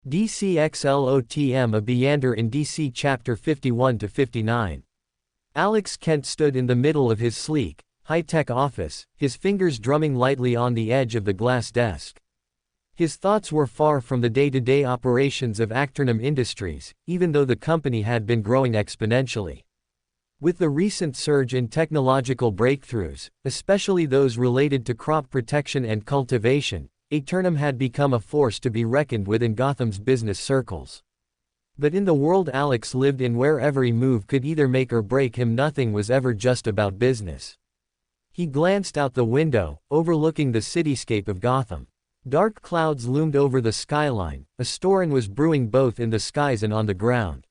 DC X LOTM A Beander in DC Chapter 51-59. Alex Kent stood in the middle of his sleek, high-tech office, his fingers drumming lightly on the edge of the glass desk. His thoughts were far from the day-to-day operations of Acternum Industries, even though the company had been growing exponentially. With the recent surge in technological breakthroughs, especially those related to crop protection and cultivation, Acternum had become a force to be reckoned with in Gotham's business circles. But in the world Alex lived in, where every move could either make or break him, nothing was ever just about business. He glanced out the window, overlooking the cityscape of Gotham. Dark clouds loomed over the skyline, a storm was brewing both in the skies and on the ground.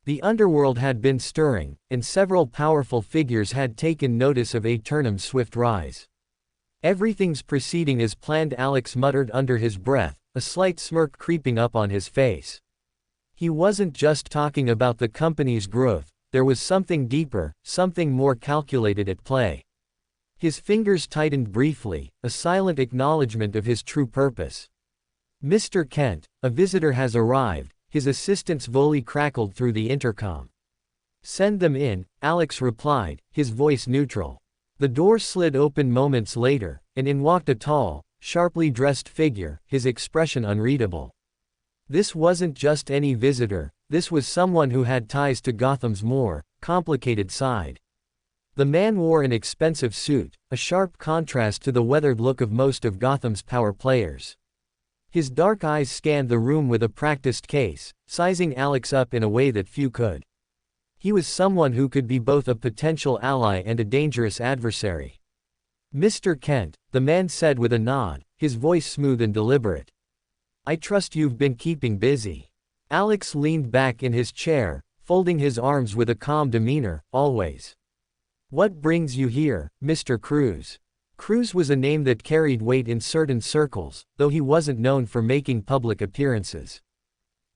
The underworld had been stirring, and several powerful figures had taken notice of Acternum's swift rise. "Everything's proceeding as planned," Alex muttered under his breath, a slight smirk creeping up on his face. He wasn't just talking about the company's growth, there was something deeper, something more calculated at play. His fingers tightened briefly, a silent acknowledgement of his true purpose. "Mr. Kent, a visitor has arrived," his assistant's volley crackled through the intercom. "Send them in," Alex replied, his voice neutral. The door slid open moments later, and in walked a tall, sharply dressed figure, his expression unreadable. This wasn't just any visitor, this was someone who had ties to Gotham's more complicated side. The man wore an expensive suit, a sharp contrast to the weathered look of most of Gotham's power players. His dark eyes scanned the room with a practiced gaze, sizing Alex up in a way that few could. He was someone who could be both a potential ally and a dangerous adversary. "Mr. Kent," the man said with a nod, his voice smooth and deliberate. "I trust you've been keeping busy." Alex leaned back in his chair, folding his arms with a calm demeanor. "Always." "What brings you here, Mr. Cruz?" Cruz was a name that carried weight in certain circles, though he wasn't known for making public appearances.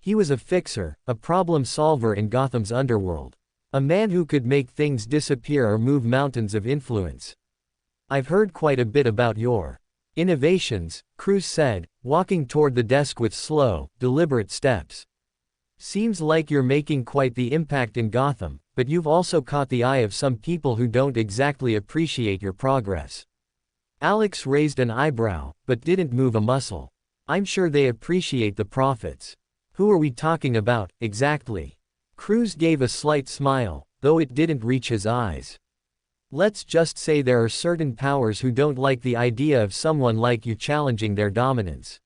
He was a fixer, a problem solver in Gotham's underworld. A man who could make things disappear or move mountains of influence. "I've heard quite a bit about your innovations," Cruz said, walking toward the desk with slow, deliberate steps. "Seems like you're making quite the impact in Gotham, but you've also caught the eye of some people who don't exactly appreciate your progress." Alex raised an eyebrow, but didn't move a muscle. "I'm sure they appreciate the profits." "Who are we talking about, exactly?" Cruz gave a slight smile, though it didn't reach his eyes. "Let's just say there are certain powers who don't like the idea of someone like you challenging their dominance.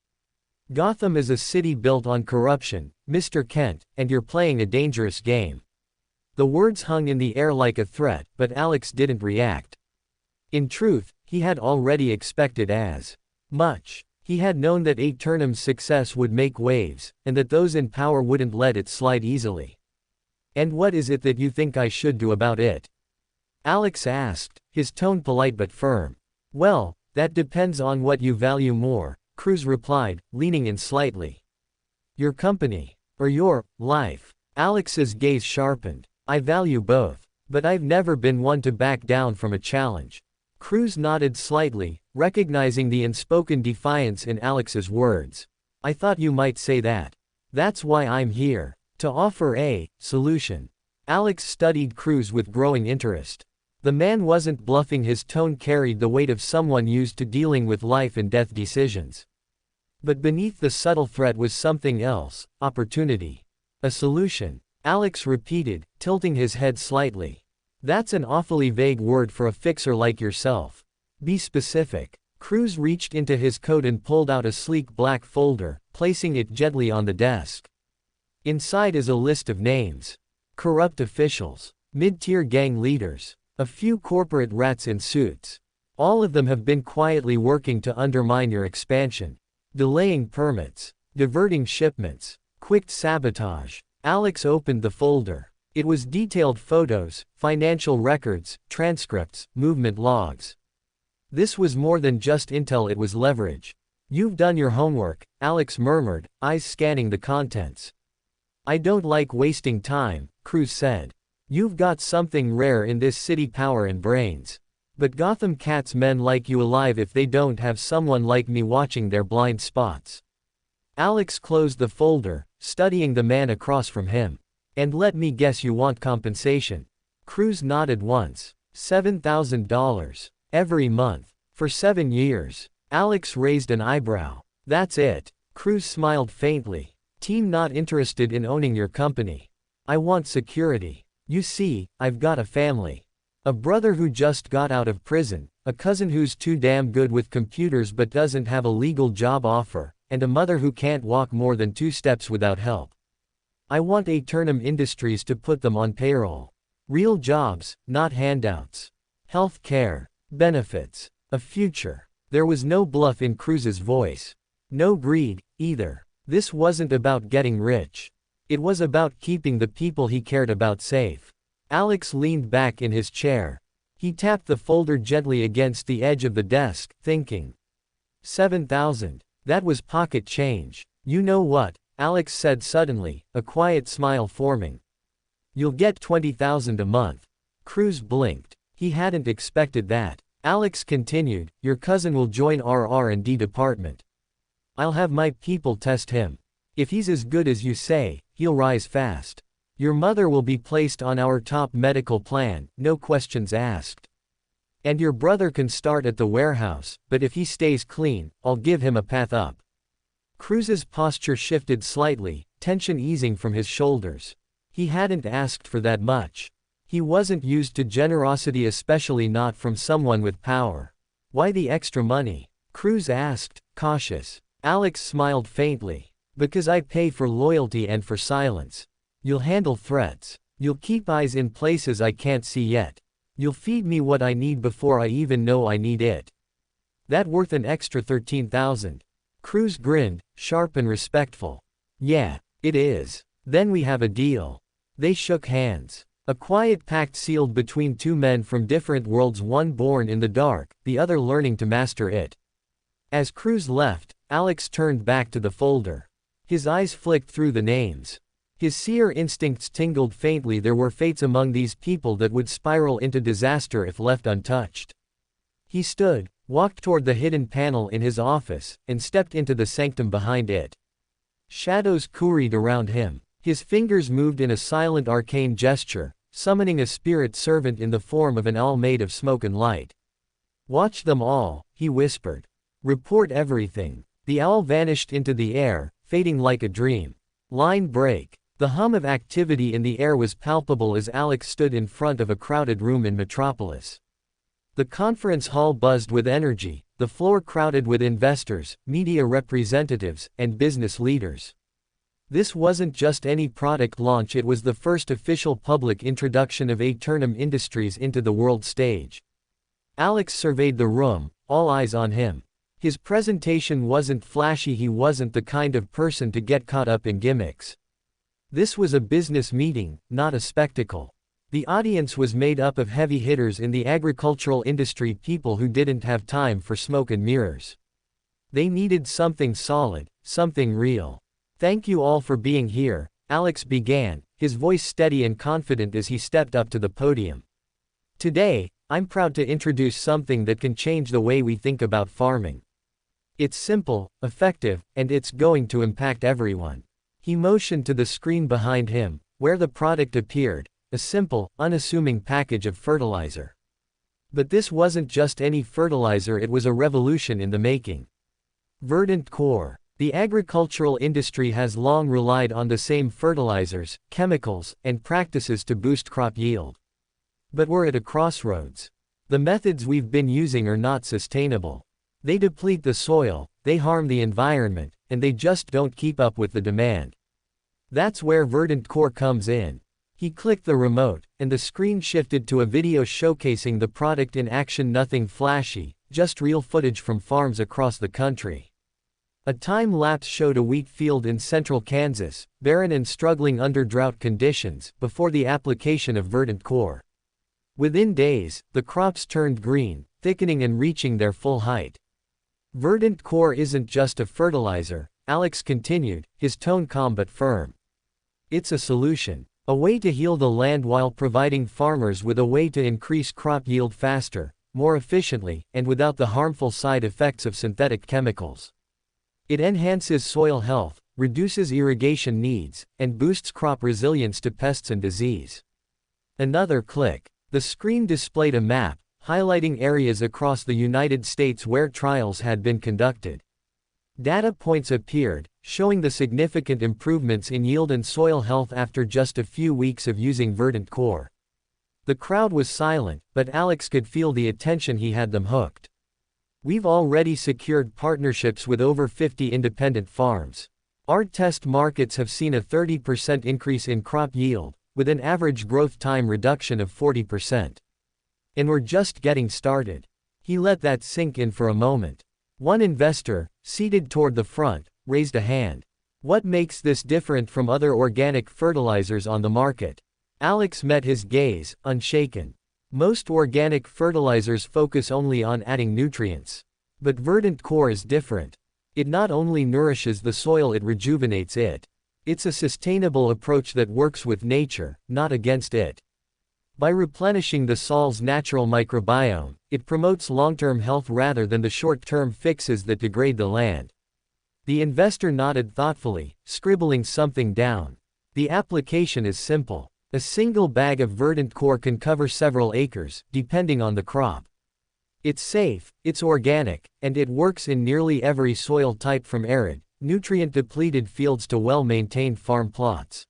Gotham is a city built on corruption, Mr. Kent, and you're playing a dangerous game." The words hung in the air like a threat, but Alex didn't react. In truth, he had already expected as much. He had known that Acternum's success would make waves, and that those in power wouldn't let it slide easily. "And what is it that you think I should do about it?" Alex asked, his tone polite but firm. "Well, that depends on what you value more," Cruz replied, leaning in slightly. "Your company, or your life?" Alex's gaze sharpened. "I value both. But I've never been one to back down from a challenge." Cruz nodded slightly, recognizing the unspoken defiance in Alex's words. "I thought you might say that. That's why I'm here. To offer a solution." Alex studied Cruz with growing interest. The man wasn't bluffing, his tone carried the weight of someone used to dealing with life and death decisions. But beneath the subtle threat was something else: opportunity. "A solution," Alex repeated, tilting his head slightly. "That's an awfully vague word for a fixer like yourself. Be specific." Cruz reached into his coat and pulled out a sleek black folder, placing it gently on the desk. Inside is a list of names. Corrupt officials. Mid-tier gang leaders. A few corporate rats in suits. All of them have been quietly working to undermine your expansion. Delaying permits. Diverting shipments. Quick sabotage. Alex opened the folder. It was detailed photos, financial records, transcripts, movement logs. This was more than just intel, it was leverage. "You've done your homework," Alex murmured, eyes scanning the contents. "I don't like wasting time," Cruz said. "You've got something rare in this city, power and brains. But Gotham cats men like you alive if they don't have someone like me watching their blind spots." Alex closed the folder, studying the man across from him. And let me guess you want compensation. Cruz nodded once. $7,000. Every month. For 7 years. Alex raised an eyebrow. That's it. Cruz smiled faintly. Team not interested in owning your company. I want security. You see, I've got a family. A brother who just got out of prison, a cousin who's too damn good with computers but doesn't have a legal job offer, and a mother who can't walk more than 2 steps without help. I want Aeternum Industries to put them on payroll. Real jobs, not handouts. Health care. Benefits. A future. There was no bluff in Cruz's voice. No greed, either. This wasn't about getting rich. It was about keeping the people he cared about safe. Alex leaned back in his chair. He tapped the folder gently against the edge of the desk, thinking. 7,000. That was pocket change. You know what? Alex said suddenly, a quiet smile forming. You'll get 20,000 a month. Cruz blinked. He hadn't expected that. Alex continued, your cousin will join our R&D department. I'll have my people test him. If he's as good as you say, he'll rise fast. Your mother will be placed on our top medical plan, no questions asked. And your brother can start at the warehouse, but if he stays clean, I'll give him a path up. Cruz's posture shifted slightly, tension easing from his shoulders. He hadn't asked for that much. He wasn't used to generosity, especially not from someone with power. Why the extra money? Cruz asked, cautious. Alex smiled faintly. Because I pay for loyalty and for silence. You'll handle threats. You'll keep eyes in places I can't see yet. You'll feed me what I need before I even know I need it. That worth an extra 13,000. Cruz grinned, sharp and respectful. Yeah, it is. Then we have a deal. They shook hands. A quiet pact sealed between 2 men from different worlds, one born in the dark, the other learning to master it. As Cruz left, Alex turned back to the folder. His eyes flicked through the names. His seer instincts tingled faintly. There were fates among these people that would spiral into disaster if left untouched. He stood, walked toward the hidden panel in his office, and stepped into the sanctum behind it. Shadows curried around him. His fingers moved in a silent arcane gesture, summoning a spirit servant in the form of an owl made of smoke and light. Watch them all, he whispered. Report everything. The owl vanished into the air, fading like a dream. Line break. The hum of activity in the air was palpable as Alex stood in front of a crowded room in Metropolis. The conference hall buzzed with energy, the floor crowded with investors, media representatives, and business leaders. This wasn't just any product launch, it was the first official public introduction of Aeternum Industries into the world stage. Alex surveyed the room, all eyes on him. His presentation wasn't flashy, he wasn't the kind of person to get caught up in gimmicks. This was a business meeting, not a spectacle. The audience was made up of heavy hitters in the agricultural industry, people who didn't have time for smoke and mirrors. They needed something solid, something real. Thank you all for being here, Alex began, his voice steady and confident as he stepped up to the podium. Today, I'm proud to introduce something that can change the way we think about farming. It's simple, effective, and it's going to impact everyone. He motioned to the screen behind him, where the product appeared, a simple, unassuming package of fertilizer. But this wasn't just any fertilizer, it was a revolution in the making. Verdant Core. The agricultural industry has long relied on the same fertilizers, chemicals, and practices to boost crop yield. But we're at a crossroads. The methods we've been using are not sustainable. They deplete the soil, they harm the environment, and they just don't keep up with the demand. That's where Verdant Core comes in. He clicked the remote, and the screen shifted to a video showcasing the product in action. Nothing flashy, just real footage from farms across the country. A time-lapse showed a wheat field in central Kansas, barren and struggling under drought conditions, before the application of Verdant Core. Within days, the crops turned green, thickening and reaching their full height. Verdant Core isn't just a fertilizer, Alex continued, his tone calm but firm. It's a solution. A way to heal the land while providing farmers with a way to increase crop yield faster, more efficiently, and without the harmful side effects of synthetic chemicals. It enhances soil health, reduces irrigation needs, and boosts crop resilience to pests and disease. Another click. The screen displayed a map, highlighting areas across the United States where trials had been conducted. Data points appeared, showing the significant improvements in yield and soil health after just a few weeks of using Verdant Core. The crowd was silent, but Alex could feel the attention. He had them hooked. We've already secured partnerships with over 50 independent farms. Our test markets have seen a 30% increase in crop yield, with an average growth time reduction of 40%. And we're just getting started. He let that sink in for a moment. One investor, seated toward the front, raised a hand. What makes this different from other organic fertilizers on the market? Alex met his gaze, unshaken. Most organic fertilizers focus only on adding nutrients. But Verdant Core is different. It not only nourishes the soil, it rejuvenates it. It's a sustainable approach that works with nature, not against it. By replenishing the soil's natural microbiome, it promotes long-term health rather than the short-term fixes that degrade the land. The investor nodded thoughtfully, scribbling something down. The application is simple. A single bag of Verdant Core can cover several acres, depending on the crop. It's safe, it's organic, and it works in nearly every soil type from arid, nutrient-depleted fields to well-maintained farm plots.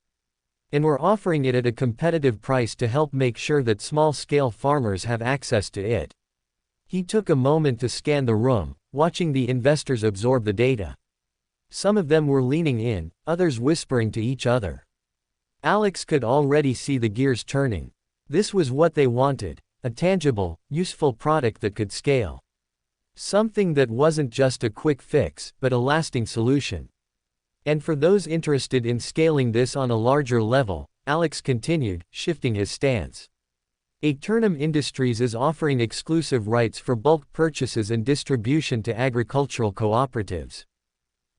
And we're offering it at a competitive price to help make sure that small-scale farmers have access to it. He took a moment to scan the room, watching the investors absorb the data. Some of them were leaning in, others whispering to each other. Alex could already see the gears turning. This was what they wanted, a tangible, useful product that could scale. Something that wasn't just a quick fix, but a lasting solution. And for those interested in scaling this on a larger level, Alex continued, shifting his stance. Eternum Industries is offering exclusive rights for bulk purchases and distribution to agricultural cooperatives.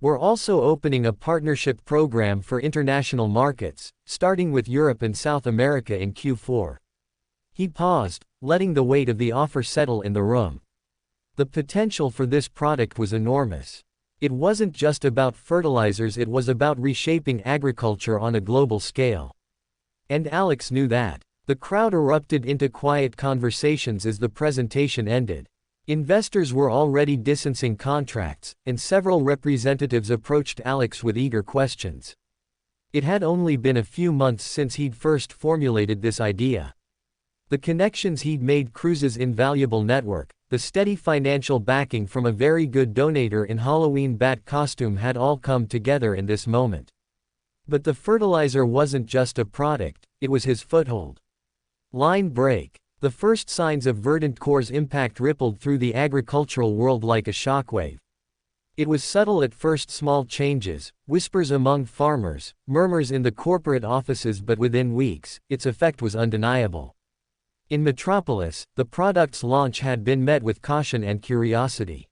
We're also opening a partnership program for international markets, starting with Europe and South America in Q4. He paused, letting the weight of the offer settle in the room. The potential for this product was enormous. It wasn't just about fertilizers, it was about reshaping agriculture on a global scale. And Alex knew that. The crowd erupted into quiet conversations as the presentation ended. Investors were already distancing contracts, and several representatives approached Alex with eager questions. It had only been a few months since he'd first formulated this idea. The connections he'd made, Cruz's invaluable network, the steady financial backing from a very good donator in Halloween bat costume had all come together in this moment. But the fertilizer wasn't just a product, it was his foothold. Line break. The first signs of Verdant Core's impact rippled through the agricultural world like a shockwave. It was subtle at first, small changes, whispers among farmers, murmurs in the corporate offices, but within weeks, its effect was undeniable. In Metropolis, the product's launch had been met with caution and curiosity.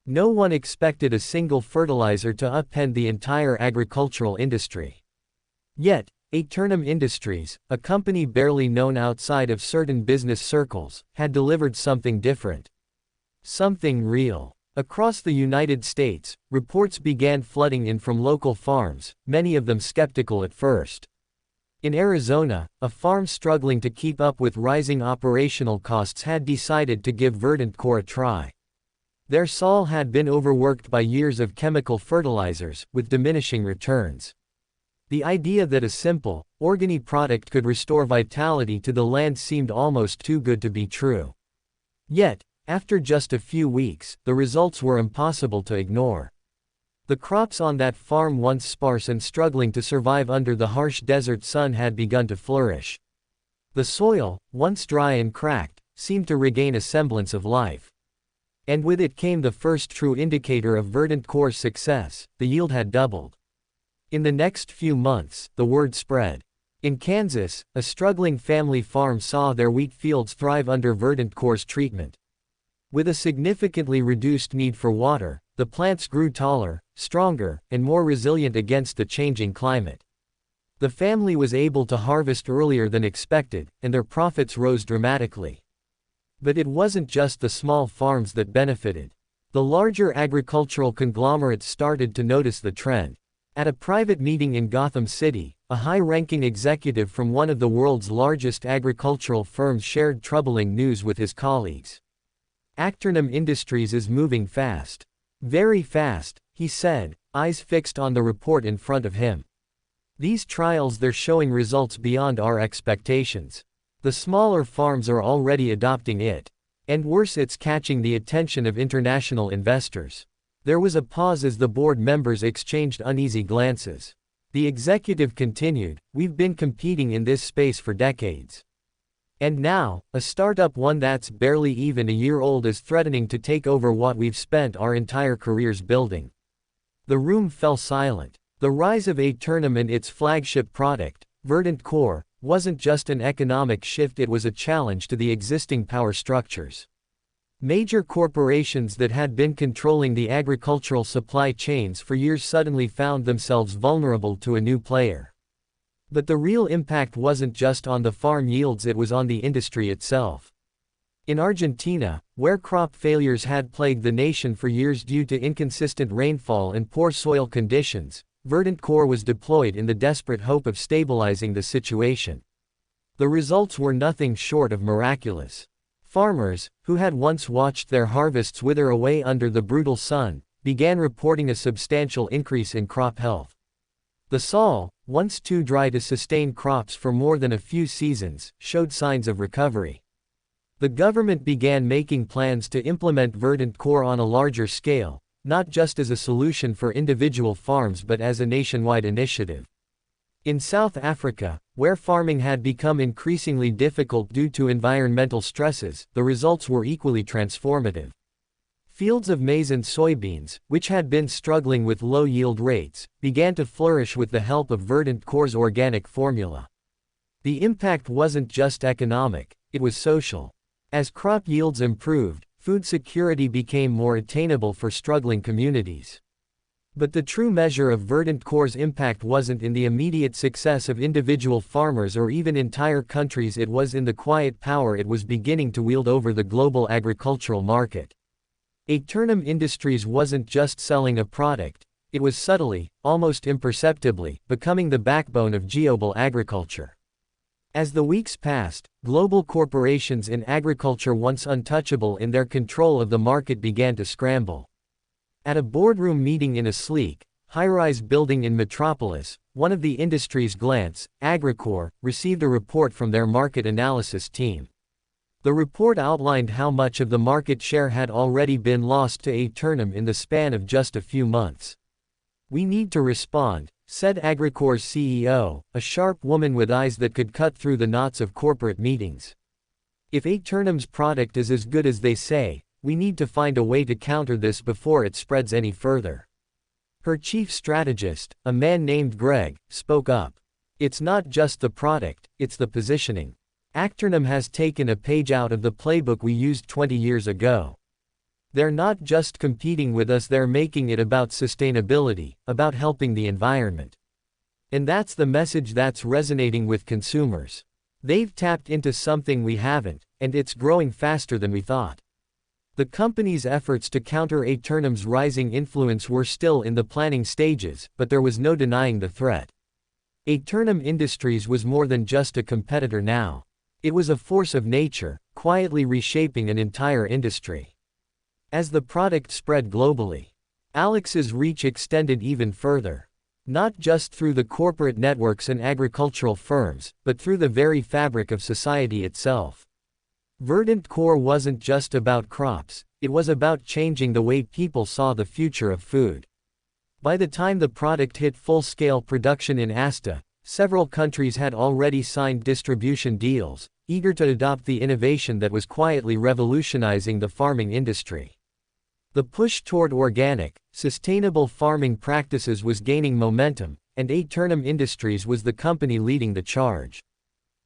No one expected a single fertilizer to upend the entire agricultural industry. Yet, Eternum Industries, a company barely known outside of certain business circles, had delivered something different. Something real. Across the United States, reports began flooding in from local farms, many of them skeptical at first. In Arizona, a farm struggling to keep up with rising operational costs had decided to give Verdant Core a try. Their soil had been overworked by years of chemical fertilizers, with diminishing returns. The idea that a simple, organic product could restore vitality to the land seemed almost too good to be true. Yet, after just a few weeks, the results were impossible to ignore. The crops on that farm, once sparse and struggling to survive under the harsh desert sun, had begun to flourish. The soil, once dry and cracked, seemed to regain a semblance of life. And with it came the first true indicator of Verdant Core's success: the yield had doubled. In the next few months, the word spread. In Kansas, a struggling family farm saw their wheat fields thrive under Verdant Core's treatment. With a significantly reduced need for water, the plants grew taller, stronger, and more resilient against the changing climate. The family was able to harvest earlier than expected, and their profits rose dramatically. But it wasn't just the small farms that benefited. The larger agricultural conglomerates started to notice the trend. At a private meeting in Gotham City, a high-ranking executive from one of the world's largest agricultural firms shared troubling news with his colleagues. Acternum Industries is moving fast. Very fast, he said, eyes fixed on the report in front of him. These trials, they're showing results beyond our expectations. The smaller farms are already adopting it. And worse, it's catching the attention of international investors. There was a pause as the board members exchanged uneasy glances. The executive continued, we've been competing in this space for decades. And now, a startup, one that's barely even a year old, is threatening to take over what we've spent our entire careers building. The room fell silent. The rise of Aeternum and its flagship product, Verdant Core, wasn't just an economic shift, it was a challenge to the existing power structures. Major corporations that had been controlling the agricultural supply chains for years suddenly found themselves vulnerable to a new player. But the real impact wasn't just on the farm yields, it was on the industry itself. In Argentina, where crop failures had plagued the nation for years due to inconsistent rainfall and poor soil conditions, Verdant Core was deployed in the desperate hope of stabilizing the situation. The results were nothing short of miraculous. Farmers, who had once watched their harvests wither away under the brutal sun, began reporting a substantial increase in crop health. The soil, once too dry to sustain crops for more than a few seasons, showed signs of recovery. The government began making plans to implement Verdant Core on a larger scale, not just as a solution for individual farms but as a nationwide initiative. In South Africa, where farming had become increasingly difficult due to environmental stresses, the results were equally transformative. Fields of maize and soybeans, which had been struggling with low yield rates, began to flourish with the help of Verdant Core's organic formula. The impact wasn't just economic, it was social. As crop yields improved, food security became more attainable for struggling communities. But the true measure of Verdant Core's impact wasn't in the immediate success of individual farmers or even entire countries, it was in the quiet power it was beginning to wield over the global agricultural market. Aeternum Industries wasn't just selling a product, it was subtly, almost imperceptibly, becoming the backbone of global agriculture. As the weeks passed, global corporations in agriculture, once untouchable in their control of the market, began to scramble. At a boardroom meeting in a sleek, high-rise building in Metropolis, one of the industry's glance, Agricor, received a report from their market analysis team. The report outlined how much of the market share had already been lost to Aeternum in the span of just a few months. "We need to respond," said Agricor's CEO, a sharp woman with eyes that could cut through the knots of corporate meetings. "If Aeternum's product is as good as they say, we need to find a way to counter this before it spreads any further." Her chief strategist, a man named Greg, spoke up. "It's not just the product, it's the positioning. Aeternum has taken a page out of the playbook we used 20 years ago. They're not just competing with us, they're making it about sustainability, about helping the environment. And that's the message that's resonating with consumers. They've tapped into something we haven't, and it's growing faster than we thought." The company's efforts to counter Aeternum's rising influence were still in the planning stages, but there was no denying the threat. Aeternum Industries was more than just a competitor now. It was a force of nature, quietly reshaping an entire industry. As the product spread globally, Alex's reach extended even further. Not just through the corporate networks and agricultural firms, but through the very fabric of society itself. Verdant Core wasn't just about crops, it was about changing the way people saw the future of food. By the time the product hit full-scale production in Asta, several countries had already signed distribution deals, eager to adopt the innovation that was quietly revolutionizing the farming industry. The push toward organic, sustainable farming practices was gaining momentum, and Aeternum Industries was the company leading the charge.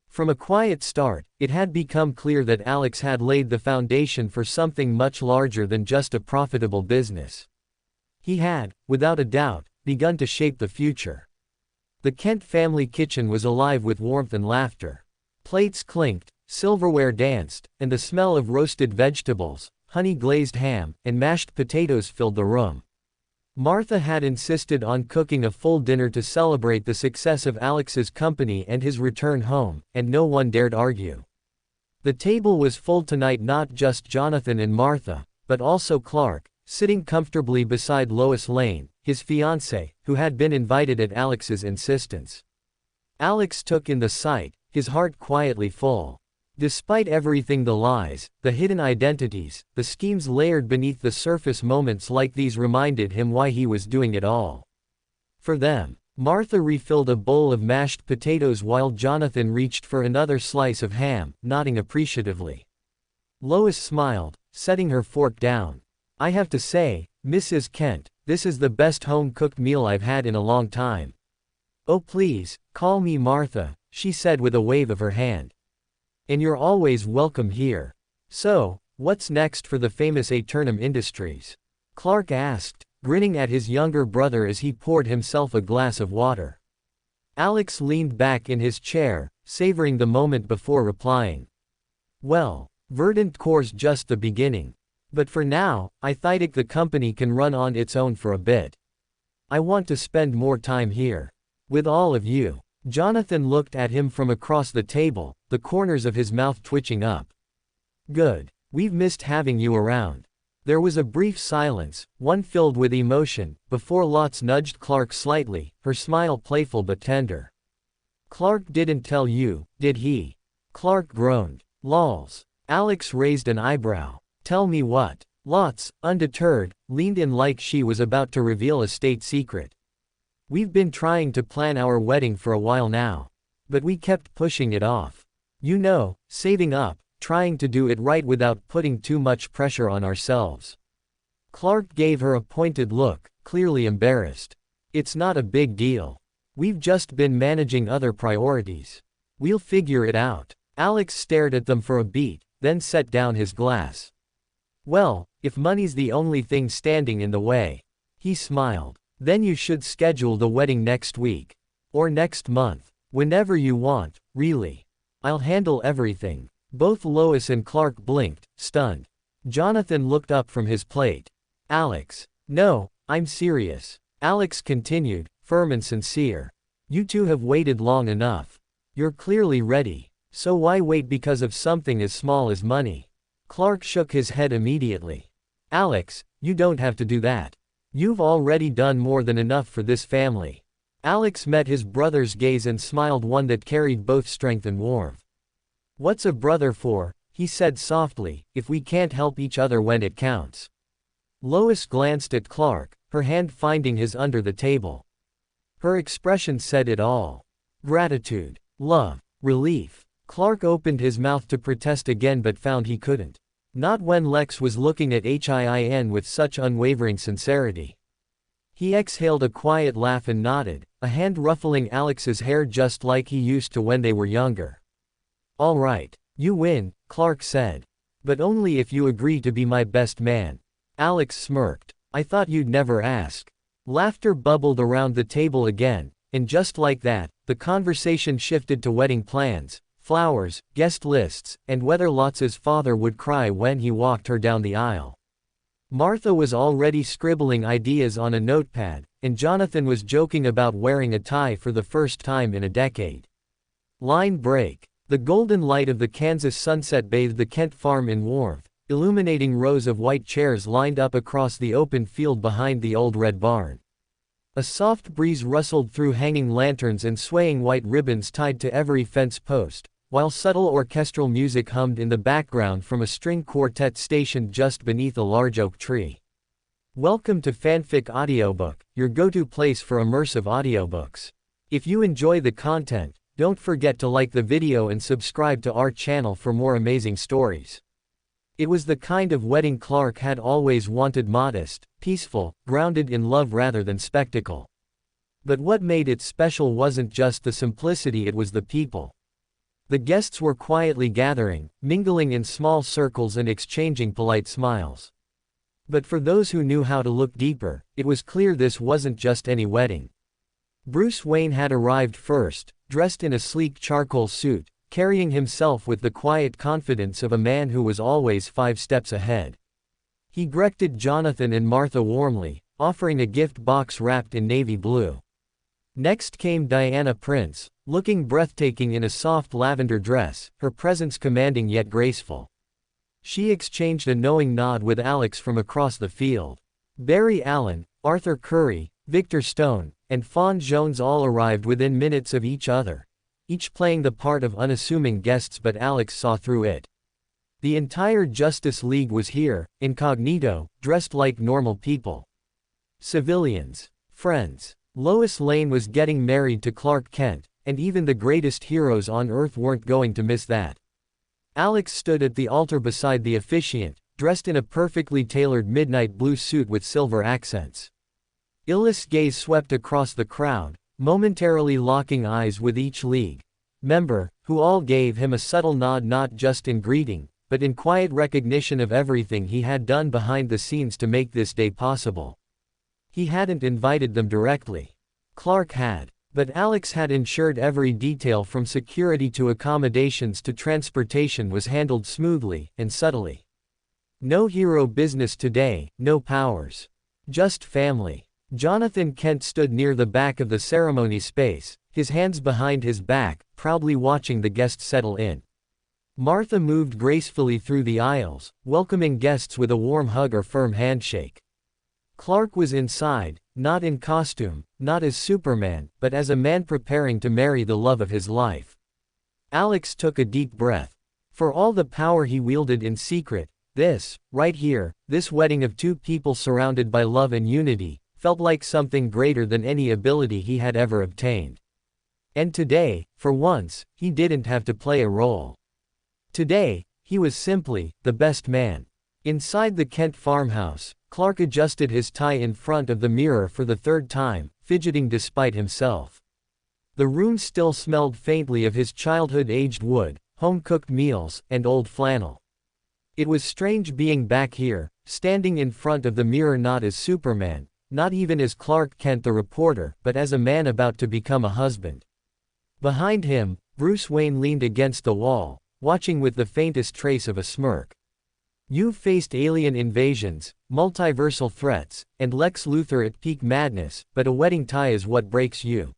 From a quiet start, it had become clear that Alex had laid the foundation for something much larger than just a profitable business. He had, without a doubt, begun to shape the future. The Kent family kitchen was alive with warmth and laughter. Plates clinked, silverware danced, and the smell of roasted vegetables, honey-glazed ham, and mashed potatoes filled the room. Martha had insisted on cooking a full dinner to celebrate the success of Alex's company and his return home, and no one dared argue. The table was full tonight, not just Jonathan and Martha, but also Clark, sitting comfortably beside Lois Lane, his fiancée, who had been invited at Alex's insistence. Alex took in the sight, his heart quietly full. Despite everything, the lies, the hidden identities, the schemes layered beneath the surface, moments like these reminded him why he was doing it all. For them. Martha refilled a bowl of mashed potatoes while Jonathan reached for another slice of ham, nodding appreciatively. Lois smiled, setting her fork down. "I have to say, Mrs. Kent, this is the best home-cooked meal I've had in a long time." "Oh please, call me Martha," she said with a wave of her hand. "And you're always welcome here." "So, what's next for the famous Aeternum Industries?" Clark asked, grinning at his younger brother as he poured himself a glass of water. Alex leaned back in his chair, savoring the moment before replying. "Well, Verdant Core's just the beginning. But for now, I think the company can run on its own for a bit. I want to spend more time here. With all of you." Jonathan looked at him from across the table, the corners of his mouth twitching up. "Good. We've missed having you around." There was a brief silence, one filled with emotion, before Lots nudged Clark slightly, her smile playful but tender. "Clark didn't tell you, did he?" Clark groaned. "Lols." Alex raised an eyebrow. "Tell me what?" Lots, undeterred, leaned in like she was about to reveal a state secret. "We've been trying to plan our wedding for a while now. But we kept pushing it off. You know, saving up, trying to do it right without putting too much pressure on ourselves." Clark gave her a pointed look, clearly embarrassed. "It's not a big deal. We've just been managing other priorities. We'll figure it out." Alex stared at them for a beat, then set down his glass. "Well, if money's the only thing standing in the way," he smiled, "then you should schedule the wedding next week. Or next month. Whenever you want, really. I'll handle everything." Both Lois and Clark blinked, stunned. Jonathan looked up from his plate. "Alex. No, I'm serious." Alex continued, firm and sincere. "You two have waited long enough. You're clearly ready. So why wait because of something as small as money?" Clark shook his head immediately. "Alex, you don't have to do that. You've already done more than enough for this family." Alex met his brother's gaze and smiled, one that carried both strength and warmth. "What's a brother for?" he said softly, "if we can't help each other when it counts." Lois glanced at Clark, her hand finding his under the table. Her expression said it all. Gratitude, love, relief. Clark opened his mouth to protest again but found he couldn't. Not when Lex was looking at him with such unwavering sincerity. He exhaled a quiet laugh and nodded, a hand ruffling Alex's hair just like he used to when they were younger. "All right, you win," Clark said. "But only if you agree to be my best man." Alex smirked. "I thought you'd never ask." Laughter bubbled around the table again, and just like that, the conversation shifted to wedding plans, flowers, guest lists, and whether Lots's father would cry when he walked her down the aisle. Martha was already scribbling ideas on a notepad, and Jonathan was joking about wearing a tie for the first time in a decade. Line break. The golden light of the Kansas sunset bathed the Kent farm in warmth, illuminating rows of white chairs lined up across the open field behind the old red barn. A soft breeze rustled through hanging lanterns and swaying white ribbons tied to every fence post, while subtle orchestral music hummed in the background from a string quartet stationed just beneath a large oak tree. Welcome to Fanfic Audiobook, your go-to place for immersive audiobooks. If you enjoy the content, don't forget to like the video and subscribe to our channel for more amazing stories. It was the kind of wedding Clark had always wanted, modest, peaceful, grounded in love rather than spectacle. But what made it special wasn't just the simplicity, it was the people. The guests were quietly gathering, mingling in small circles and exchanging polite smiles. But for those who knew how to look deeper, it was clear this wasn't just any wedding. Bruce Wayne had arrived first, dressed in a sleek charcoal suit, carrying himself with the quiet confidence of a man who was always 5 steps ahead. He greeted Jonathan and Martha warmly, offering a gift box wrapped in navy blue. Next came Diana Prince, looking breathtaking in a soft lavender dress, her presence commanding yet graceful. She exchanged a knowing nod with Alex from across the field. Barry Allen, Arthur Curry, Victor Stone, and Fawn Jones all arrived within minutes of each other, each playing the part of unassuming guests, but Alex saw through it. The entire Justice League was here, incognito, dressed like normal people. Civilians. Friends. Lois Lane was getting married to Clark Kent, and even the greatest heroes on Earth weren't going to miss that. Alex stood at the altar beside the officiant, dressed in a perfectly tailored midnight blue suit with silver accents. Illis' gaze swept across the crowd, momentarily locking eyes with each league member, who all gave him a subtle nod, not just in greeting, but in quiet recognition of everything he had done behind the scenes to make this day possible. He hadn't invited them directly. Clark had. But Alex had ensured every detail from security to accommodations to transportation was handled smoothly and subtly. No hero business today, no powers. Just family. Jonathan Kent stood near the back of the ceremony space, his hands behind his back, proudly watching the guests settle in. Martha moved gracefully through the aisles, welcoming guests with a warm hug or firm handshake. Clark was inside, not in costume, not as Superman, but as a man preparing to marry the love of his life. Alex took a deep breath. For all the power he wielded in secret, this, right here, this wedding of two people surrounded by love and unity, felt like something greater than any ability he had ever obtained. And today, for once, he didn't have to play a role. Today, he was simply the best man. Inside the Kent farmhouse, Clark adjusted his tie in front of the mirror for the third time, fidgeting despite himself. The room still smelled faintly of his childhood-aged wood, home-cooked meals, and old flannel. It was strange being back here, standing in front of the mirror, not as Superman, not even as Clark Kent the reporter, but as a man about to become a husband. Behind him, Bruce Wayne leaned against the wall, watching with the faintest trace of a smirk. You've faced alien invasions, multiversal threats, and Lex Luthor at peak madness, but a wedding tie is what breaks you.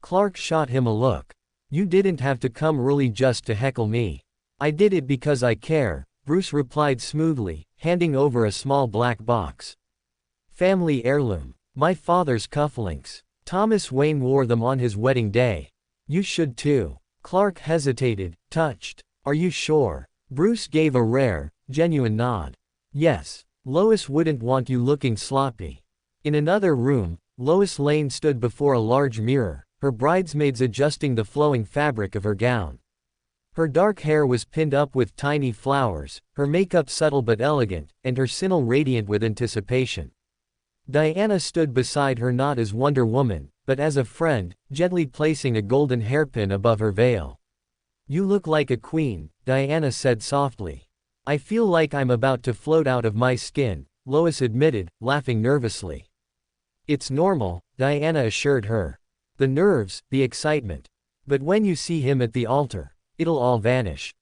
Clark shot him a look. You didn't have to come early just to heckle me. I did it because I care, Bruce replied smoothly, handing over a small black box. Family heirloom. My father's cufflinks. Thomas Wayne wore them on his wedding day. You should too. Clark hesitated, touched. Are you sure? Bruce gave a rare, genuine nod. Yes. Lois wouldn't want you looking sloppy. In another room, Lois Lane stood before a large mirror, her bridesmaids adjusting the flowing fabric of her gown. Her dark hair was pinned up with tiny flowers, her makeup subtle but elegant, and her sinnel radiant with anticipation. Diana stood beside her, not as Wonder Woman, but as a friend, gently placing a golden hairpin above her veil. You look like a queen, Diana said softly. I feel like I'm about to float out of my skin, Lois admitted, laughing nervously. It's normal, Diana assured her. The nerves, the excitement. But when you see him at the altar, it'll all vanish.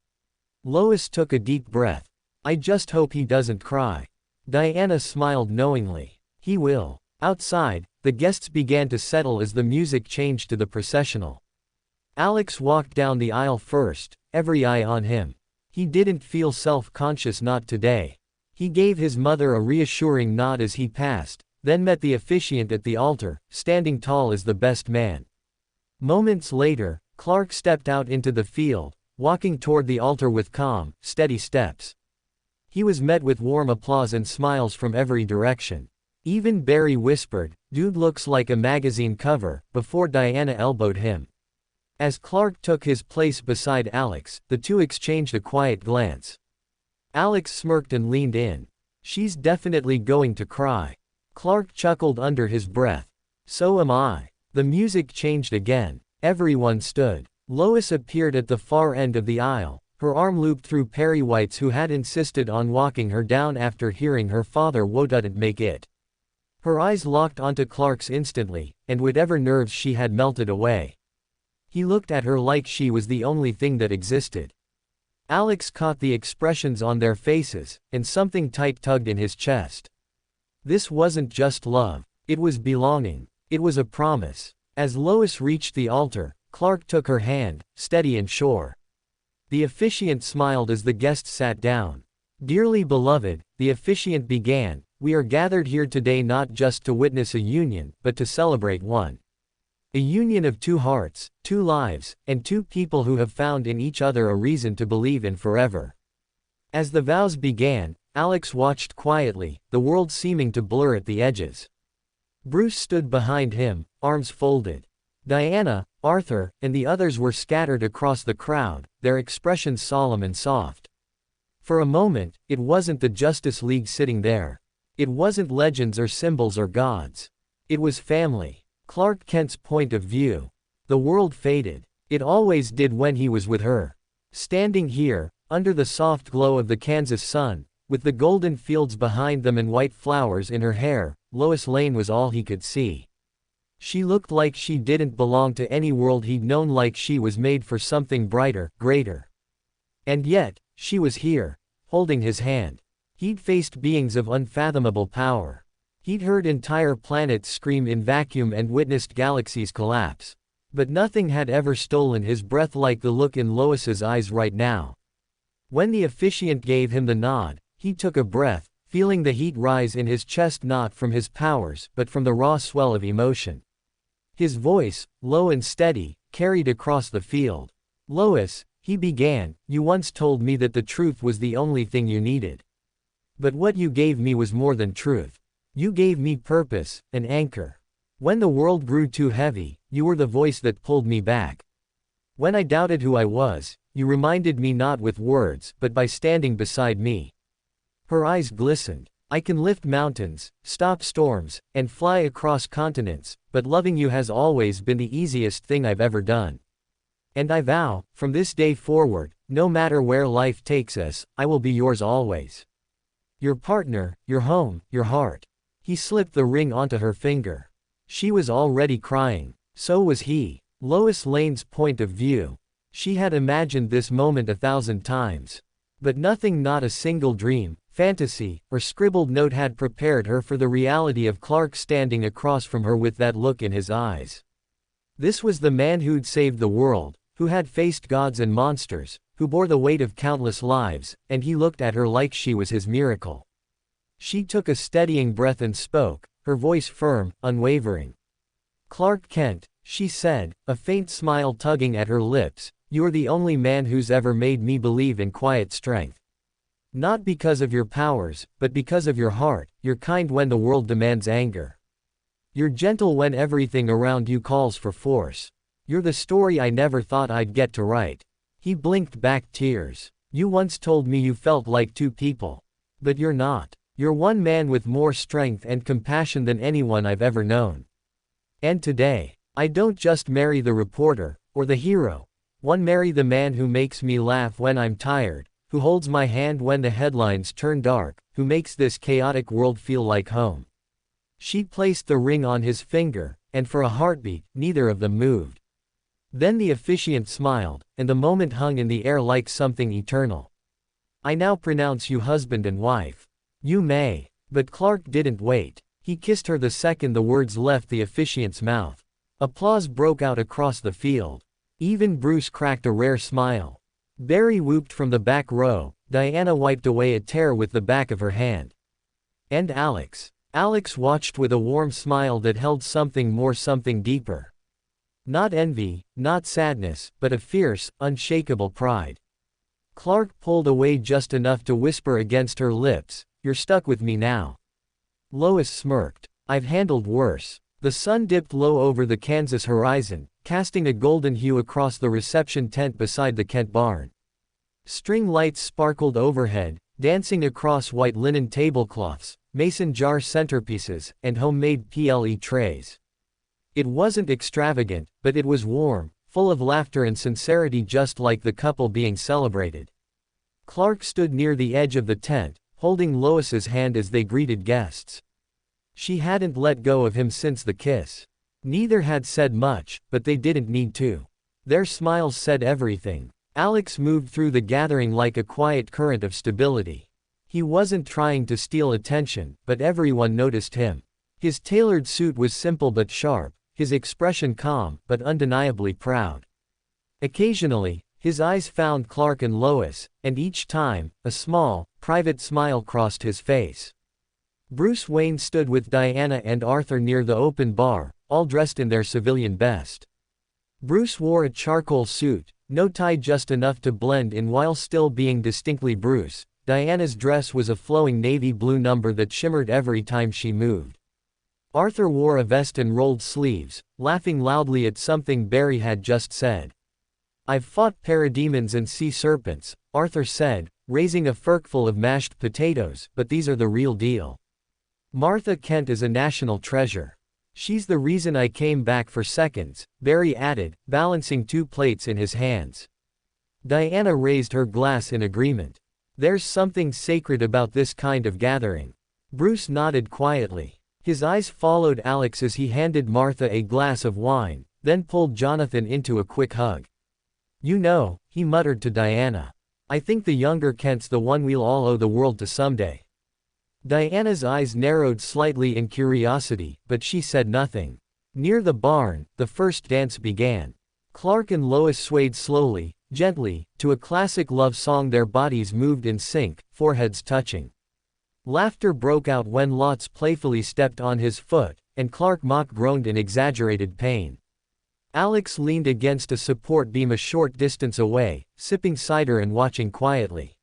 Lois took a deep breath. I just hope he doesn't cry. Diana smiled knowingly. He will. Outside, the guests began to settle as the music changed to the processional. Alex walked down the aisle first, every eye on him. He didn't feel self-conscious, not today. He gave his mother a reassuring nod as he passed, then met the officiant at the altar, standing tall as the best man. Moments later, Clark stepped out into the field, walking toward the altar with calm, steady steps. He was met with warm applause and smiles from every direction. Even Barry whispered, "Dude looks like a magazine cover," before Diana elbowed him. As Clark took his place beside Alex, the two exchanged a quiet glance. Alex smirked and leaned in. She's definitely going to cry. Clark chuckled under his breath. So am I. The music changed again. Everyone stood. Lois appeared at the far end of the aisle, her arm looped through Perry White's, who had insisted on walking her down after hearing her father wouldn't make it. Her eyes locked onto Clark's instantly, and whatever nerves she had melted away. He looked at her like she was the only thing that existed. Alex caught the expressions on their faces, and something tight tugged in his chest. This wasn't just love. It was belonging. It was a promise. As Lois reached the altar, Clark took her hand, steady and sure. The officiant smiled as the guests sat down. Dearly beloved, the officiant began, we are gathered here today not just to witness a union, but to celebrate one. A union of two hearts, two lives, and two people who have found in each other a reason to believe in forever. As the vows began, Alex watched quietly, the world seeming to blur at the edges. Bruce stood behind him, arms folded. Diana, Arthur, and the others were scattered across the crowd, their expressions solemn and soft. For a moment, it wasn't the Justice League sitting there. It wasn't legends or symbols or gods. It was family. Clark Kent's point of view. The world faded. It always did when he was with her. Standing here, under the soft glow of the Kansas sun, with the golden fields behind them and white flowers in her hair, Lois Lane was all he could see. She looked like she didn't belong to any world he'd known, like she was made for something brighter, greater. And yet, she was here, holding his hand. He'd faced beings of unfathomable power. He'd heard entire planets scream in vacuum and witnessed galaxies collapse. But nothing had ever stolen his breath like the look in Lois's eyes right now. When the officiant gave him the nod, he took a breath, feeling the heat rise in his chest, not from his powers but from the raw swell of emotion. His voice, low and steady, carried across the field. Lois, he began, you once told me that the truth was the only thing you needed. But what you gave me was more than truth. You gave me purpose, an anchor. When the world grew too heavy, you were the voice that pulled me back. When I doubted who I was, you reminded me not with words but by standing beside me. Her eyes glistened. I can lift mountains, stop storms, and fly across continents, but loving you has always been the easiest thing I've ever done. And I vow, from this day forward, no matter where life takes us, I will be yours always. Your partner, your home, your heart. He slipped the ring onto her finger. She was already crying. So was he. Lois Lane's point of view. She had imagined this moment 1,000 times. But nothing, not a single dream, fantasy, or scribbled note had prepared her for the reality of Clark standing across from her with that look in his eyes. This was the man who'd saved the world, who had faced gods and monsters, who bore the weight of countless lives, and he looked at her like she was his miracle. She took a steadying breath and spoke, her voice firm, unwavering. Clark Kent, she said, a faint smile tugging at her lips, you're the only man who's ever made me believe in quiet strength. Not because of your powers, but because of your heart. You're kind when the world demands anger. You're gentle when everything around you calls for force. You're the story I never thought I'd get to write. He blinked back tears. You once told me you felt like two people. But you're not. You're one man with more strength and compassion than anyone I've ever known. And today, I don't just marry the reporter, or the hero. One marry the man who makes me laugh when I'm tired, who holds my hand when the headlines turn dark, who makes this chaotic world feel like home. She placed the ring on his finger, and for a heartbeat, neither of them moved. Then the officiant smiled, and the moment hung in the air like something eternal. I now pronounce you husband and wife. You may. But Clark didn't wait. He kissed her the second the words left the officiant's mouth. Applause broke out across the field. Even Bruce cracked a rare smile. Barry whooped from the back row. Diana wiped away a tear with the back of her hand. And Alex. Alex watched with a warm smile that held something more, something deeper. Not envy, not sadness, but a fierce, unshakable pride. Clark pulled away just enough to whisper against her lips, you're stuck with me now. Lois smirked. I've handled worse. The sun dipped low over the Kansas horizon, casting a golden hue across the reception tent beside the Kent barn. String lights sparkled overhead, dancing across white linen tablecloths, mason jar centerpieces, and homemade PLE trays. It wasn't extravagant, but it was warm, full of laughter and sincerity, just like the couple being celebrated. Clark stood near the edge of the tent, holding Lois's hand as they greeted guests. She hadn't let go of him since the kiss. Neither had said much, but they didn't need to. Their smiles said everything. Alex moved through the gathering like a quiet current of stability. He wasn't trying to steal attention, but everyone noticed him. His tailored suit was simple but sharp, his expression calm, but undeniably proud. Occasionally, his eyes found Clark and Lois, and each time, a small, private smile crossed his face. Bruce Wayne stood with Diana and Arthur near the open bar, all dressed in their civilian best. Bruce wore a charcoal suit, no tie just enough to blend in while still being distinctly Bruce. Diana's dress was a flowing navy blue number that shimmered every time she moved. Arthur wore a vest and rolled sleeves, laughing loudly at something Barry had just said. "I've fought parademons and sea serpents," Arthur said, raising a forkful of mashed potatoes, "but these are the real deal. Martha Kent is a national treasure. She's the reason I came back for seconds," Barry added, balancing 2 plates in his hands. Diana raised her glass in agreement. "There's something sacred about this kind of gathering." Bruce nodded quietly. His eyes followed Alex as he handed Martha a glass of wine, then pulled Jonathan into a quick hug. "You know," he muttered to Diana, "I think the younger Kent's the one we'll all owe the world to someday." Diana's eyes narrowed slightly in curiosity, but she said nothing. Near the barn, the first dance began. Clark and Lois swayed slowly, gently, to a classic love song. Their bodies moved in sync, foreheads touching. Laughter broke out when Lotz playfully stepped on his foot, and Clark mock groaned in exaggerated pain. Alex leaned against a support beam a short distance away, sipping cider and watching quietly.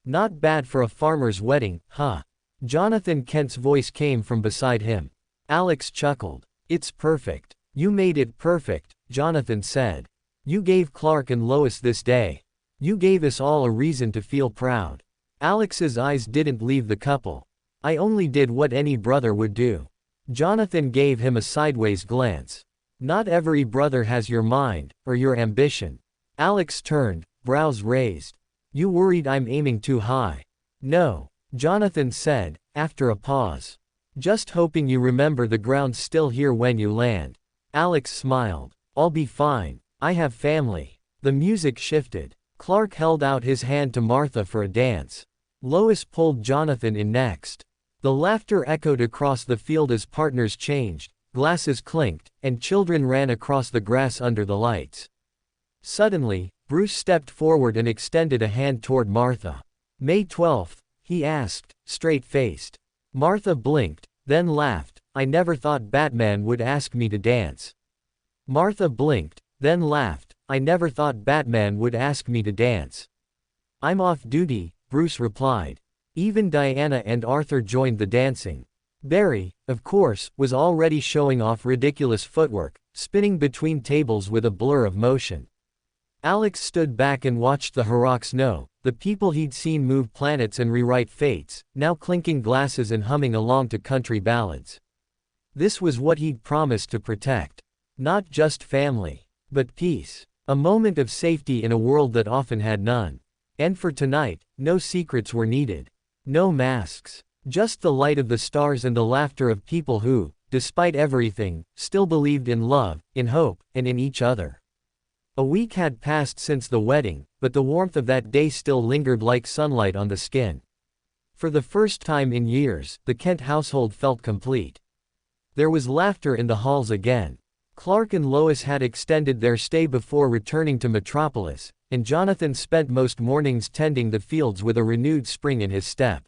"Not bad for a farmer's wedding, huh?" Jonathan Kent's voice came from beside him. Alex chuckled. "It's perfect. You made it perfect," Jonathan said. "You gave Clark and Lois this day. You gave us all a reason to feel proud." Alex's eyes didn't leave the couple. "I only did what any brother would do." Jonathan gave him a sideways glance. "Not every brother has your mind, or your ambition." Alex turned, brows raised. "You worried I'm aiming too high?" "No," Jonathan said, after a pause. "Just hoping you remember the ground's still here when you land." Alex smiled. "I'll be fine. I have family." The music shifted. Clark held out his hand to Martha for a dance. Lois pulled Jonathan in next. The laughter echoed across the field as partners changed, glasses clinked, and children ran across the grass under the lights. Suddenly, Bruce stepped forward and extended a hand toward Martha. "May 12th, he asked, straight-faced. Martha blinked, then laughed. "I never thought Batman would ask me to dance." Martha blinked, then laughed. "I never thought Batman would ask me to dance." "I'm off duty," Bruce replied. Even Diana and Arthur joined the dancing. Barry, of course, was already showing off ridiculous footwork, spinning between tables with a blur of motion. Alex stood back and watched the Heroics know, the people he'd seen move planets and rewrite fates, now clinking glasses and humming along to country ballads. This was what he'd promised to protect. Not just family, but peace. A moment of safety in a world that often had none. And for tonight, no secrets were needed. No masks. Just the light of the stars and the laughter of people who, despite everything, still believed in love, in hope, and in each other. A week had passed since the wedding, but the warmth of that day still lingered like sunlight on the skin. For the first time in years, the Kent household felt complete. There was laughter in the halls again. Clark and Lois had extended their stay before returning to Metropolis, and Jonathan spent most mornings tending the fields with a renewed spring in his step.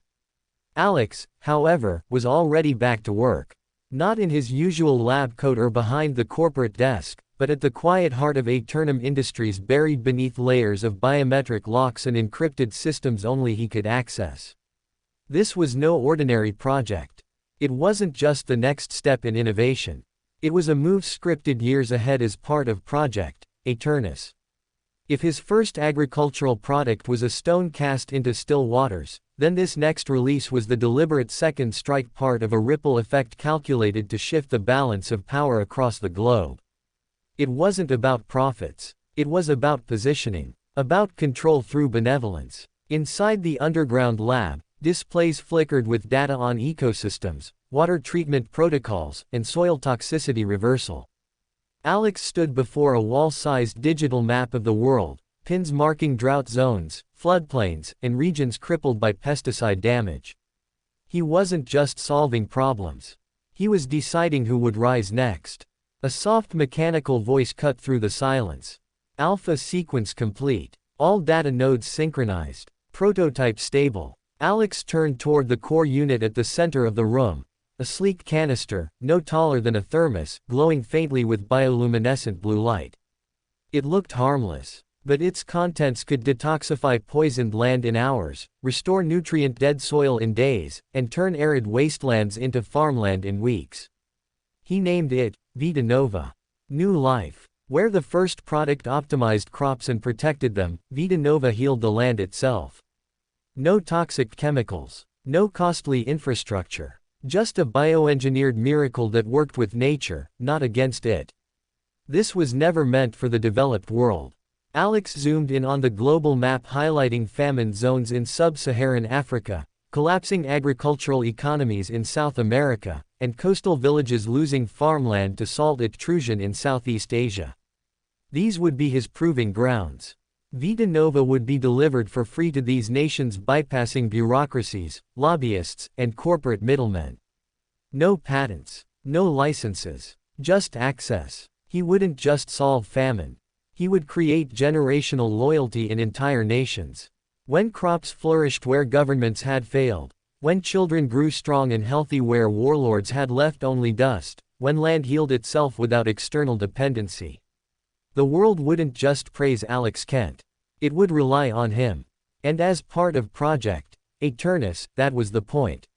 Alex, however, was already back to work. Not in his usual lab coat or behind the corporate desk, but at the quiet heart of Aeternum Industries, buried beneath layers of biometric locks and encrypted systems only he could access. This was no ordinary project. It wasn't just the next step in innovation. It was a move scripted years ahead as part of Project Eternus. If his first agricultural product was a stone cast into still waters, then this next release was the deliberate second strike, part of a ripple effect calculated to shift the balance of power across the globe. It wasn't about profits. It was about positioning. About control through benevolence. Inside the underground lab, displays flickered with data on ecosystems, water treatment protocols, and soil toxicity reversal. Alex stood before a wall-sized digital map of the world, pins marking drought zones, floodplains, and regions crippled by pesticide damage. He wasn't just solving problems. He was deciding who would rise next. A soft mechanical voice cut through the silence. Alpha sequence complete. All data nodes synchronized. Prototype stable. Alex turned toward the core unit at the center of the room. A sleek canister, no taller than a thermos, glowing faintly with bioluminescent blue light. It looked harmless, but its contents could detoxify poisoned land in hours, restore nutrient-dead soil in days, and turn arid wastelands into farmland in weeks. He named it Vita Nova. New life. Where the first product optimized crops and protected them, Vita Nova healed the land itself. No toxic chemicals. No costly infrastructure. Just a bioengineered miracle that worked with nature, not against it. This was never meant for the developed world. Alex zoomed in on the global map highlighting famine zones in sub-Saharan Africa, collapsing agricultural economies in South America, and coastal villages losing farmland to salt intrusion in Southeast Asia. These would be his proving grounds. Vita Nova would be delivered for free to these nations bypassing bureaucracies, lobbyists, and corporate middlemen. No patents. No licenses. Just access. He wouldn't just solve famine. He would create generational loyalty in entire nations. When crops flourished where governments had failed, when children grew strong and healthy where warlords had left only dust, when land healed itself without external dependency. The world wouldn't just praise Alex Kent. It would rely on him. And as part of Project Eternus, that was the point.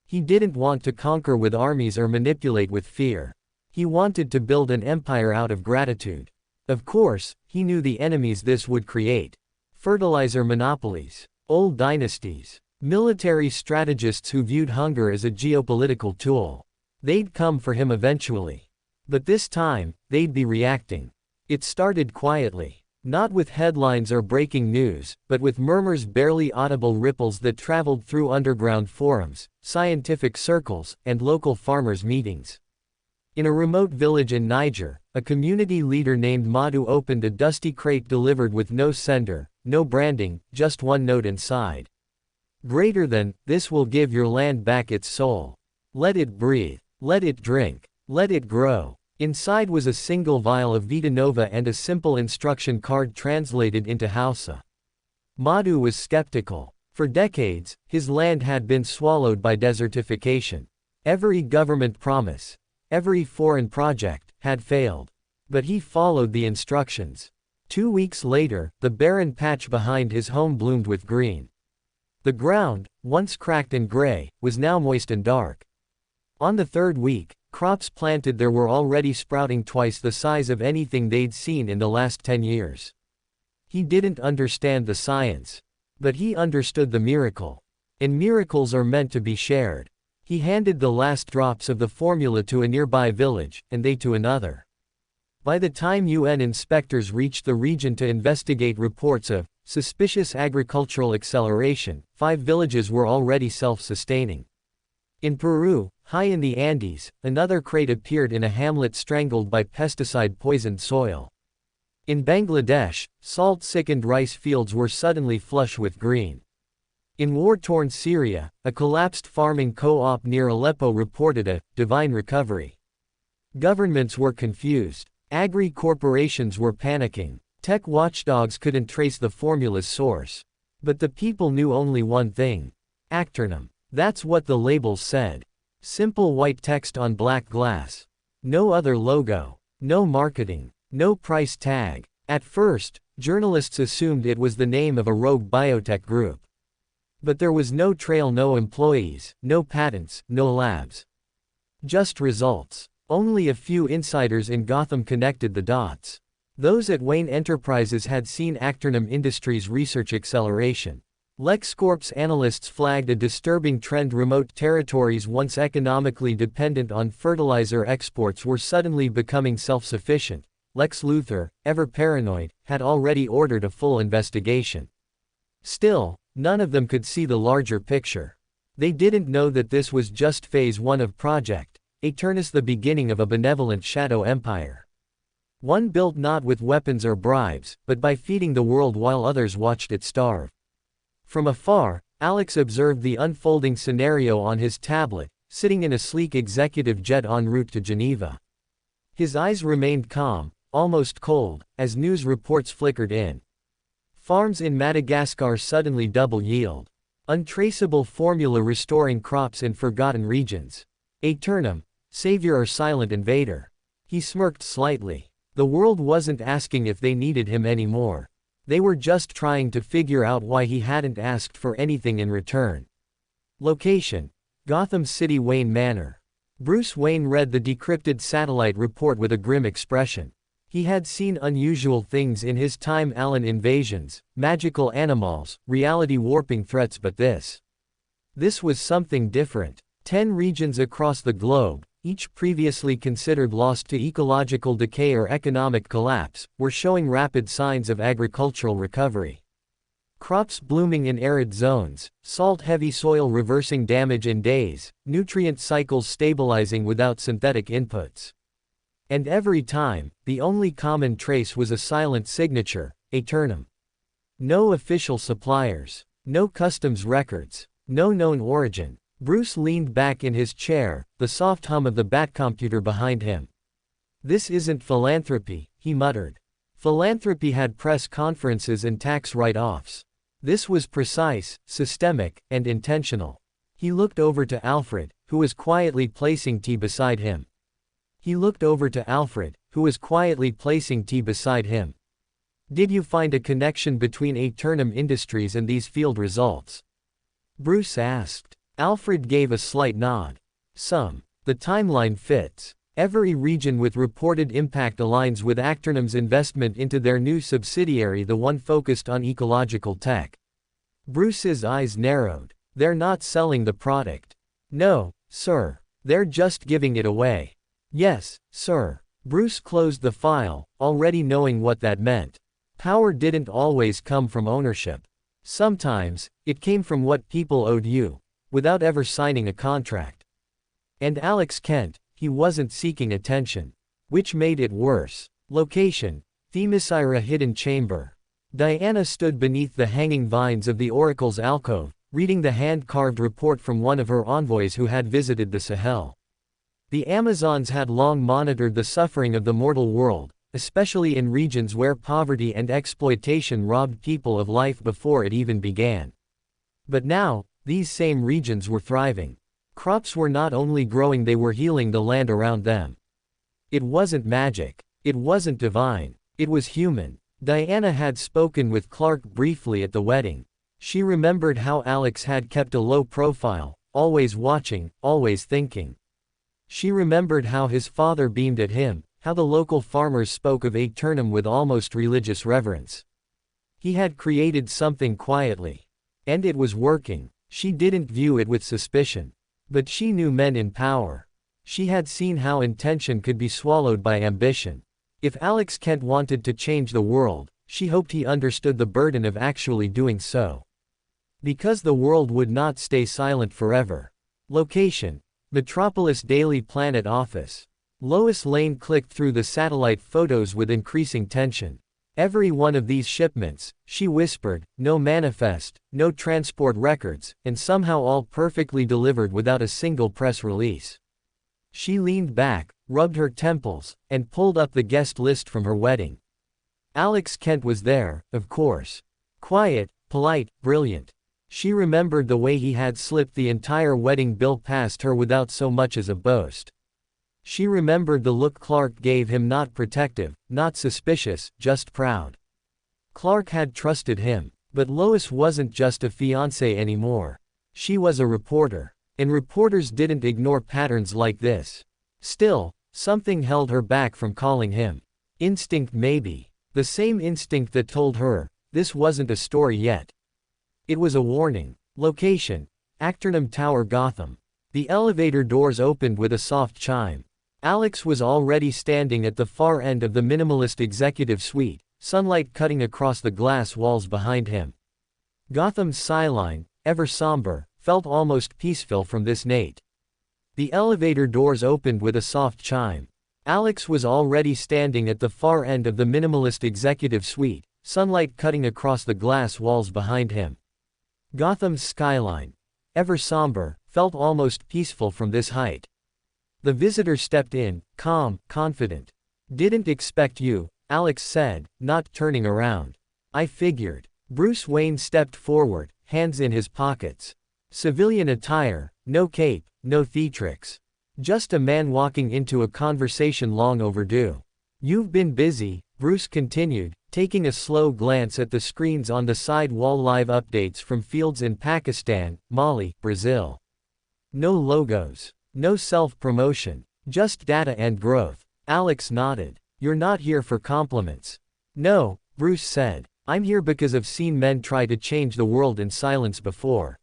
He didn't want to conquer with armies or manipulate with fear. He wanted to build an empire out of gratitude. Of course, he knew the enemies this would create. Fertilizer monopolies, old dynasties, military strategists who viewed hunger as a geopolitical tool. They'd come for him eventually. But this time, they'd be reacting. It started quietly. Not with headlines or breaking news, but with murmurs, barely audible ripples that traveled through underground forums, scientific circles, and local farmers' meetings. In a remote village in Niger, a community leader named Madu opened a dusty crate delivered with no sender, no branding, just one note inside. Greater than, this will give your land back its soul. Let it breathe. Let it drink. Let it grow. Inside was a single vial of Vita Nova and a simple instruction card translated into Hausa. Madu was skeptical. For decades, his land had been swallowed by desertification. Every government promise, every foreign project, had failed. But he followed the instructions. 2 weeks later, the barren patch behind his home bloomed with green. The ground, once cracked and gray, was now moist and dark. On the third week, crops planted there were already sprouting twice the size of anything they'd seen in the last 10 years. He didn't understand the science. But he understood the miracle. And miracles are meant to be shared. He handed the last drops of the formula to a nearby village, and they to another. By the time UN inspectors reached the region to investigate reports of suspicious agricultural acceleration, 5 villages were already self-sustaining. In Peru, high in the Andes, another crate appeared in a hamlet strangled by pesticide-poisoned soil. In Bangladesh, salt-sickened rice fields were suddenly flush with green. In war-torn Syria, a collapsed farming co-op near Aleppo reported a divine recovery. Governments were confused. Agri-corporations were panicking. Tech watchdogs couldn't trace the formula's source. But the people knew only one thing. Acternum. That's what the labels said. Simple white text on black glass. No other logo. No marketing. No price tag. At first, journalists assumed it was the name of a rogue biotech group. But there was no trail, no employees, no patents, no labs. Just results. Only a few insiders in Gotham connected the dots. Those at Wayne Enterprises had seen Acternum Industries' research acceleration. LexCorp's analysts flagged a disturbing trend: remote territories once economically dependent on fertilizer exports were suddenly becoming self-sufficient. Lex Luthor, ever paranoid, had already ordered a full investigation. Still, none of them could see the larger picture. They didn't know that this was just phase 1 of Project Eternus, the beginning of a benevolent shadow empire. One built not with weapons or bribes, but by feeding the world while others watched it starve. From afar, Alex observed the unfolding scenario on his tablet, sitting in a sleek executive jet en route to Geneva. His eyes remained calm, almost cold, as news reports flickered in. Farms in Madagascar suddenly double yield. Untraceable formula restoring crops in forgotten regions. Aeternum, savior or silent invader. He smirked slightly. The world wasn't asking if they needed him anymore. They were just trying to figure out why he hadn't asked for anything in return. Location: Gotham City, Wayne Manor. Bruce Wayne read the decrypted satellite report with a grim expression. He had seen unusual things in his time: alien invasions, magical animals, reality warping threats, but this was something different. 10 regions across the globe, each previously considered lost to ecological decay or economic collapse, were showing rapid signs of agricultural recovery. Crops blooming in arid zones, salt-heavy soil reversing damage in days, nutrient cycles stabilizing without synthetic inputs. And every time, the only common trace was a silent signature: Aeternum. No official suppliers, no customs records, no known origin. Bruce leaned back in his chair, the soft hum of the Batcomputer behind him. "This isn't philanthropy," he muttered. Philanthropy had press conferences and tax write-offs. This was precise, systemic, and intentional. He looked over to Alfred, who was quietly placing tea beside him. "Did you find a connection between Aeternum Industries and these field results?" Bruce asked. Alfred gave a slight nod. "Some. The timeline fits. Every region with reported impact aligns with Aeternum's investment into their new subsidiary, the one focused on ecological tech." Bruce's eyes narrowed. "They're not selling the product." "No, sir. They're just giving it away." "Yes, sir." Bruce closed the file, already knowing what that meant. Power didn't always come from ownership. Sometimes, it came from what people owed you, without ever signing a contract. And Alex Kent, he wasn't seeking attention. Which made it worse. Location: Themyscira Hidden Chamber. Diana stood beneath the hanging vines of the Oracle's alcove, reading the hand-carved report from one of her envoys who had visited the Sahel. The Amazons had long monitored the suffering of the mortal world, especially in regions where poverty and exploitation robbed people of life before it even began. But now, these same regions were thriving. Crops were not only growing, they were healing the land around them. It wasn't magic. It wasn't divine. It was human. Diana had spoken with Clark briefly at the wedding. She remembered how Alex had kept a low profile, always watching, always thinking. She remembered how his father beamed at him, how the local farmers spoke of Aeternum with almost religious reverence. He had created something quietly. And it was working. She didn't view it with suspicion. But she knew men in power. She had seen how intention could be swallowed by ambition. If Alex Kent wanted to change the world, she hoped he understood the burden of actually doing so. Because the world would not stay silent forever. Location: Metropolis Daily Planet Office. Lois Lane clicked through the satellite photos with increasing tension. "Every one of these shipments," she whispered, "no manifest, no transport records, and somehow all perfectly delivered without a single press release." She leaned back, rubbed her temples, and pulled up the guest list from her wedding. Alex Kent was there, of course. Quiet, polite, brilliant. She remembered the way he had slipped the entire wedding bill past her without so much as a boast. She remembered the look Clark gave him, not protective, not suspicious, just proud. Clark had trusted him, but Lois wasn't just a fiancée anymore. She was a reporter. And reporters didn't ignore patterns like this. Still, something held her back from calling him. Instinct maybe. The same instinct that told her, this wasn't a story yet. It was a warning. Location: Aeternum Tower, Gotham. The elevator doors opened with a soft chime. Alex was already standing at the far end of the minimalist executive suite, sunlight cutting across the glass walls behind him. Gotham's skyline, ever somber, felt almost peaceful from this night. The elevator doors opened with a soft chime. Alex was already standing at the far end of the minimalist executive suite, sunlight cutting across the glass walls behind him. Gotham's skyline, ever somber, felt almost peaceful from this height. The visitor stepped in, calm, confident. "Didn't expect you," Alex said, not turning around. "I figured." Bruce Wayne stepped forward, hands in his pockets. Civilian attire, no cape, no theatrics. Just a man walking into a conversation long overdue. "You've been busy," Bruce continued, taking a slow glance at the screens on the side wall. Live updates from fields in Pakistan, Mali, Brazil. No logos. No self-promotion. Just data and growth. Alex nodded. "You're not here for compliments." "No," Bruce said. "I'm here because I've seen men try to change the world in silence before.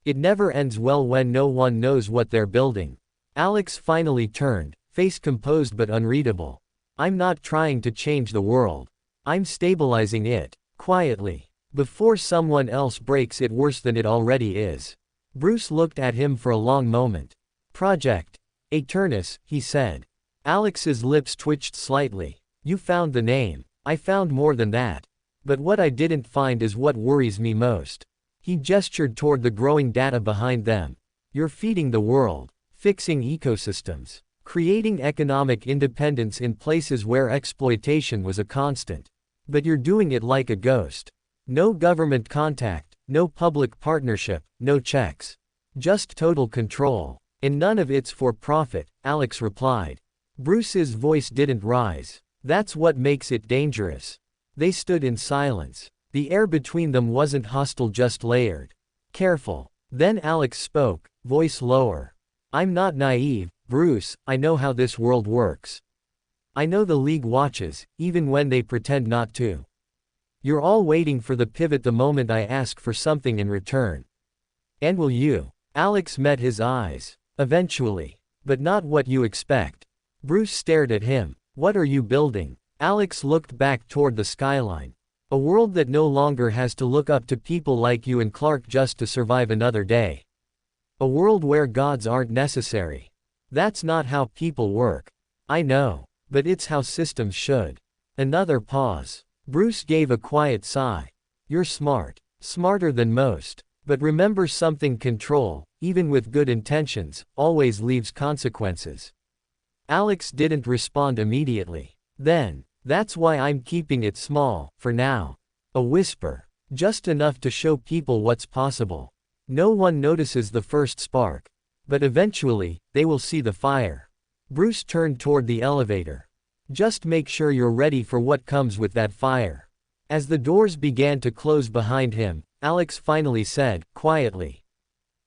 It never ends well when no one knows what they're building." Alex finally turned, face composed but unreadable. "I'm not trying to change the world. I'm stabilizing it, quietly, before someone else breaks it worse than it already is." Bruce looked at him for a long moment. "Project Eternus," he said. Alex's lips twitched slightly. "You found the name. I found more than that. But what I didn't find is what worries me most." He gestured toward the growing data behind them. "You're feeding the world, fixing ecosystems, creating economic independence in places where exploitation was a constant. But you're doing it like a ghost. No government contact, no public partnership, no checks. Just total control. And none of it's for profit," Alex replied. Bruce's voice didn't rise. "That's what makes it dangerous." They stood in silence. The air between them wasn't hostile, just layered. "Careful." Then Alex spoke, voice lower. "I'm not naive, Bruce, I know how this world works. I know the League watches, even when they pretend not to. You're all waiting for the pivot the moment I ask for something in return. And will you?" Alex met his eyes. "Eventually. But not what you expect." Bruce stared at him. "What are you building?" Alex looked back toward the skyline. "A world that no longer has to look up to people like you and Clark just to survive another day. A world where gods aren't necessary. That's not how people work. I know. But it's how systems should." Another pause. Bruce gave a quiet sigh. "You're smart. Smarter than most. But remember something, control, even with good intentions, always leaves consequences." Alex didn't respond immediately. Then, "That's why I'm keeping it small, for now. A whisper. Just enough to show people what's possible. No one notices the first spark. But eventually, they will see the fire." Bruce turned toward the elevator. "Just make sure you're ready for what comes with that fire." As the doors began to close behind him, Alex finally said, quietly,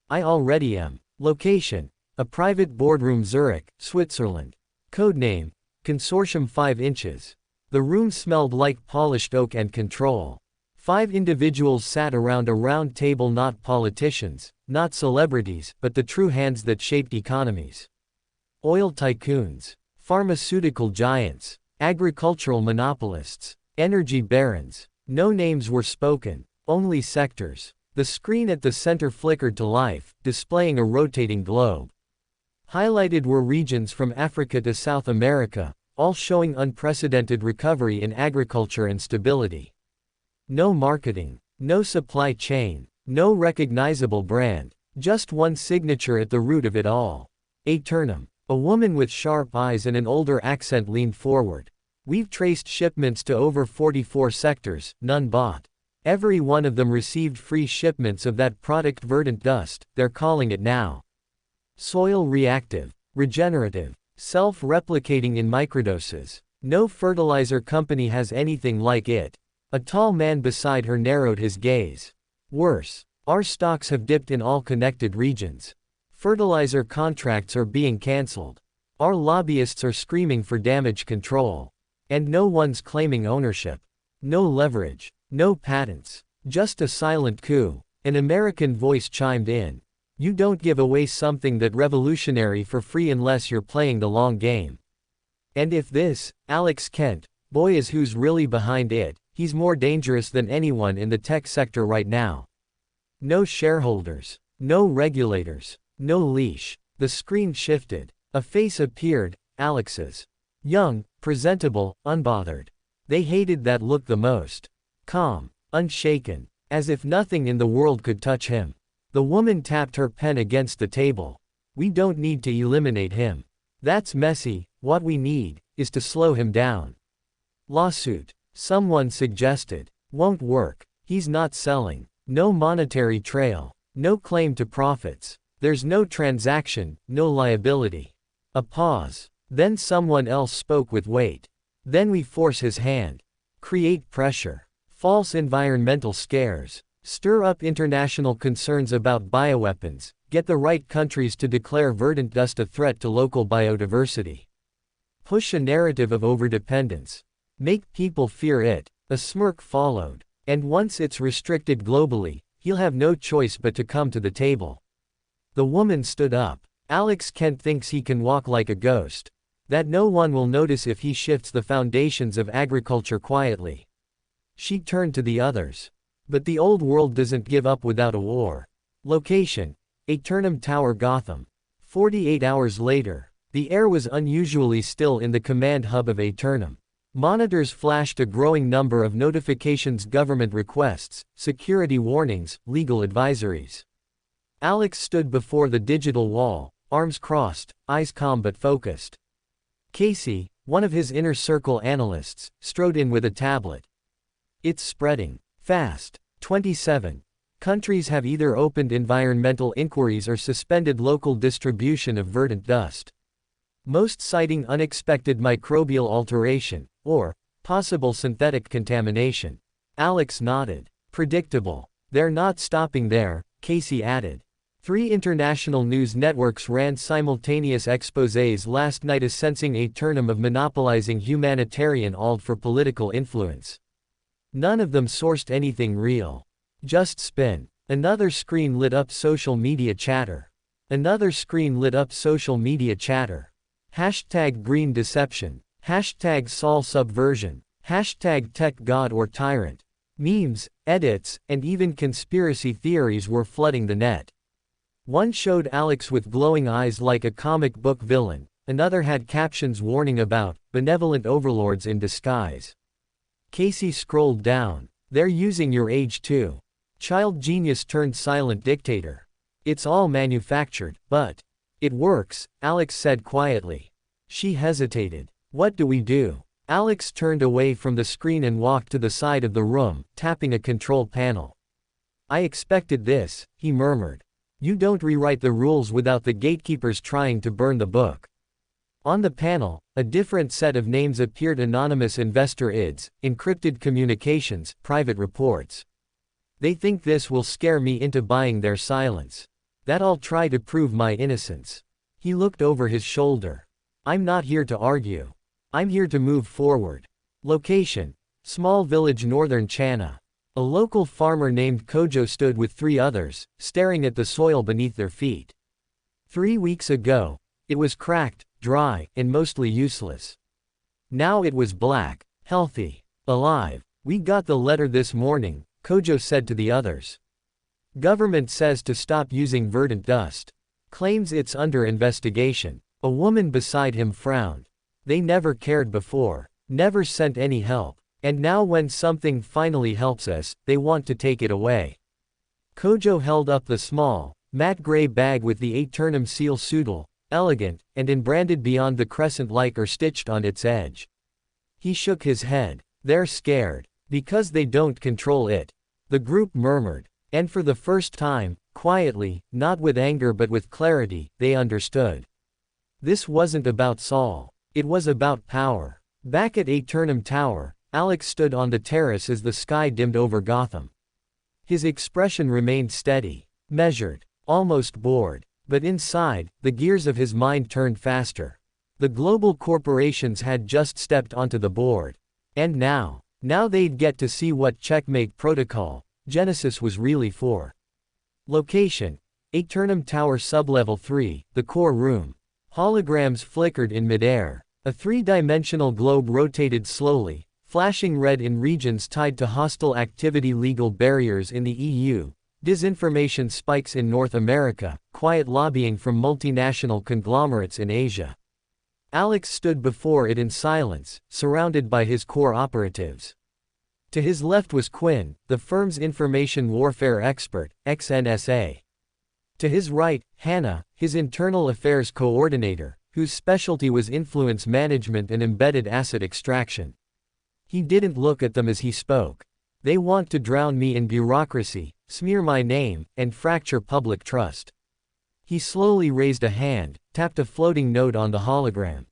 "I already am." Location: a private boardroom, Zurich, Switzerland. Codename: Consortium 5 inches. The room smelled like polished oak and control. 5 individuals sat around a round table, not politicians, not celebrities, but the true hands that shaped economies. Oil tycoons, pharmaceutical giants, agricultural monopolists, energy barons. No names were spoken, only sectors. The screen at the center flickered to life, displaying a rotating globe. Highlighted were regions from Africa to South America, all showing unprecedented recovery in agriculture and stability. No marketing, no supply chain, no recognizable brand, just one signature at the root of it all. Aeternum. A woman with sharp eyes and an older accent leaned forward. "We've traced shipments to over 44 sectors, none bought. Every one of them received free shipments of that product, verdant dust, they're calling it now. Soil reactive, regenerative, self-replicating in microdoses. No fertilizer company has anything like it." A tall man beside her narrowed his gaze. "Worse. Our stocks have dipped in all connected regions. Fertilizer contracts are being cancelled. Our lobbyists are screaming for damage control. And no one's claiming ownership. No leverage. No patents. Just a silent coup." An American voice chimed in. "You don't give away something that revolutionary for free unless you're playing the long game. And if this, Alex Kent, boy is who's really behind it, he's more dangerous than anyone in the tech sector right now. No shareholders. No regulators. No leash." The screen shifted. A face appeared, Alex's. Young, presentable, unbothered. They hated that look the most. Calm, unshaken, as if nothing in the world could touch him. The woman tapped her pen against the table. We don't need to eliminate him. That's messy, what we need, is to slow him down. Lawsuit, someone suggested. Won't work. He's not selling. No monetary trail. No claim to profits. There's no transaction, no liability. A pause. Then someone else spoke with weight. Then we force his hand. Create pressure. False environmental scares. Stir up international concerns about bioweapons. Get the right countries to declare verdant dust a threat to local biodiversity. Push a narrative of overdependence. Make people fear it. A smirk followed. And once it's restricted globally, he'll have no choice but to come to the table. The woman stood up. Alex Kent thinks he can walk like a ghost. That no one will notice if he shifts the foundations of agriculture quietly. She turned to the others. But the old world doesn't give up without a war. Location: Aeternum Tower, Gotham. 48 hours later, the air was unusually still in the command hub of Aeternum. Monitors flashed a growing number of notifications, government requests, security warnings, legal advisories. Alex stood before the digital wall, arms crossed, eyes calm but focused. Casey, one of his inner circle analysts, strode in with a tablet. It's spreading. Fast. 27 countries have either opened environmental inquiries or suspended local distribution of verdant dust. Most citing unexpected microbial alteration, or possible synthetic contamination. Alex nodded. Predictable. They're not stopping there, Casey added. 3 international news networks ran simultaneous exposés last night sensing Aeternum of monopolizing humanitarian aid for political influence. None of them sourced anything real. Just spin. Another screen lit up social media chatter. Another screen lit up social media chatter. Hashtag green deception. Hashtag Sol subversion. Hashtag tech god or tyrant. Memes, edits, and even conspiracy theories were flooding the net. One showed Alex with glowing eyes like a comic book villain. Another had captions warning about benevolent overlords in disguise. Casey scrolled down. They're using your age too. Child genius turned silent dictator. It's all manufactured, but it works, Alex said quietly. She hesitated. What do we do? Alex turned away from the screen and walked to the side of the room, tapping a control panel. I expected this, he murmured. You don't rewrite the rules without the gatekeepers trying to burn the book. On the panel, a different set of names appeared: anonymous investor IDs, encrypted communications, private reports. They think this will scare me into buying their silence. That I'll try to prove my innocence. He looked over his shoulder. I'm not here to argue. I'm here to move forward. Location: small village northern China. A local farmer named Kojo stood with 3 others, staring at the soil beneath their feet. 3 weeks ago, it was cracked, dry, and mostly useless. Now it was black, healthy, alive. We got the letter this morning, Kojo said to the others. Government says to stop using verdant dust. Claims it's under investigation. A woman beside him frowned. They never cared before. Never sent any help. And now when something finally helps us, they want to take it away. Kojo held up the small, matte gray bag with the Aeternum seal pseudol, elegant, and embranded beyond the crescent like or stitched on its edge. He shook his head. They're scared. Because they don't control it. The group murmured. And for the first time, quietly, not with anger but with clarity, they understood. This wasn't about Saul. It was about power. Back at Aeternum Tower, Alex stood on the terrace as the sky dimmed over Gotham. His expression remained steady, measured, almost bored. But inside, the gears of his mind turned faster. The global corporations had just stepped onto the board. And now they'd get to see what Checkmate Protocol, Genesis was really for. Location: Aeternum Tower Sublevel 3, the core room. Holograms flickered in midair. A 3-dimensional globe rotated slowly, flashing red in regions tied to hostile activity, legal barriers in the EU, disinformation spikes in North America, quiet lobbying from multinational conglomerates in Asia. Alex stood before it in silence, surrounded by his core operatives. To his left was Quinn, the firm's information warfare expert, XNSA. To his right, Hannah, his internal affairs coordinator, whose specialty was influence management and embedded asset extraction. He didn't look at them as he spoke. They want to drown me in bureaucracy, smear my name, and fracture public trust. He slowly raised a hand, tapped a floating note on the hologram.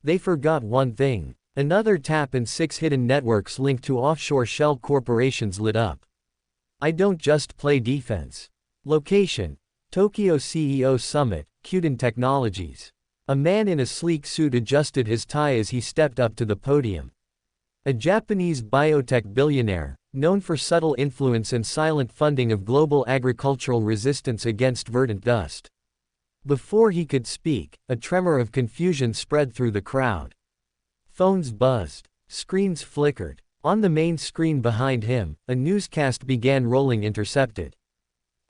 They forgot one thing. Another tap and 6 hidden networks linked to offshore shell corporations lit up. I don't just play defense. Location: Tokyo CEO Summit, Qden Technologies. A man in a sleek suit adjusted his tie as he stepped up to the podium. A Japanese biotech billionaire, known for subtle influence and silent funding of global agricultural resistance against verdant dust. Before he could speak, a tremor of confusion spread through the crowd. Phones buzzed. Screens flickered. On the main screen behind him, a newscast began rolling intercepted.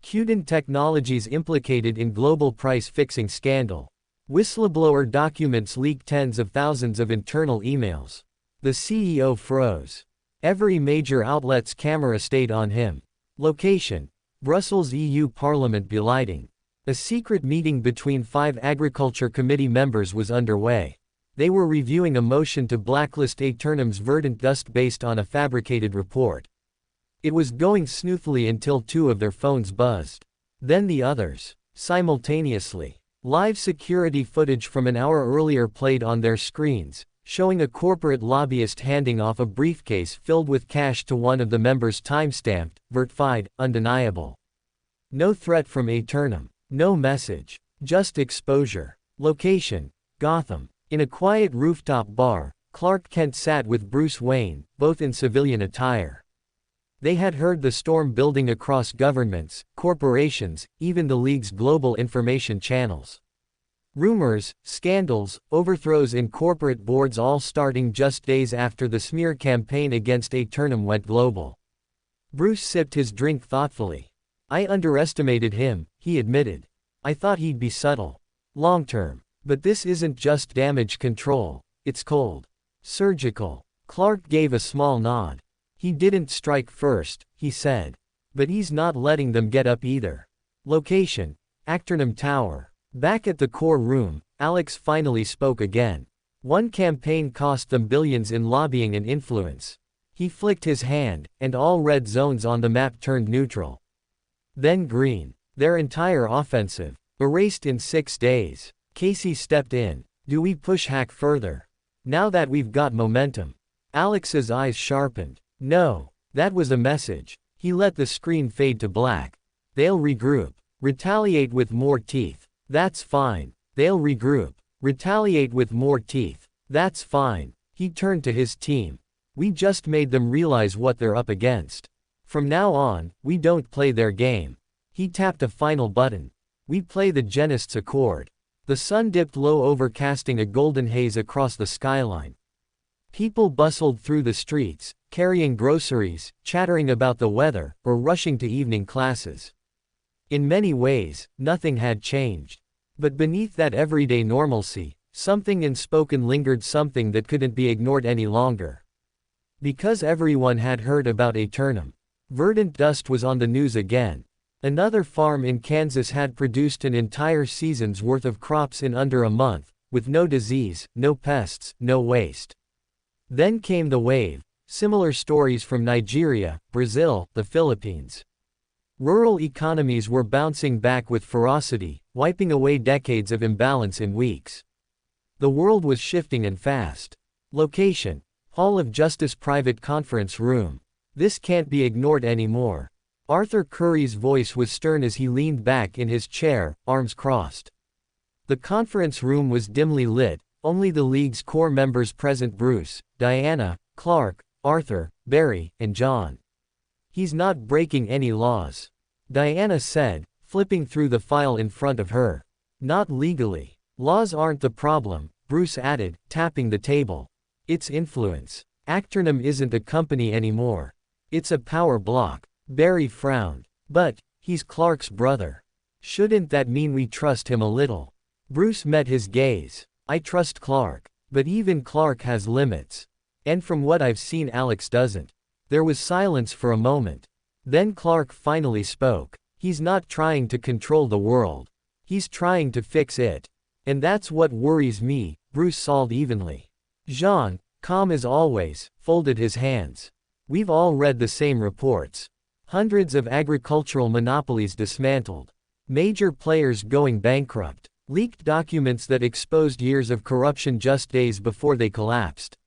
Qden Technologies implicated in global price-fixing scandal. Whistleblower documents leak tens of thousands of internal emails. The CEO froze. Every major outlet's camera stayed on him. Location: Brussels EU Parliament building. A secret meeting between 5 Agriculture Committee members was underway. They were reviewing a motion to blacklist Aeternum's verdant dust based on a fabricated report. It was going smoothly until 2 of their phones buzzed. Then the others. Simultaneously. Live security footage from an hour earlier played on their screens, showing a corporate lobbyist handing off a briefcase filled with cash to one of the members, time-stamped, verified, undeniable. No threat from Aeternum. No message. Just exposure. Location: Gotham. In a quiet rooftop bar, Clark Kent sat with Bruce Wayne, both in civilian attire. They had heard the storm building across governments, corporations, even the League's global information channels. Rumors, scandals, overthrows in corporate boards, all starting just days after the smear campaign against Aeternum went global. Bruce sipped his drink thoughtfully. I underestimated him, he admitted. I thought he'd be subtle. Long-term. But this isn't just damage control, it's cold. Surgical. Clark gave a small nod. He didn't strike first, he said. But he's not letting them get up either. Location: Aeternum Tower. Back at the core room, Alex finally spoke again. One campaign cost them billions in lobbying and influence. He flicked his hand, and all red zones on the map turned neutral. Then green. Their entire offensive. Erased in 6 days. Casey stepped in. Do we push hack further? Now that we've got momentum. Alex's eyes sharpened. No. That was a message. He let the screen fade to black. They'll regroup. Retaliate with more teeth. That's fine. They'll regroup. Retaliate with more teeth. That's fine. He turned to his team. We just made them realize what they're up against. From now on, we don't play their game. He tapped a final button. We play the Genists' accord. The sun dipped low, overcasting a golden haze across the skyline. People bustled through the streets, carrying groceries, chattering about the weather, or rushing to evening classes. In many ways, nothing had changed. But beneath that everyday normalcy, something unspoken lingered, something that couldn't be ignored any longer. Because everyone had heard about Aeternum. Verdant dust was on the news again. Another farm in Kansas had produced an entire season's worth of crops in under a month, with no disease, no pests, no waste. Then came the wave. Similar stories from Nigeria, Brazil, the Philippines. Rural economies were bouncing back with ferocity, wiping away decades of imbalance in weeks. The world was shifting and fast. Location: Hall of Justice Private Conference Room. This can't be ignored anymore. Arthur Curry's voice was stern as he leaned back in his chair, arms crossed. The conference room was dimly lit, only the League's core members present: Bruce, Diana, Clark, Arthur, Barry, and John. He's not breaking any laws, Diana said, flipping through the file in front of her. Not legally. Laws aren't the problem, Bruce added, tapping the table. It's influence. Aeternum isn't a company anymore. It's a power block. Barry frowned. But, he's Clark's brother. Shouldn't that mean we trust him a little? Bruce met his gaze. I trust Clark. But even Clark has limits. And from what I've seen, Alex doesn't. There was silence for a moment. Then Clark finally spoke. He's not trying to control the world. He's trying to fix it. And that's what worries me, Bruce sobbed evenly. Jean, calm as always, folded his hands. We've all read the same reports. Hundreds of agricultural monopolies dismantled. Major players going bankrupt. Leaked documents that exposed years of corruption just days before they collapsed.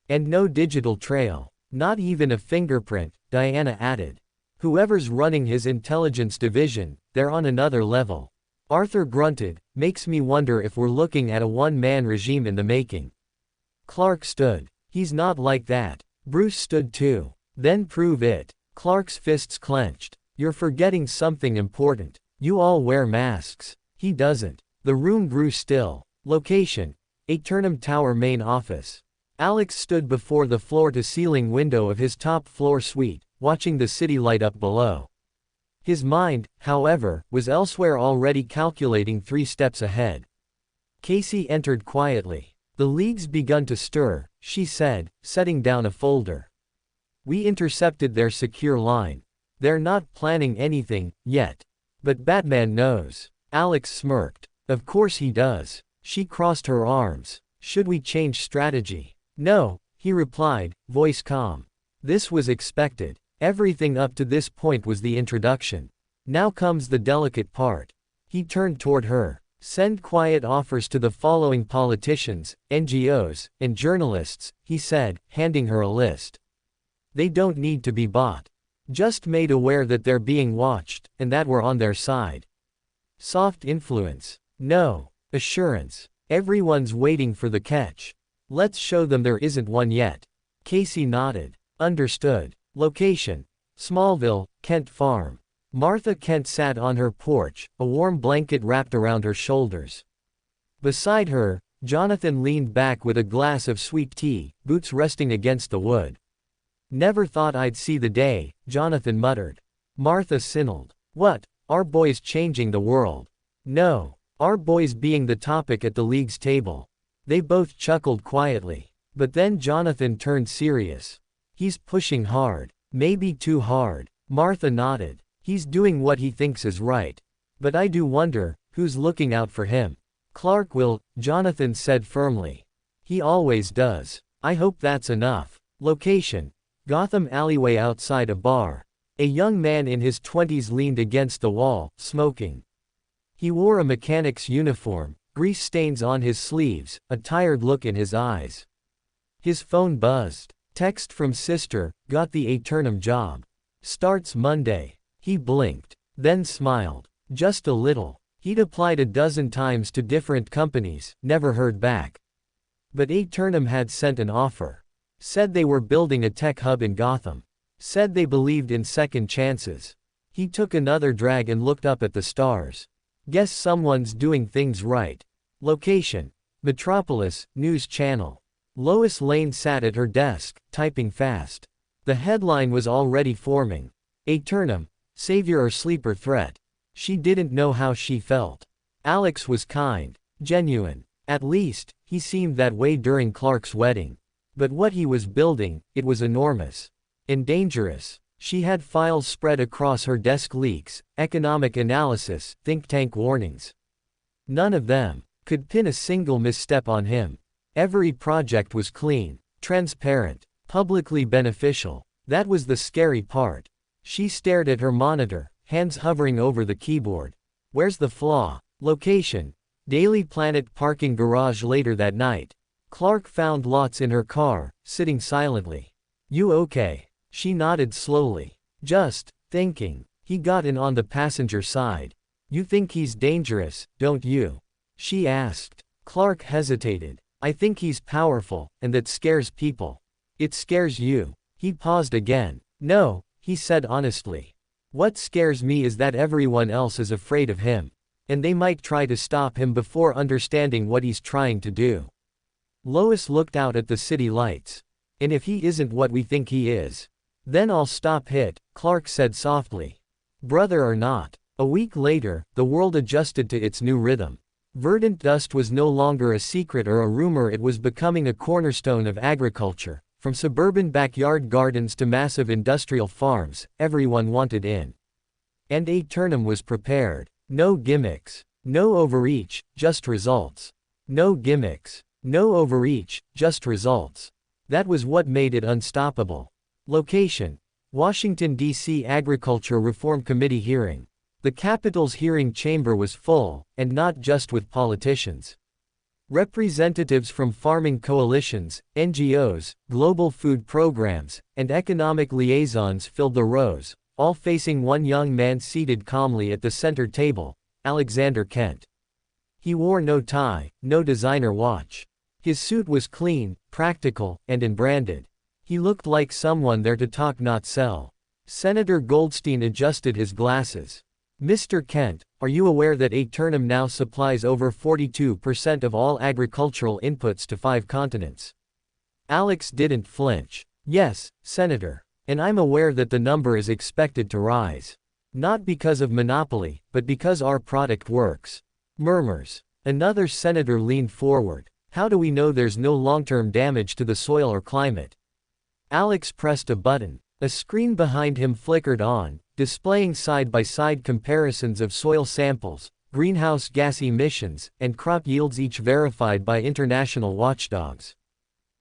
And no digital trail. Not even a fingerprint, Diana added. Whoever's running his intelligence division, they're on another level. Arthur grunted, makes me wonder if we're looking at a one-man regime in the making. Clark stood. He's not like that. Bruce stood too. Then prove it. Clark's fists clenched. You're forgetting something important. You all wear masks. He doesn't. The room grew still. Location: Aeternum Tower main office. Alex stood before the floor-to-ceiling window of his top-floor suite, watching the city light up below. His mind, however, was elsewhere, already calculating 3 steps ahead. Casey entered quietly. The League's begun to stir, she said, setting down a folder. We intercepted their secure line. They're not planning anything, yet. But Batman knows. Alex smirked. Of course he does. She crossed her arms. Should we change strategy? No, he replied, voice calm. This was expected. Everything up to this point was the introduction. Now comes the delicate part. He turned toward her. Send quiet offers to the following politicians, NGOs, and journalists, he said, handing her a list. They don't need to be bought. Just made aware that they're being watched, and that we're on their side. Soft influence. No. Assurance. Everyone's waiting for the catch. Let's show them there isn't one yet. Casey nodded. Understood. Location: Smallville, Kent Farm. Martha Kent sat on her porch, a warm blanket wrapped around her shoulders. Beside her, Jonathan leaned back with a glass of sweet tea, boots resting against the wood. Never thought I'd see the day, Jonathan muttered. Martha sinned. What? Our boys changing the world? No. Our boys being the topic at the League's table. They both chuckled quietly. But then Jonathan turned serious. He's pushing hard. Maybe too hard. Martha nodded. He's doing what he thinks is right. But I do wonder, who's looking out for him? Clark will, Jonathan said firmly. He always does. I hope that's enough. Location: Gotham alleyway outside a bar. A young man in his 20s leaned against the wall, smoking. He wore a mechanic's uniform, grease stains on his sleeves, a tired look in his eyes. His phone buzzed. Text from sister, got the Aeternum job. Starts Monday. He blinked, then smiled. Just a little. He'd applied a dozen times to different companies, never heard back. But Aeternum had sent an offer. Said they were building a tech hub in Gotham. Said they believed in second chances. He took another drag and looked up at the stars. Guess someone's doing things right. Location: Metropolis, News Channel. Lois Lane sat at her desk, typing fast. The headline was already forming. Aeternum, savior or sleeper threat. She didn't know how she felt. Alex was kind, genuine. At least, he seemed that way during Clark's wedding. But what he was building, it was enormous. And dangerous. She had files spread across her desk: leaks, economic analysis, think tank warnings. None of them could pin a single misstep on him. Every project was clean, transparent, publicly beneficial. That was the scary part. She stared at her monitor, hands hovering over the keyboard. Where's the flaw? Location: Daily Planet parking garage. Later that night, Clark found Lots in her car, sitting silently. You okay? She nodded slowly. Just thinking. He got in on the passenger side. You think he's dangerous, don't you? She asked. Clark hesitated. I think he's powerful, and that scares people. It scares you. He paused again. No, he said honestly. What scares me is that everyone else is afraid of him. And they might try to stop him before understanding what he's trying to do. Lois looked out at the city lights. And if he isn't what we think he is, then I'll stop it, Clark said softly. Brother or not. A week later, the world adjusted to its new rhythm. Verdant dust was no longer a secret or a rumor, it was becoming a cornerstone of agriculture. From suburban backyard gardens to massive industrial farms, everyone wanted in. And Aeternum was prepared. No gimmicks. No overreach, just results. No gimmicks. No overreach, just results. That was what made it unstoppable. Location: Washington, D.C. Agriculture Reform Committee hearing. The Capitol's hearing chamber was full, and not just with politicians. Representatives from farming coalitions, NGOs, global food programs, and economic liaisons filled the rows, all facing one young man seated calmly at the center table, Alexander Kent. He wore no tie, no designer watch. His suit was clean, practical, and unbranded. He looked like someone there to talk, not sell. Senator Goldstein adjusted his glasses. Mr. Kent, are you aware that Aeternum now supplies over 42% of all agricultural inputs to 5 continents? Alex didn't flinch. Yes, Senator. And I'm aware that the number is expected to rise. Not because of monopoly, but because our product works. Murmurs. Another senator leaned forward. How do we know there's no long-term damage to the soil or climate? Alex pressed a button. A screen behind him flickered on, displaying side-by-side comparisons of soil samples, greenhouse gas emissions, and crop yields, each verified by international watchdogs.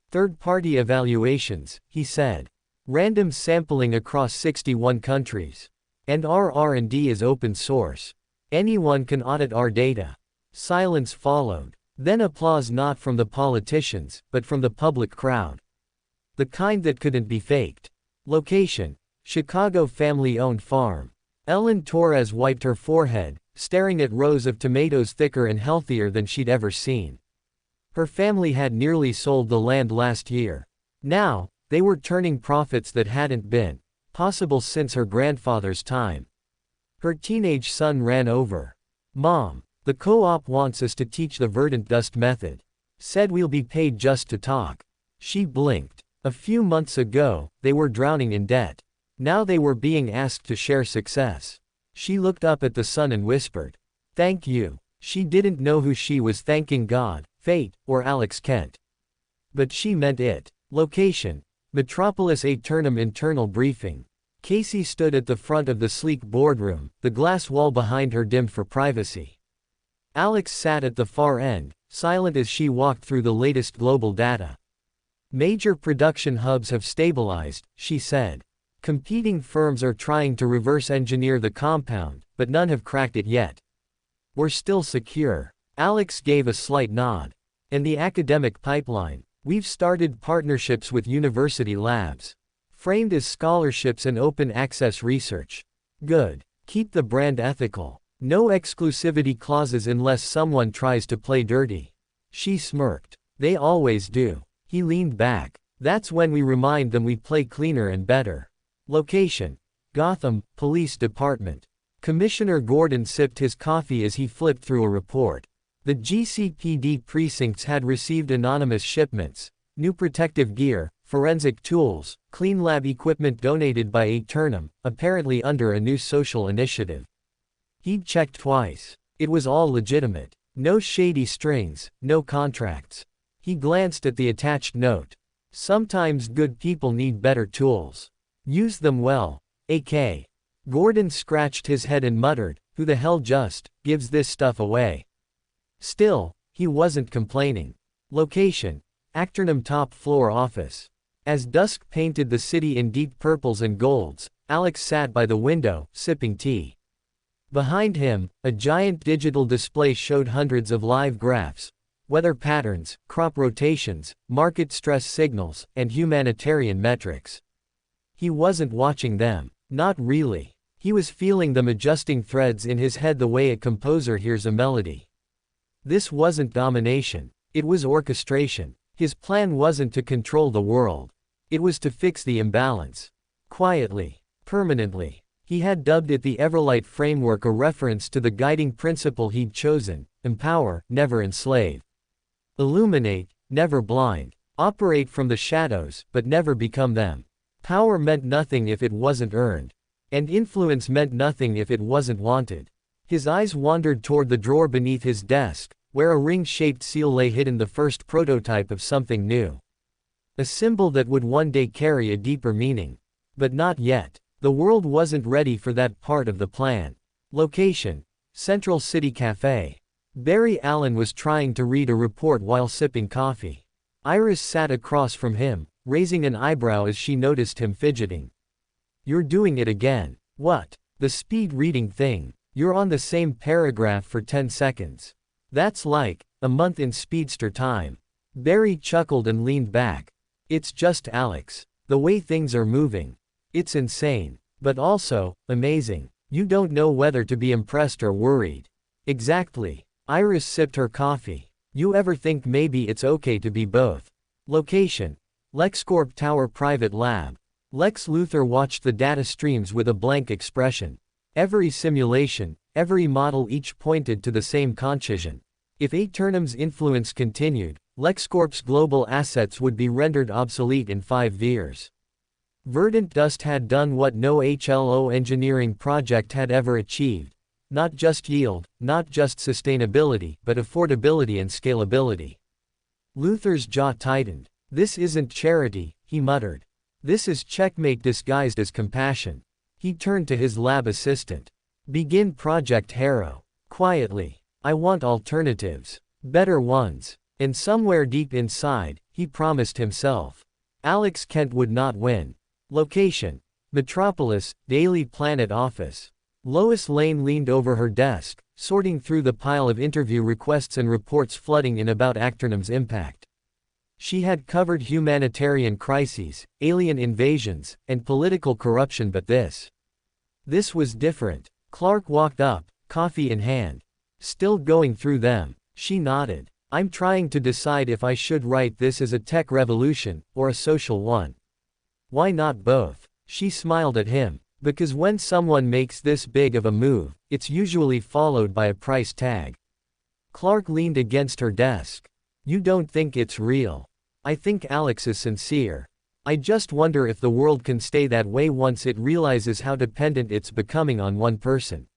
Third-party evaluations, he said. Random sampling across 61 countries. And our R&D is open source. Anyone can audit our data. Silence followed. Then applause, not from the politicians, but from the public crowd. The kind that couldn't be faked. Location: Chicago family-owned farm. Ellen Torres wiped her forehead, staring at rows of tomatoes thicker and healthier than she'd ever seen. Her family had nearly sold the land last year. Now, they were turning profits that hadn't been possible since her grandfather's time. Her teenage son ran over. Mom, the co-op wants us to teach the verdant dust method. Said we'll be paid just to talk. She blinked. A few months ago, they were drowning in debt. Now they were being asked to share success. She looked up at the sun and whispered, "Thank you." She didn't know who she was thanking, God, fate, or Alex Kent. But she meant it. Location: Metropolis Aeternum internal briefing. Casey stood at the front of the sleek boardroom, the glass wall behind her dimmed for privacy. Alex sat at the far end, silent as she walked through the latest global data. Major production hubs have stabilized, she said. Competing firms are trying to reverse engineer the compound, but none have cracked it yet. We're still secure. Alex gave a slight nod. And the academic pipeline. We've started partnerships with university labs. Framed as scholarships and open access research. Good. Keep the brand ethical. No exclusivity clauses unless someone tries to play dirty. She smirked. They always do. He leaned back. That's when we remind them we play cleaner and better. Location: Gotham Police Department. Commissioner Gordon sipped his coffee as he flipped through a report. The GCPD precincts had received anonymous shipments, new protective gear, forensic tools, clean lab equipment donated by Aeternum, apparently under a new social initiative. He'd checked twice. It was all legitimate. No shady strings, no contracts. He glanced at the attached note. Sometimes good people need better tools. Use them well. AK. Gordon scratched his head and muttered, "Who the hell just gives this stuff away?" Still, he wasn't complaining. Location: Aeternum top floor office. As dusk painted the city in deep purples and golds, Alex sat by the window, sipping tea. Behind him, a giant digital display showed hundreds of live graphs. Weather patterns, crop rotations, market stress signals, and humanitarian metrics. He wasn't watching them. Not really. He was feeling them, adjusting threads in his head the way a composer hears a melody. This wasn't domination. It was orchestration. His plan wasn't to control the world. It was to fix the imbalance. Quietly. Permanently. He had dubbed it the Everlight framework, a reference to the guiding principle he'd chosen: empower, never enslave. Illuminate, never blind. Operate from the shadows, but never become them. Power meant nothing if it wasn't earned. And influence meant nothing if it wasn't wanted. His eyes wandered toward the drawer beneath his desk, where a ring-shaped seal lay hidden, the first prototype of something new. A symbol that would one day carry a deeper meaning. But not yet. The world wasn't ready for that part of the plan. Location: Central City Cafe. Barry Allen was trying to read a report while sipping coffee. Iris sat across from him, raising an eyebrow as she noticed him fidgeting. "You're doing it again." "What?" "The speed reading thing. You're on the same paragraph for 10 seconds. That's like a month in speedster time." Barry chuckled and leaned back. "It's just Alex. The way things are moving. It's insane. But also amazing. You don't know whether to be impressed or worried." "Exactly." Iris sipped her coffee. "You ever think maybe it's okay to be both?" Location: LexCorp Tower Private Lab. Lex Luthor watched the data streams with a blank expression. Every simulation, every model, each pointed to the same conclusion. If Aeternum's influence continued, LexCorp's global assets would be rendered obsolete in 5 years. Verdant Dust had done what no HLO engineering project had ever achieved. Not just yield, not just sustainability, but affordability and scalability. Luthor's jaw tightened. "This isn't charity," he muttered. "This is checkmate disguised as compassion." He turned to his lab assistant. "Begin Project Harrow. Quietly. I want alternatives. Better ones." And somewhere deep inside, he promised himself. Alex Kent would not win. Location: Metropolis, Daily Planet office. Lois Lane leaned over her desk, sorting through the pile of interview requests and reports flooding in about Aeternum's impact. She had covered humanitarian crises, alien invasions, and political corruption, but this was different. Clark walked up, coffee in hand. "Still going through them?" She nodded. "I'm trying to decide if I should write this as a tech revolution, or a social one." "Why not both?" She smiled at him. "Because when someone makes this big of a move, it's usually followed by a price tag." Clark leaned against her desk. "You don't think it's real?" "I think Alex is sincere. I just wonder if the world can stay that way once it realizes how dependent it's becoming on one person."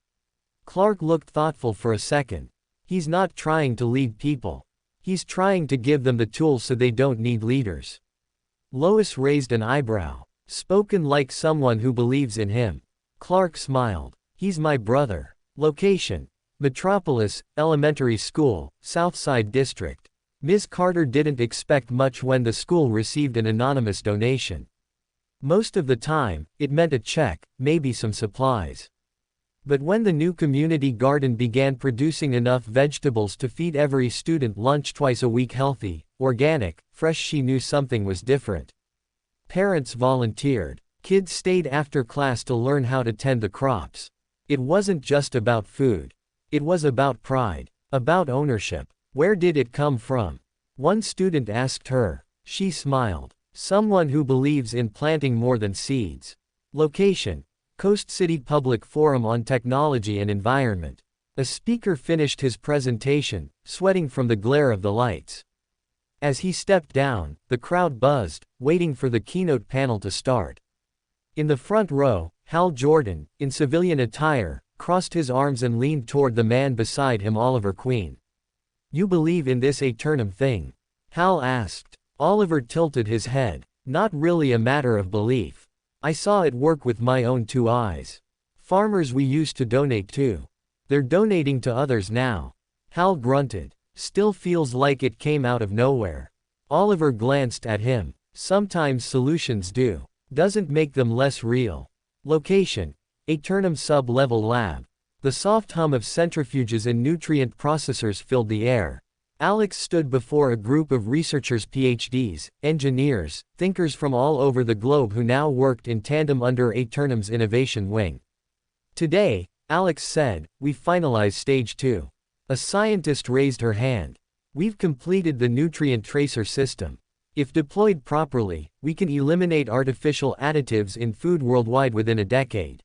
Clark looked thoughtful for a second. "He's not trying to lead people. He's trying to give them the tools so they don't need leaders." Lois raised an eyebrow. "Spoken like someone who believes in him." Clark smiled. "He's my brother." Location: Metropolis, Elementary School, Southside District. Ms. Carter didn't expect much when the school received an anonymous donation. Most of the time, it meant a check, maybe some supplies. But when the new community garden began producing enough vegetables to feed every student lunch twice a week, healthy, organic, fresh, she knew something was different. Parents volunteered. Kids stayed after class to learn how to tend the crops. It wasn't just about food. It was about pride. About ownership. Where did it come from? One student asked her. She smiled. Someone who believes in planting more than seeds. Location: Coast City Public Forum on Technology and Environment. A speaker finished his presentation, sweating from the glare of the lights. As he stepped down, the crowd buzzed, waiting for the keynote panel to start. In the front row, Hal Jordan, in civilian attire, crossed his arms and leaned toward the man beside him, Oliver Queen. "You believe in this Aeternum thing?" Hal asked. Oliver tilted his head. "Not really a matter of belief. I saw it work with my own 2 eyes. Farmers we used to donate to. They're donating to others now." Hal grunted. "Still feels like it came out of nowhere." Oliver glanced at him. "Sometimes solutions do. Doesn't make them less real." Location: Aeternum Sub-Level Lab. The soft hum of centrifuges and nutrient processors filled the air. Alex stood before a group of researchers, PhDs, engineers, thinkers from all over the globe who now worked in tandem under Aeternum's innovation wing. "Today," Alex said, "we finalized Stage 2. A scientist raised her hand. "We've completed the nutrient tracer system. If deployed properly, we can eliminate artificial additives in food worldwide within a decade."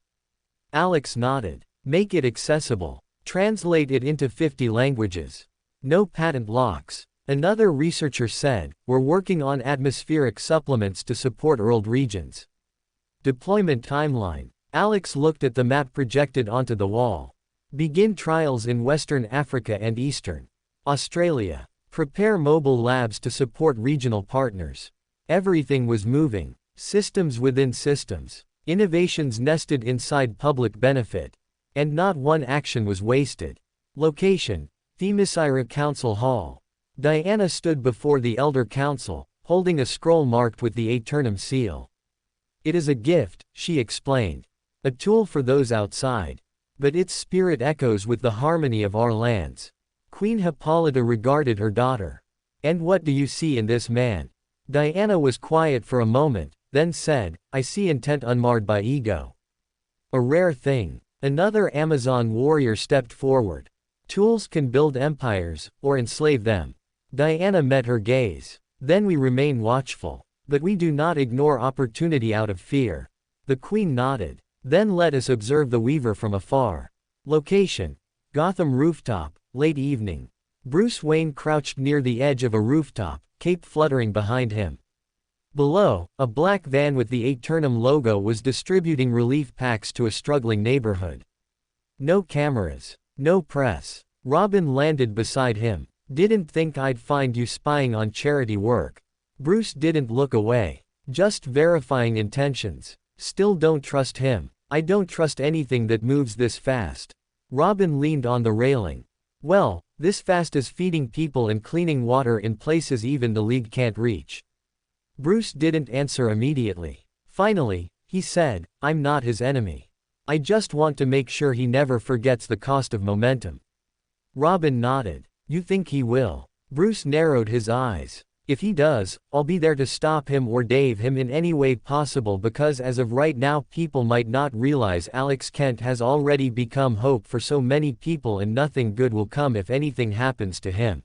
Alex nodded. "Make it accessible. Translate it into 50 languages. No patent locks." Another researcher said, "We're working on atmospheric supplements to support world regions." Deployment timeline. Alex looked at the map projected onto the wall. "Begin trials in Western Africa and Eastern." Australia. Prepare mobile labs to support regional partners. Everything was moving. Systems within systems. Innovations nested inside public benefit. And not one action was wasted. Location: Themyscira Council Hall. Diana stood before the Elder Council, holding a scroll marked with the Aeternum seal. It is a gift, she explained. A tool for those outside. But its spirit echoes with the harmony of our lands. Queen Hippolyta regarded her daughter. And what do you see in this man? Diana was quiet for a moment, then said, I see intent unmarred by ego. A rare thing. Another Amazon warrior stepped forward. Tools can build empires, or enslave them. Diana met her gaze. Then we remain watchful. But we do not ignore opportunity out of fear. The queen nodded. Then let us observe the weaver from afar. Location: Gotham rooftop, late evening. Bruce Wayne crouched near the edge of a rooftop, cape fluttering behind him. Below, a black van with the Aeternum logo was distributing relief packs to a struggling neighborhood. No cameras. No press. Robin landed beside him. Didn't think I'd find you spying on charity work. Bruce didn't look away. Just verifying intentions. Still don't trust him. I don't trust anything that moves this fast. Robin leaned on the railing. Well, this fast is feeding people and cleaning water in places even the League can't reach. Bruce didn't answer immediately. Finally, he said, I'm not his enemy. I just want to make sure he never forgets the cost of momentum. Robin nodded. You think he will? Bruce narrowed his eyes. If he does, I'll be there to stop him or Dave him in any way possible, because as of right now people might not realize Alex Kent has already become hope for so many people, and nothing good will come if anything happens to him.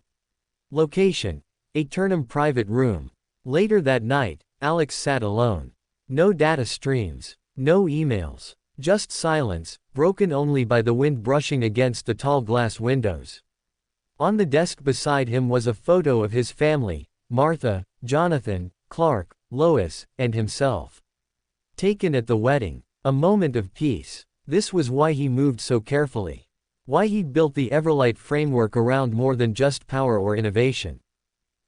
Location: Aeternum private room. Later that night, Alex sat alone. No data streams. No emails. Just silence, broken only by the wind brushing against the tall glass windows. On the desk beside him was a photo of his family: Martha, Jonathan, Clark, Lois, and himself. Taken at the wedding. A moment of peace. This was why he moved so carefully. Why he'd built the Everlight framework around more than just power or innovation.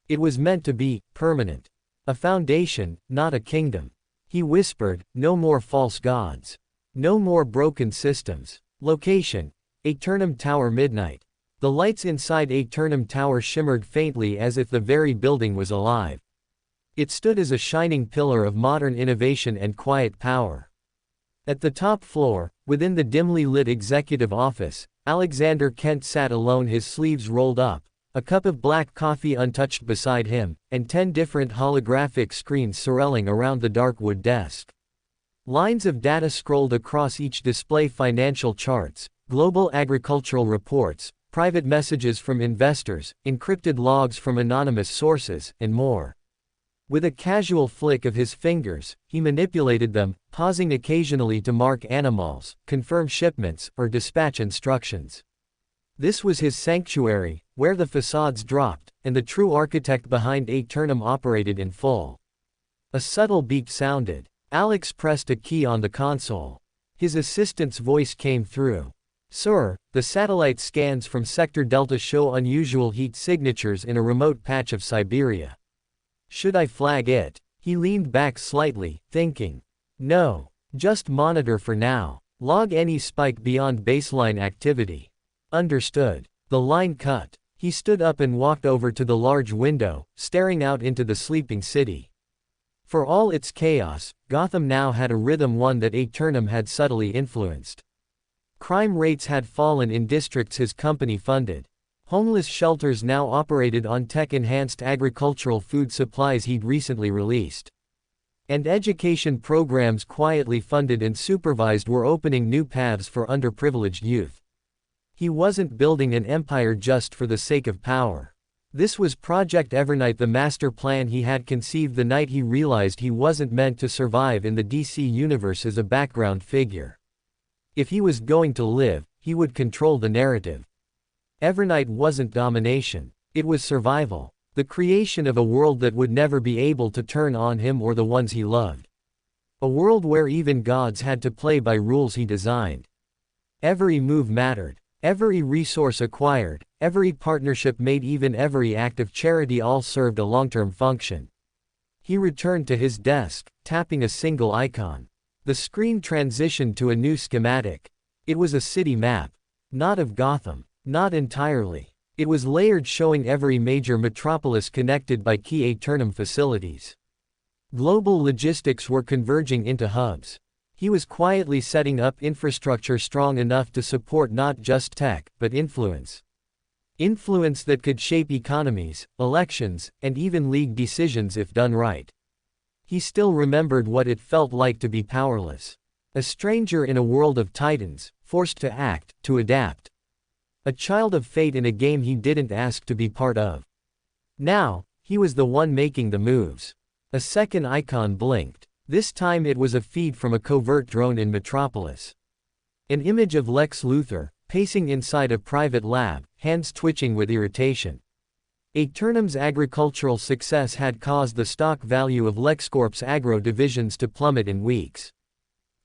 It was meant to be permanent. A foundation, not a kingdom. He whispered, no more false gods. No more broken systems. Location: Aeternum Tower midnight. The lights inside Aeternum Tower shimmered faintly as if the very building was alive. It stood as a shining pillar of modern innovation and quiet power. At the top floor, within the dimly lit executive office, Alexander Kent sat alone, his sleeves rolled up, a cup of black coffee untouched beside him, and 10 different holographic screens swirling around the dark wood desk. Lines of data scrolled across each display: financial charts, global agricultural reports, private messages from investors, encrypted logs from anonymous sources, and more. With a casual flick of his fingers, he manipulated them, pausing occasionally to mark animals, confirm shipments, or dispatch instructions. This was his sanctuary, where the facades dropped, and the true architect behind Aeternum operated in full. A subtle beep sounded. Alex pressed a key on the console. His assistant's voice came through. Sir, the satellite scans from Sector Delta show unusual heat signatures in a remote patch of Siberia. Should I flag it? He leaned back slightly, thinking. No. Just monitor for now. Log any spike beyond baseline activity. Understood. The line cut. He stood up and walked over to the large window, staring out into the sleeping city. For all its chaos, Gotham now had a rhythm, one that Aeternum had subtly influenced. Crime rates had fallen in districts his company funded. Homeless shelters now operated on tech-enhanced agricultural food supplies he'd recently released. And education programs quietly funded and supervised were opening new paths for underprivileged youth. He wasn't building an empire just for the sake of power. This was Project Evernight, the master plan he had conceived the night he realized he wasn't meant to survive in the DC universe as a background figure. If he was going to live, he would control the narrative. Evernight wasn't domination. It was survival. The creation of a world that would never be able to turn on him or the ones he loved. A world where even gods had to play by rules he designed. Every move mattered. Every resource acquired, every partnership made, even every act of charity, all served a long-term function. He returned to his desk, tapping a single icon. The screen transitioned to a new schematic. It was a city map. Not of Gotham. Not entirely. It was layered, showing every major metropolis connected by key Aeternum facilities. Global logistics were converging into hubs. He was quietly setting up infrastructure strong enough to support not just tech, but influence. Influence that could shape economies, elections, and even league decisions if done right. He still remembered what it felt like to be powerless. A stranger in a world of titans, forced to act, to adapt. A child of fate in a game he didn't ask to be part of. Now, he was the one making the moves. A second icon blinked. This time it was a feed from a covert drone in Metropolis. An image of Lex Luthor, pacing inside a private lab, hands twitching with irritation. Aeternum's agricultural success had caused the stock value of LexCorp's agro divisions to plummet in weeks.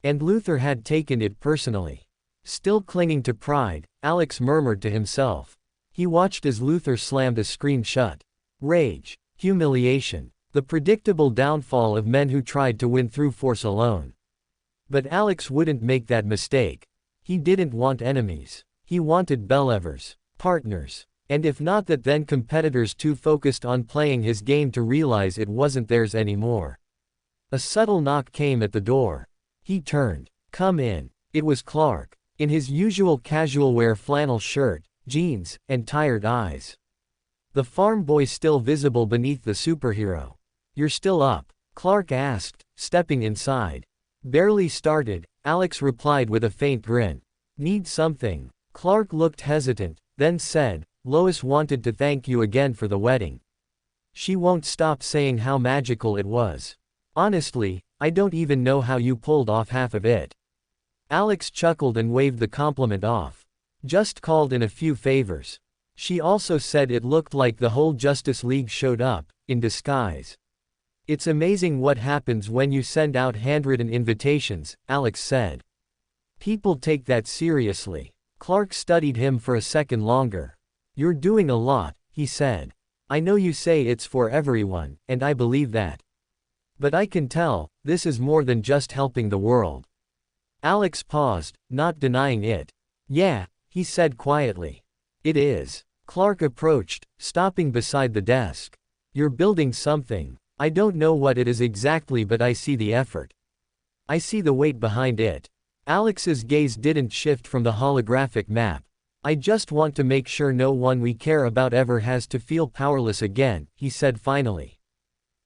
And Luthor had taken it personally. Still clinging to pride, Alex murmured to himself. He watched as Luthor slammed a screen shut. Rage. Humiliation. The predictable downfall of men who tried to win through force alone. But Alex wouldn't make that mistake. He didn't want enemies. He wanted Believers. Partners. And if not that, then competitors too focused on playing his game to realize it wasn't theirs anymore. A subtle knock came at the door. He turned. Come in. It was Clark. In his usual casual wear flannel shirt, jeans, and tired eyes. The farm boy still visible beneath the superhero. You're still up? Clark asked, stepping inside. Barely started, Alex replied with a faint grin. Need something? Clark looked hesitant, then said, Lois wanted to thank you again for the wedding. She won't stop saying how magical it was. Honestly, I don't even know how you pulled off half of it. Alex chuckled and waved the compliment off. Just called in a few favors. She also said it looked like the whole Justice League showed up, in disguise. It's amazing what happens when you send out handwritten invitations, Alex said. People take that seriously. Clark studied him for a second longer. You're doing a lot, he said. I know you say it's for everyone, and I believe that. But I can tell, this is more than just helping the world. Alex paused, not denying it. Yeah, he said quietly. It is. Clark approached, stopping beside the desk. You're building something. I don't know what it is exactly, but I see the effort. I see the weight behind it. Alex's gaze didn't shift from the holographic map. I just want to make sure no one we care about ever has to feel powerless again, he said finally.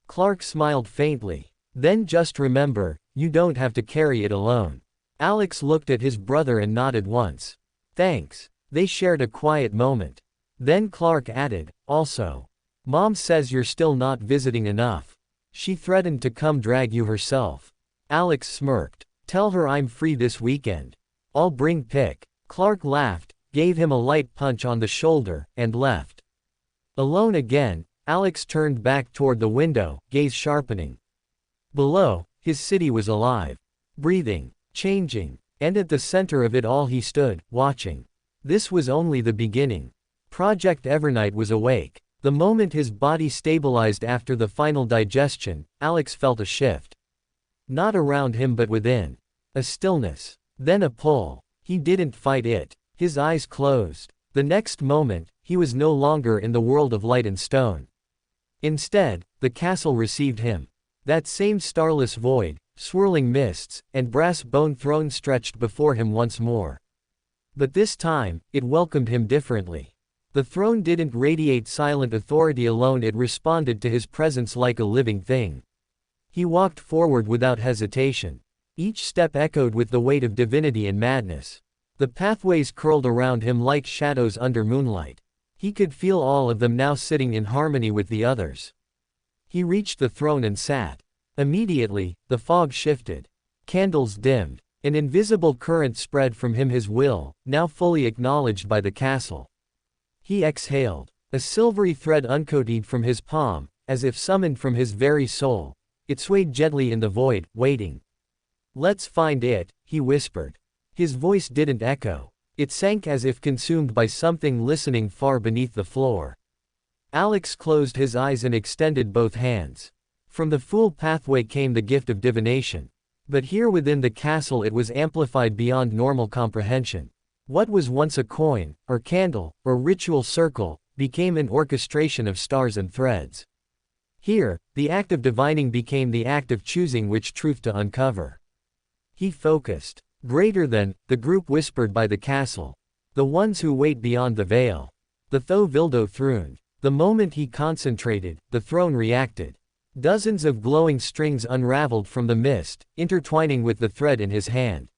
Clark smiled faintly. Then just remember, you don't have to carry it alone. Alex looked at his brother and nodded once. Thanks. They shared a quiet moment. Then Clark added, also. Mom says you're still not visiting enough. She threatened to come drag you herself. Alex smirked. Tell her I'm free this weekend. I'll bring pick. Clark laughed, gave him a light punch on the shoulder, and left. Alone again, Alex turned back toward the window, gaze sharpening. Below, his city was alive. Breathing. Changing. And at the center of it all he stood, watching. This was only the beginning. Project Evernight was awake. The moment his body stabilized after the final digestion, Alex felt a shift. Not around him but within. A stillness. Then a pull. He didn't fight it. His eyes closed. The next moment, he was no longer in the world of light and stone. Instead, the castle received him. That same starless void, swirling mists, and brass bone throne stretched before him once more. But this time, it welcomed him differently. The throne didn't radiate silent authority alone, it responded to his presence like a living thing. He walked forward without hesitation. Each step echoed with the weight of divinity and madness. The pathways curled around him like shadows under moonlight. He could feel all of them now sitting in harmony with the others. He reached the throne and sat. Immediately, the fog shifted. Candles dimmed. An invisible current spread from him, his will, now fully acknowledged by the castle. He exhaled. A silvery thread uncoated from his palm, as if summoned from his very soul. It swayed gently in the void, waiting. Let's find it, he whispered. His voice didn't echo. It sank as if consumed by something listening far beneath the floor. Alex closed his eyes and extended both hands. From the Fool pathway came the gift of divination. But here within the castle it was amplified beyond normal comprehension. What was once a coin, or candle, or ritual circle, became an orchestration of stars and threads. Here, the act of divining became the act of choosing which truth to uncover. He focused. Greater than, the group whispered by the castle. The ones who wait beyond the veil. The Tho Vildo Thrune. The moment he concentrated, the throne reacted. Dozens of glowing strings unraveled from the mist, intertwining with the thread in his hand.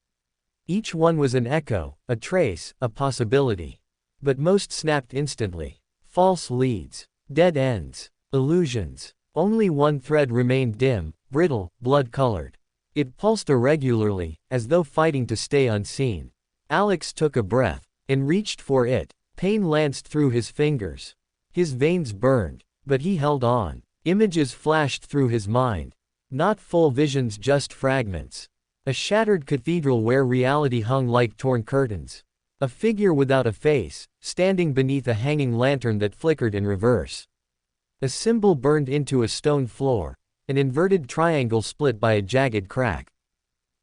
Each one was an echo, a trace, a possibility. But most snapped instantly. False leads. Dead ends. Illusions. Only one thread remained dim, brittle, blood-colored. It pulsed irregularly, as though fighting to stay unseen. Alex took a breath, and reached for it. Pain lanced through his fingers. His veins burned, but he held on. Images flashed through his mind. Not full visions, just fragments. A shattered cathedral where reality hung like torn curtains. A figure without a face, standing beneath a hanging lantern that flickered in reverse. A symbol burned into a stone floor. An inverted triangle split by a jagged crack.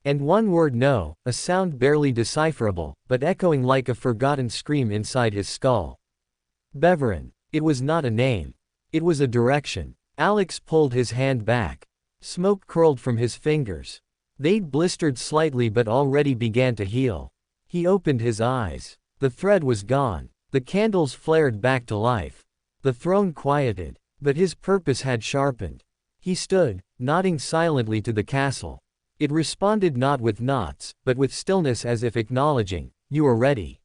And one word no, a sound barely decipherable, but echoing like a forgotten scream inside his skull. Beverin. It was not a name. It was a direction. Alex pulled his hand back. Smoke curled from his fingers. They'd blistered slightly but already began to heal. He opened his eyes. The thread was gone. The candles flared back to life. The throne quieted. But his purpose had sharpened. He stood, nodding silently to the castle. It responded not with knots, but with stillness, as if acknowledging, "You are ready."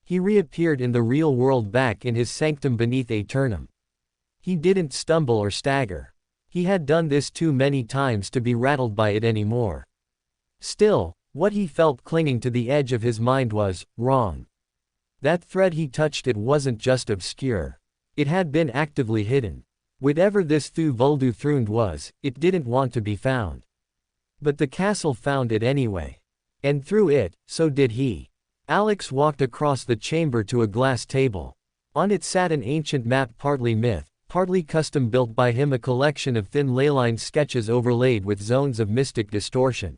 He reappeared in the real world, back in his sanctum beneath Aeternum. He didn't stumble or stagger. He had done this too many times to be rattled by it anymore. Still, what he felt clinging to the edge of his mind was wrong. That thread he touched, it wasn't just obscure. It had been actively hidden. Whatever this Thu Vuldu Thrund was, it didn't want to be found. But the castle found it anyway. And through it, so did he. Alex walked across the chamber to a glass table. On it sat an ancient map, partly myth, partly custom built by him, a collection of thin leyline sketches overlaid with zones of mystic distortion.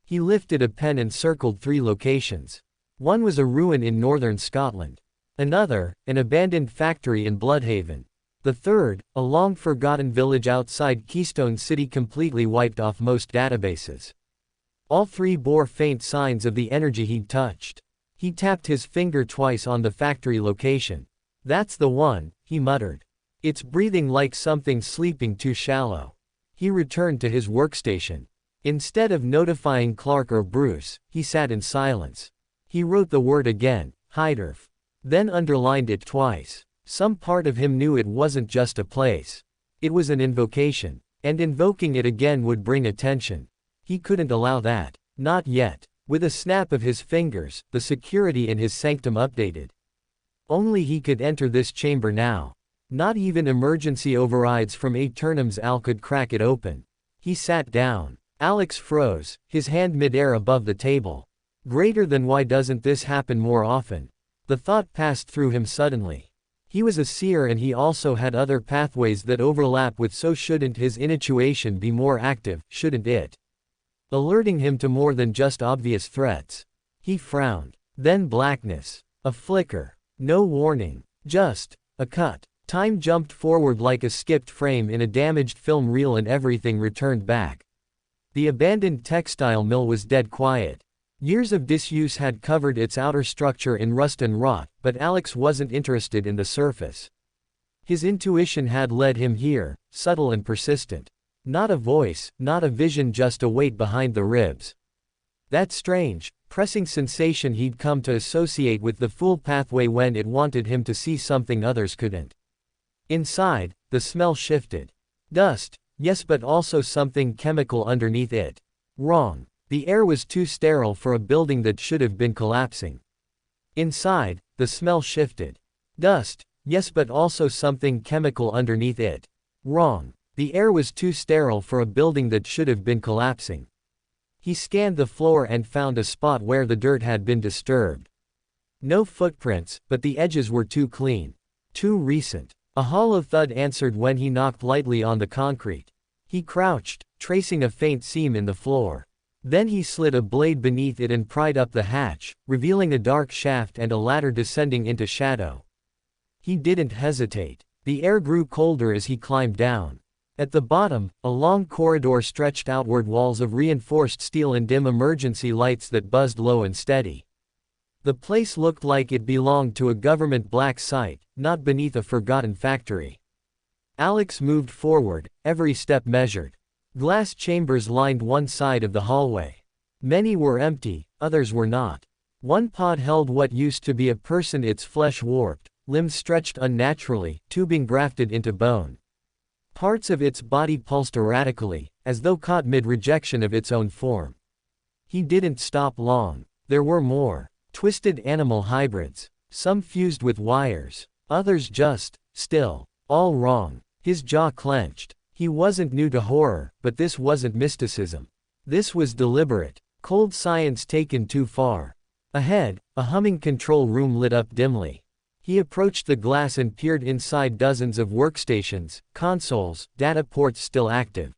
He lifted a pen and circled 3 locations. One was a ruin in northern Scotland. Another, an abandoned factory in Bloodhaven. The third, a long-forgotten village outside Keystone City, completely wiped off most databases. All 3 bore faint signs of the energy he'd touched. He tapped his finger twice on the factory location. "That's the one," he muttered. "It's breathing like something sleeping too shallow." He returned to his workstation. Instead of notifying Clark or Bruce, he sat in silence. He wrote the word again, Hyderf. Then underlined it twice. Some part of him knew it wasn't just a place. It was an invocation. And invoking it again would bring attention. He couldn't allow that. Not yet. With a snap of his fingers, the security in his sanctum updated. Only he could enter this chamber now. Not even emergency overrides from Aeternum's Al could crack it open. He sat down. Alex froze, his hand midair above the table. Greater than, why doesn't this happen more often? The thought passed through him suddenly. He was a seer, and he also had other pathways that overlap with, so shouldn't his intuition be more active, shouldn't it? Alerting him to more than just obvious threats. He frowned. Then blackness. A flicker. No warning. Just a cut. Time jumped forward like a skipped frame in a damaged film reel, and everything returned back. The abandoned textile mill was dead quiet. Years of disuse had covered its outer structure in rust and rot, but Alex wasn't interested in the surface. His intuition had led him here, subtle and persistent. Not a voice, not a vision, just a weight behind the ribs. That strange, pressing sensation he'd come to associate with the Fool pathway when it wanted him to see something others couldn't. Inside, the smell shifted. Dust, yes, but also something chemical underneath it. Wrong. The air was too sterile for a building that should have been collapsing. Inside, the smell shifted. Dust, yes, but also something chemical underneath it. Wrong. The air was too sterile for a building that should have been collapsing. He scanned the floor and found a spot where the dirt had been disturbed. No footprints, but the edges were too clean. Too recent. A hollow thud answered when he knocked lightly on the concrete. He crouched, tracing a faint seam in the floor. Then he slid a blade beneath it and pried up the hatch, revealing a dark shaft and a ladder descending into shadow. He didn't hesitate. The air grew colder as he climbed down. At the bottom, a long corridor stretched outward, walls of reinforced steel and dim emergency lights that buzzed low and steady. The place looked like it belonged to a government black site, not beneath a forgotten factory. Alex moved forward, every step measured. Glass chambers lined one side of the hallway. Many were empty, others were not. One pod held what used to be a person, its flesh warped, limbs stretched unnaturally, tubing grafted into bone. Parts of its body pulsed erratically, as though caught mid-rejection of its own form. He didn't stop long. There were more. Twisted animal hybrids. Some fused with wires. Others just, still. All wrong. His jaw clenched. He wasn't new to horror, but this wasn't mysticism. This was deliberate. Cold science taken too far. Ahead, a humming control room lit up dimly. He approached the glass and peered inside. Dozens of workstations, consoles, data ports still active.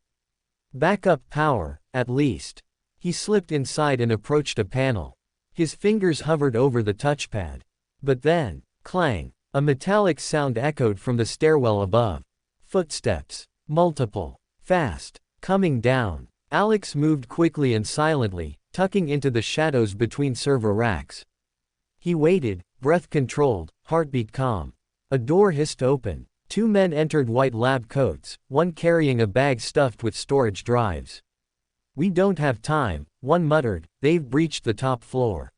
Backup power, at least. He slipped inside and approached a panel. His fingers hovered over the touchpad. But then, clang, a metallic sound echoed from the stairwell above. Footsteps. Multiple. Fast. Coming down. Alex moved quickly and silently, tucking into the shadows between server racks. He waited, breath controlled, heartbeat calm. A door hissed open. Two men entered, white lab coats, one carrying a bag stuffed with storage drives. "We don't have time," one muttered, "they've breached the top floor."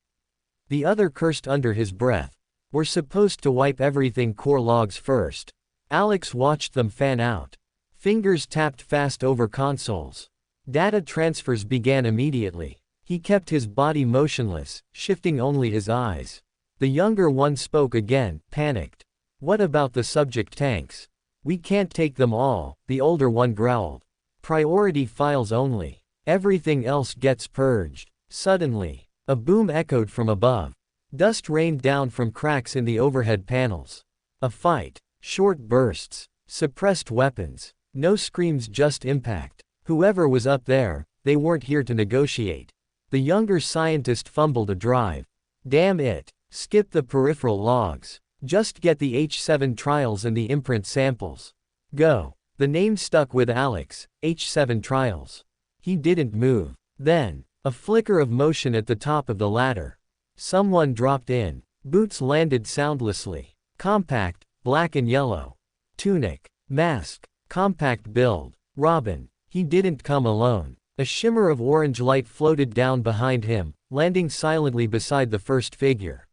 The other cursed under his breath. "We're supposed to wipe everything core logs first." Alex watched them fan out. Fingers tapped fast over consoles. Data transfers began immediately. He kept his body motionless, shifting only his eyes. The younger one spoke again, panicked. "What about the subject tanks?" "We can't take them all," the older one growled. "Priority files only. Everything else gets purged." Suddenly, a boom echoed from above. Dust rained down from cracks in the overhead panels. A fight. Short bursts. Suppressed weapons. No screams, just impact. Whoever was up there, they weren't here to negotiate. The younger scientist fumbled a drive. "Damn it. Skip the peripheral logs. Just get the H7 trials and the imprint samples. Go." The name stuck with Alex, H7 trials. He didn't move. Then, a flicker of motion at the top of the ladder. Someone dropped in. Boots landed soundlessly. Compact, black and yellow. Tunic. Mask. Compact build. Robin. He didn't come alone. A shimmer of orange light floated down behind him, landing silently beside the first figure.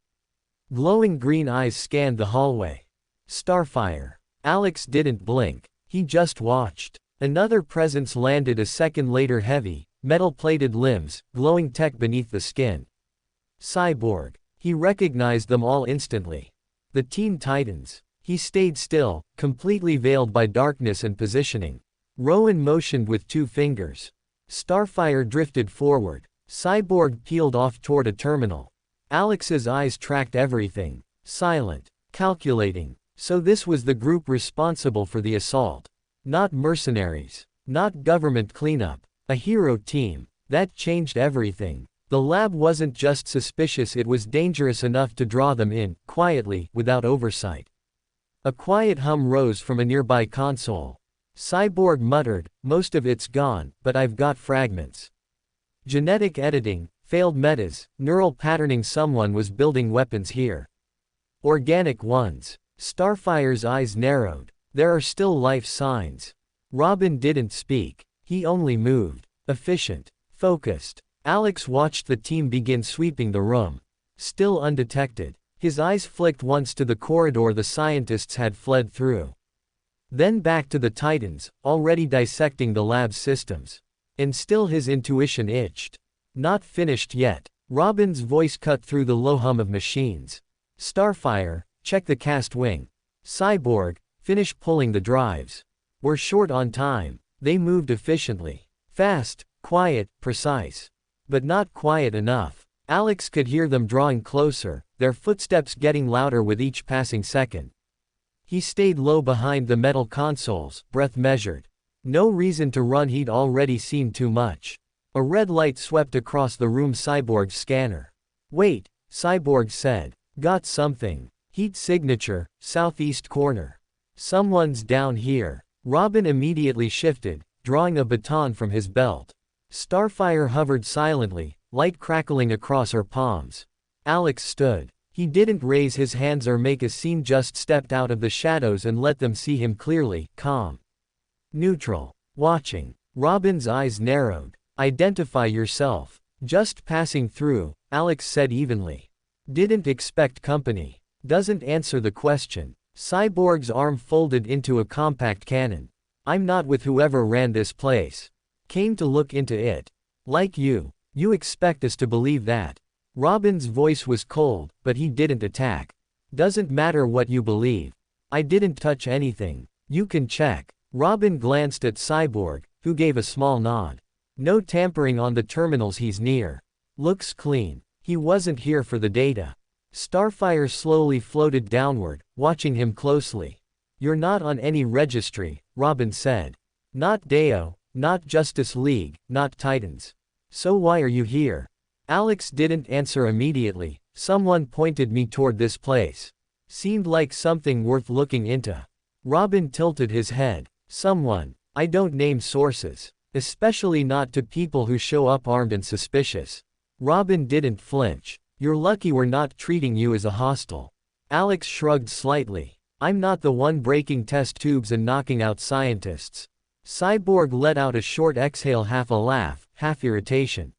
Glowing green eyes scanned the hallway. Starfire. Alex didn't blink. He just watched. Another presence landed a second later, heavy, metal-plated limbs, glowing tech beneath the skin. Cyborg. He recognized them all instantly. The Teen Titans. He stayed still, completely veiled by darkness and positioning. Rowan motioned with two fingers. Starfire drifted forward. Cyborg peeled off toward a terminal. Alex's eyes tracked everything. Silent. Calculating. So this was the group responsible for the assault. Not mercenaries. Not government cleanup. A hero team. That changed everything. The lab wasn't just suspicious, it was dangerous enough to draw them in, quietly, without oversight. A quiet hum rose from a nearby console. Cyborg muttered, "Most of it's gone, but I've got fragments. Genetic editing, failed metas, neural patterning. Someone was building weapons here. Organic ones." Starfire's eyes narrowed. "There are still life signs." Robin didn't speak. He only moved. Efficient. Focused. Alex watched the team begin sweeping the room. Still undetected. His eyes flicked once to the corridor the scientists had fled through. Then back to the Titans, already dissecting the lab's systems. And still his intuition itched. Not finished yet. Robin's voice cut through the low hum of machines. "Starfire, check the cast wing. Cyborg, finish pulling the drives. We're short on time." They moved efficiently. Fast, quiet, precise. But not quiet enough. Alex could hear them drawing closer, their footsteps getting louder with each passing second. He stayed low behind the metal consoles, breath measured. No reason to run, he'd already seen too much. A red light swept across the room. Cyborg's scanner. Wait, Cyborg said. Got something. Heat signature, southeast corner. Someone's down here. Robin immediately shifted, drawing a baton from his belt. Starfire hovered silently, light crackling across her palms. Alex stood. He didn't raise his hands or make a scene, just stepped out of the shadows and let them see him clearly, calm. Neutral. Watching. Robin's eyes narrowed. Identify yourself. Just passing through, Alex said evenly. Didn't expect company. Doesn't answer the question. Cyborg's arm folded into a compact cannon. I'm not with whoever ran this place. Came to look into it. Like you. You expect us to believe that. Robin's voice was cold, but he didn't attack. Doesn't matter what you believe. I didn't touch anything. You can check. Robin glanced at Cyborg, who gave a small nod. No tampering on the terminals he's near. Looks clean. He wasn't here for the data. Starfire slowly floated downward, watching him closely. You're not on any registry, Robin said. Not Deo, not Justice League, not Titans. So why are you here? Alex didn't answer immediately. Someone pointed me toward this place. Seemed like something worth looking into. Robin tilted his head. Someone. I don't name sources. Especially not to people who show up armed and suspicious. Robin didn't flinch. You're lucky we're not treating you as a hostile. Alex shrugged slightly. I'm not the one breaking test tubes and knocking out scientists. Cyborg let out a short exhale, half a laugh, half irritation.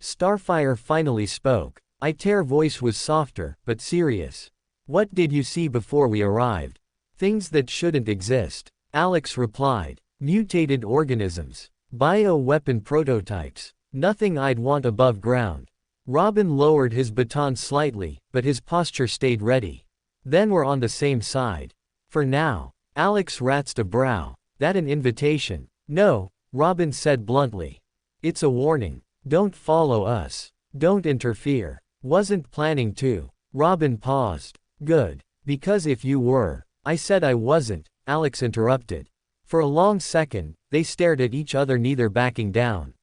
Starfire finally spoke. Iter's voice was softer, but serious. What did you see before we arrived? Things that shouldn't exist. Alex replied. Mutated organisms. Bio-weapon prototypes. Nothing I'd want above ground. Robin lowered his baton slightly, but his posture stayed ready. Then we're on the same side. For now. Alex raised a brow. That an invitation? No, Robin said bluntly. It's a warning. Don't follow us. Don't interfere. Wasn't planning to. Robin paused. Good. Because if you were. I said I wasn't, Alex interrupted. For a long second, they stared at each other, neither backing down.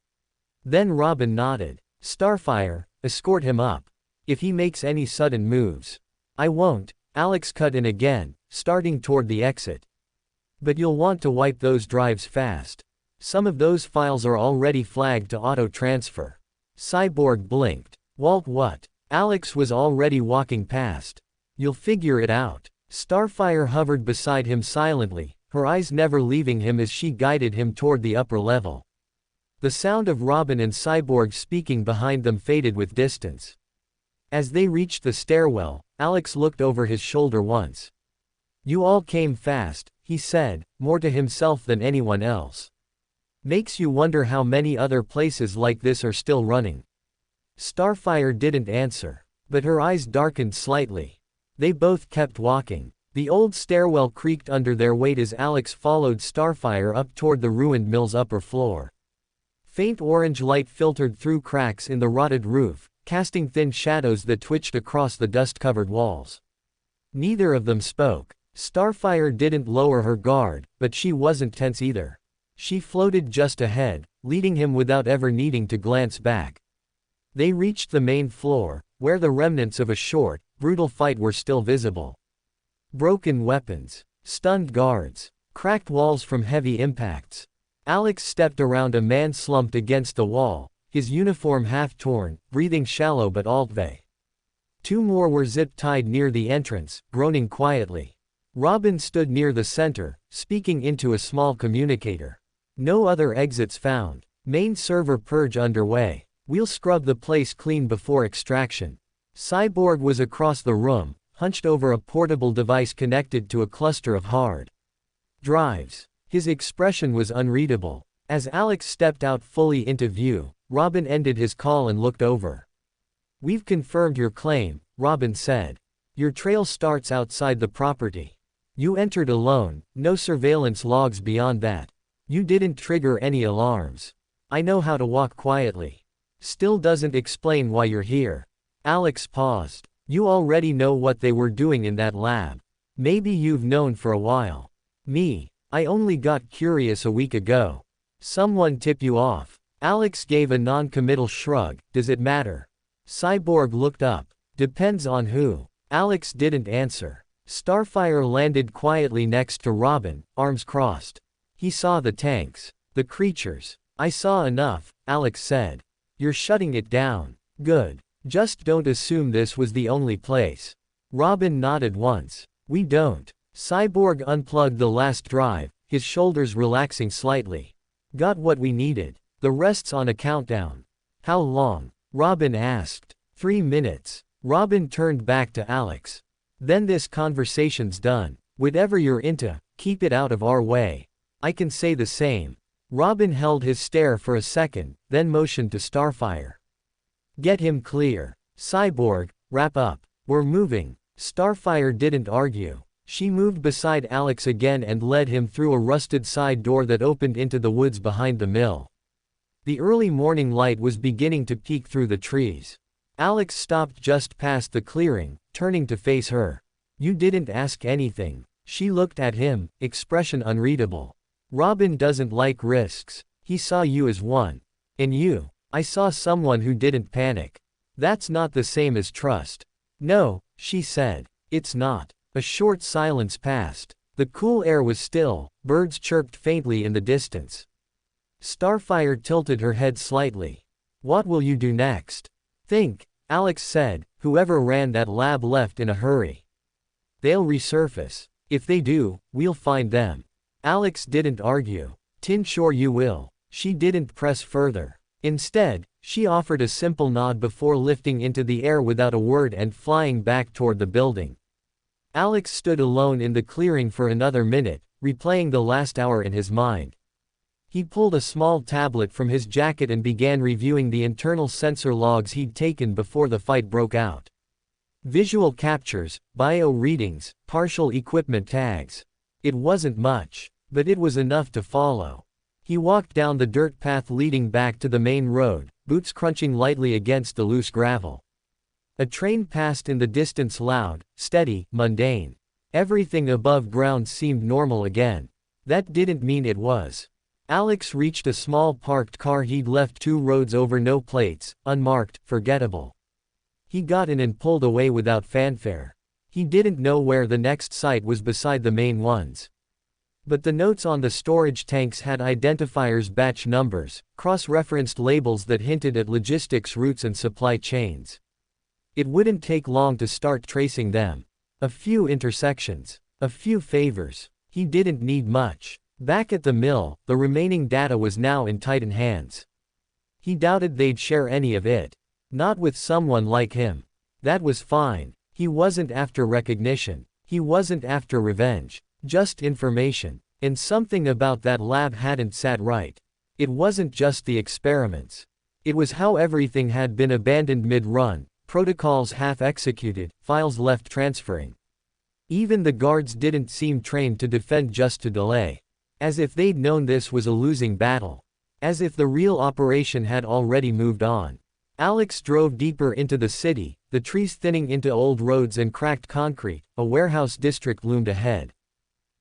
Then Robin nodded. Starfire, escort him up. If he makes any sudden moves. I won't, Alex cut in again, starting toward the exit. But you'll want to wipe those drives fast. Some of those files are already flagged to auto-transfer. Cyborg blinked. Walt, what? Alex was already walking past. You'll figure it out. Starfire hovered beside him silently, her eyes never leaving him as she guided him toward the upper level. The sound of Robin and Cyborg speaking behind them faded with distance. As they reached the stairwell, Alex looked over his shoulder once. You all came fast, he said, more to himself than anyone else. Makes you wonder how many other places like this are still running. Starfire didn't answer, but her eyes darkened slightly. They both kept walking. The old stairwell creaked under their weight as Alex followed Starfire up toward the ruined mill's upper floor. Faint orange light filtered through cracks in the rotted roof, casting thin shadows that twitched across the dust-covered walls. Neither of them spoke. Starfire didn't lower her guard, but she wasn't tense either. She floated just ahead, leading him without ever needing to glance back. They reached the main floor, where the remnants of a short, brutal fight were still visible. Broken weapons, stunned guards, cracked walls from heavy impacts. Alex stepped around a man slumped against the wall, his uniform half torn, breathing shallow but altvey. Two more were zip-tied near the entrance, groaning quietly. Robin stood near the center, speaking into a small communicator. No other exits found. Main server purge underway. We'll scrub the place clean before extraction. Cyborg was across the room, hunched over a portable device connected to a cluster of hard drives. His expression was unreadable. As Alex stepped out fully into view, Robin ended his call and looked over. We've confirmed your claim, Robin said. Your trail starts outside the property. You entered alone, no surveillance logs beyond that. You didn't trigger any alarms. I know how to walk quietly. Still doesn't explain why you're here. Alex paused. You already know what they were doing in that lab. Maybe you've known for a while. Me, I only got curious a week ago. Someone tip you off. Alex gave a non-committal shrug. Does it matter? Cyborg looked up. Depends on who. Alex didn't answer. Starfire landed quietly next to Robin, arms crossed. He saw the tanks. The creatures. I saw enough, Alex said. You're shutting it down. Good. Just don't assume this was the only place. Robin nodded once. We don't. Cyborg unplugged the last drive, his shoulders relaxing slightly. Got what we needed. The rest's on a countdown. How long? Robin asked. 3 minutes. Robin turned back to Alex. Then this conversation's done. Whatever you're into, keep it out of our way. I can say the same. Robin held his stare for a second, then motioned to Starfire. Get him clear. Cyborg, wrap up. We're moving. Starfire didn't argue. She moved beside Alex again and led him through a rusted side door that opened into the woods behind the mill. The early morning light was beginning to peek through the trees. Alex stopped just past the clearing, turning to face her. You didn't ask anything. She looked at him, expression unreadable. Robin doesn't like risks. He saw you as one. And you. I saw someone who didn't panic. That's not the same as trust. No, she said. It's not. A short silence passed. The cool air was still, birds chirped faintly in the distance. Starfire tilted her head slightly. What will you do next? Think, Alex said. Whoever ran that lab left in a hurry. They'll resurface. If they do, we'll find them. Alex didn't argue. Sure you will. She didn't press further. Instead, she offered a simple nod before lifting into the air without a word and flying back toward the building. Alex stood alone in the clearing for another minute, replaying the last hour in his mind. He pulled a small tablet from his jacket and began reviewing the internal sensor logs he'd taken before the fight broke out. Visual captures, bio readings, partial equipment tags. It wasn't much, but it was enough to follow. He walked down the dirt path leading back to the main road, boots crunching lightly against the loose gravel. A train passed in the distance, loud, steady, mundane. Everything above ground seemed normal again. That didn't mean it was. Alex reached a small parked car he'd left 2 roads over, no plates, unmarked, forgettable. He got in and pulled away without fanfare. He didn't know where the next site was beside the main ones. But the notes on the storage tanks had identifiers, batch numbers, cross-referenced labels that hinted at logistics routes and supply chains. It wouldn't take long to start tracing them. A few intersections. A few favors. He didn't need much. Back at the mill, the remaining data was now in Titan hands. He doubted they'd share any of it. Not with someone like him. That was fine. He wasn't after recognition. He wasn't after revenge. Just information. And something about that lab hadn't sat right. It wasn't just the experiments. It was how everything had been abandoned mid-run, protocols half-executed, files left transferring. Even the guards didn't seem trained to defend, just to delay. As if they'd known this was a losing battle. As if the real operation had already moved on. Alex drove deeper into the city, the trees thinning into old roads and cracked concrete. A warehouse district loomed ahead.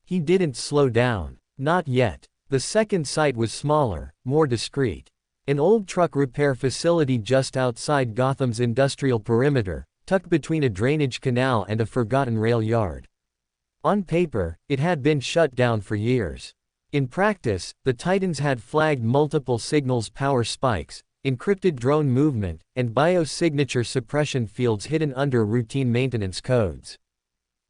He didn't slow down. Not yet. The second site was smaller, more discreet. An old truck repair facility just outside Gotham's industrial perimeter, tucked between a drainage canal and a forgotten rail yard. On paper, it had been shut down for years. In practice, the Titans had flagged multiple signals, power spikes, encrypted drone movement, and biosignature suppression fields hidden under routine maintenance codes.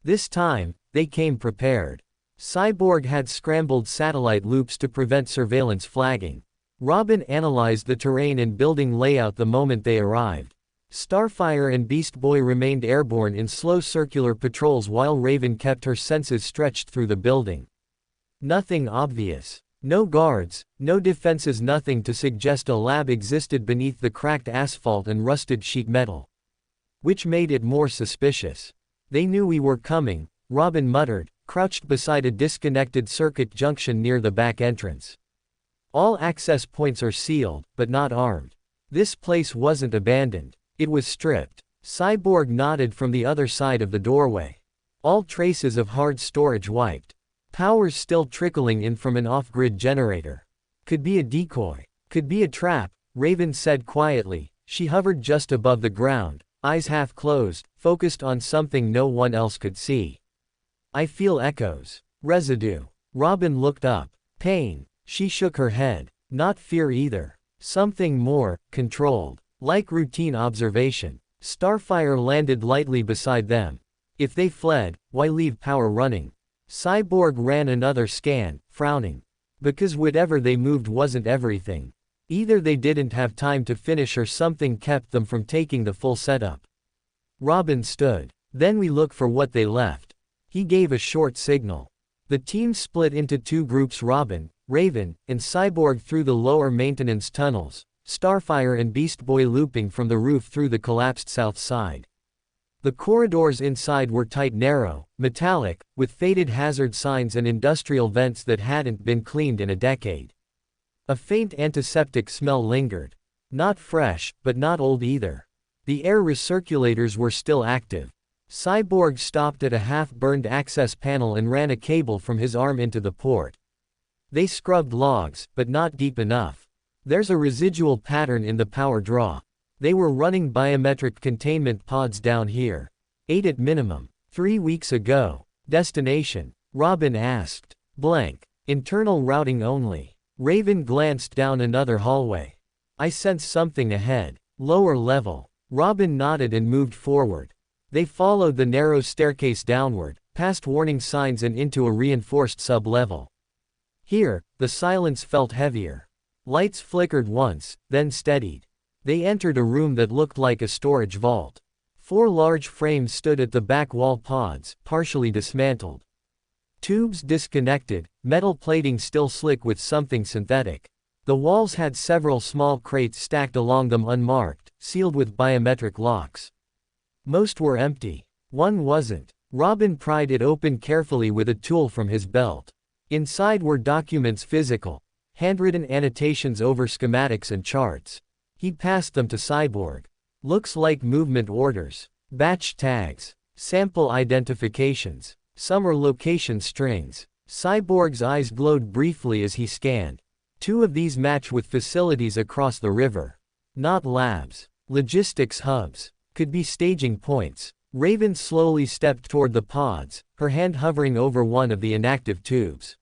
This time, they came prepared. Cyborg had scrambled satellite loops to prevent surveillance flagging. Robin analyzed the terrain and building layout the moment they arrived. Starfire and Beast Boy remained airborne in slow circular patrols while Raven kept her senses stretched through the building. Nothing obvious. No guards, no defenses, nothing to suggest a lab existed beneath the cracked asphalt and rusted sheet metal. Which made it more suspicious. They knew we were coming, Robin muttered, crouched beside a disconnected circuit junction near the back entrance. All access points are sealed, but not armed. This place wasn't abandoned. It was stripped. Cyborg nodded from the other side of the doorway. All traces of hard storage wiped. Power's still trickling in from an off-grid generator. Could be a decoy. Could be a trap, Raven said quietly. She hovered just above the ground, eyes half closed, focused on something no one else could see. I feel echoes. Residue. Robin looked up. Pain. She shook her head. Not fear either. Something more, controlled. Like routine observation. Starfire landed lightly beside them. If they fled, why leave power running? Cyborg ran another scan, frowning. Because whatever they moved wasn't everything. Either they didn't have time to finish or something kept them from taking the full setup. Robin stood. Then we look for what they left. He gave a short signal. The team split into two groups: Robin, Raven, and Cyborg through the lower maintenance tunnels, Starfire and Beast Boy looping from the roof through the collapsed south side. The corridors inside were tight, narrow, metallic, with faded hazard signs and industrial vents that hadn't been cleaned in a decade. A faint antiseptic smell lingered. Not fresh, but not old either. The air recirculators were still active. Cyborg stopped at a half-burned access panel and ran a cable from his arm into the port. They scrubbed logs, but not deep enough. There's a residual pattern in the power draw. They were running biometric containment pods down here. 8 at minimum. 3 weeks ago. Destination? Robin asked. Blank. Internal routing only. Raven glanced down another hallway. I sense something ahead. Lower level. Robin nodded and moved forward. They followed the narrow staircase downward, past warning signs and into a reinforced sub-level. Here, the silence felt heavier. Lights flickered once, then steadied. They entered a room that looked like a storage vault. 4 large frames stood at the back wall: pods, partially dismantled. Tubes disconnected, metal plating still slick with something synthetic. The walls had several small crates stacked along them, unmarked, sealed with biometric locks. Most were empty. One wasn't. Robin pried it open carefully with a tool from his belt. Inside were documents: physical, handwritten annotations over schematics and charts. He passed them to Cyborg. Looks like movement orders. Batch tags. Sample identifications. Some are location strings. Cyborg's eyes glowed briefly as he scanned. 2 of these match with facilities across the river. Not labs. Logistics hubs. Could be staging points. Raven slowly stepped toward the pods, her hand hovering over one of the inactive tubes.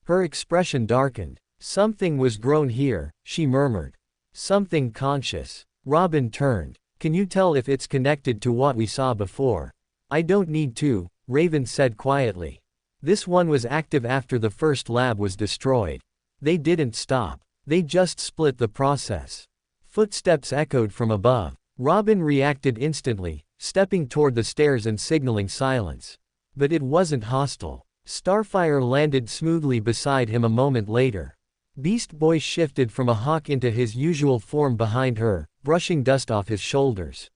Her expression darkened. Something was grown here, she murmured. Something conscious. Robin turned. Can you tell if it's connected to what we saw before? I don't need to, Raven said quietly. This one was active after the first lab was destroyed. They didn't stop. They just split the process. Footsteps echoed from above. Robin reacted instantly, stepping toward the stairs and signaling silence. But it wasn't hostile. Starfire landed smoothly beside him a moment later. Beast Boy shifted from a hawk into his usual form behind her, brushing dust off his shoulders.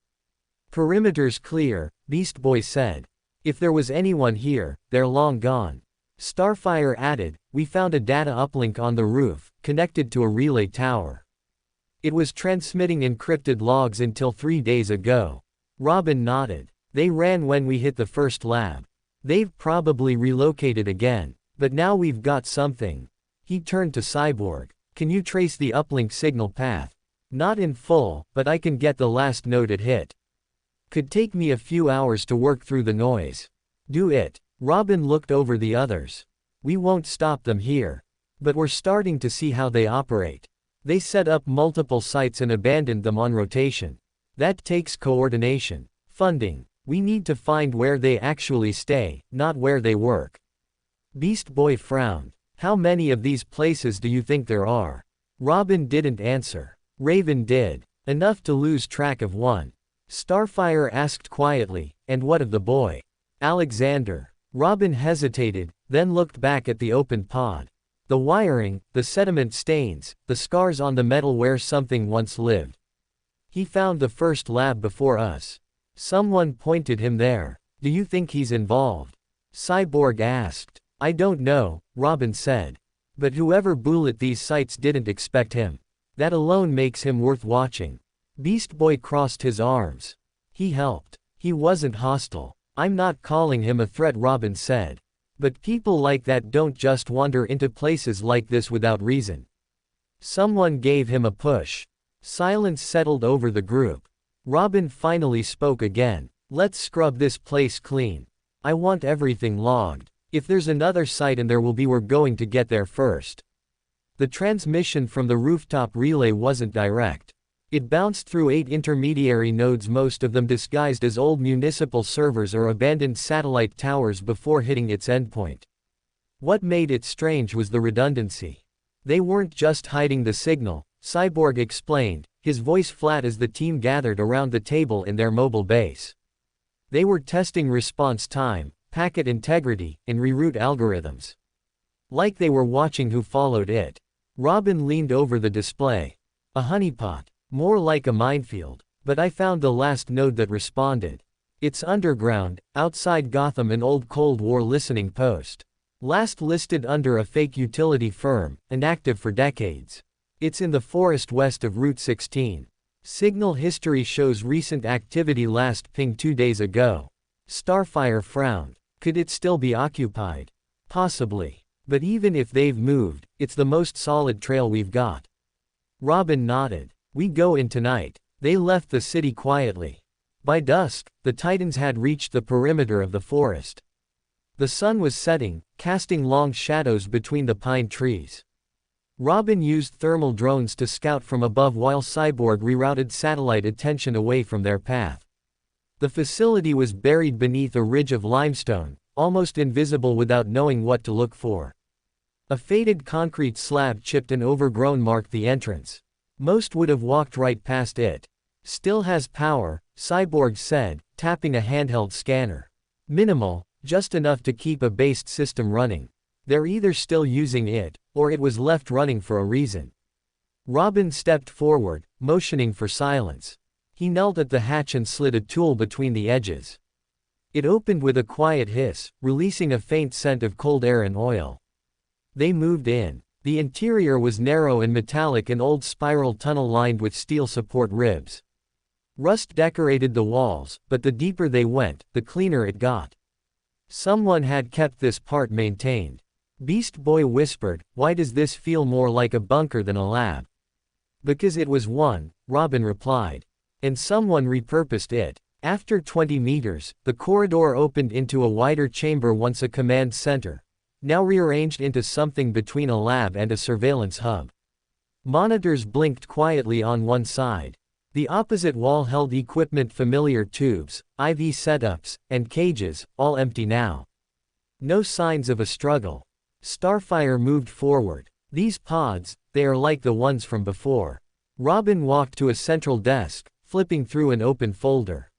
Perimeter's clear, Beast Boy said. If there was anyone here, they're long gone. Starfire added, we found a data uplink on the roof, connected to a relay tower. It was transmitting encrypted logs until 3 days ago. Robin nodded. They ran when we hit the first lab. They've probably relocated again. But now we've got something. He turned to Cyborg. Can you trace the uplink signal path? Not in full, but I can get the last node it hit. Could take me a few hours to work through the noise. Do it. Robin looked over the others. We won't stop them here. But we're starting to see how they operate. They set up multiple sites and abandoned them on rotation. That takes coordination. Funding. We need to find where they actually stay, not where they work. Beast Boy frowned. How many of these places do you think there are? Robin didn't answer. Raven did. Enough to lose track of one. Starfire asked quietly, and what of the boy? Alexander. Robin hesitated, then looked back at the open pod. The wiring, the sediment stains, the scars on the metal where something once lived. He found the first lab before us. Someone pointed him there. Do you think he's involved? Cyborg asked. I don't know, Robin said. But whoever bullet these sites didn't expect him. That alone makes him worth watching. Beast Boy crossed his arms. He helped. He wasn't hostile. I'm not calling him a threat, Robin said. But people like that don't just wander into places like this without reason. Someone gave him a push. Silence settled over the group. Robin finally spoke again. Let's scrub this place clean. I want everything logged. If there's another site and there will be, we're going to get there first. The transmission from the rooftop relay wasn't direct. It bounced through 8 intermediary nodes, most of them disguised as old municipal servers or abandoned satellite towers before hitting its endpoint. What made it strange was the redundancy. They weren't just hiding the signal, Cyborg explained, his voice flat as the team gathered around the table in their mobile base. They were testing response time, packet integrity, and reroute algorithms. Like they were watching who followed it. Robin leaned over the display. A honeypot. More like a minefield. But I found the last node that responded. It's underground, outside Gotham, an old Cold War listening post. Last listed under a fake utility firm, inactive for decades. It's in the forest west of Route 16. Signal history shows recent activity last pinged 2 days ago. Starfire frowned. Could it still be occupied? Possibly. But even if they've moved, it's the most solid trail we've got. Robin nodded. We go in tonight. They left the city quietly. By dusk, the Titans had reached the perimeter of the forest. The sun was setting, casting long shadows between the pine trees. Robin used thermal drones to scout from above while Cyborg rerouted satellite attention away from their path. The facility was buried beneath a ridge of limestone, almost invisible without knowing what to look for. A faded concrete slab chipped and overgrown marked the entrance. Most would have walked right past it. Still has power, Cyborg said, tapping a handheld scanner. Minimal, just enough to keep a based system running. They're either still using it, or it was left running for a reason. Robin stepped forward, motioning for silence. He knelt at the hatch and slid a tool between the edges. It opened with a quiet hiss, releasing a faint scent of cold air and oil. They moved in. The interior was narrow and metallic, an old spiral tunnel lined with steel support ribs. Rust decorated the walls, but the deeper they went, the cleaner it got. Someone had kept this part maintained. Beast Boy whispered, "Why does this feel more like a bunker than a lab?" "Because it was one," Robin replied. "And someone repurposed it." After 20 meters, the corridor opened into a wider chamber, once a command center. Now rearranged into something between a lab and a surveillance hub. Monitors blinked quietly on one side. The opposite wall held equipment, familiar tubes, IV setups, and cages, all empty now. No signs of a struggle. Starfire moved forward. "These pods, they are like the ones from before." Robin walked to a central desk, flipping through an open folder.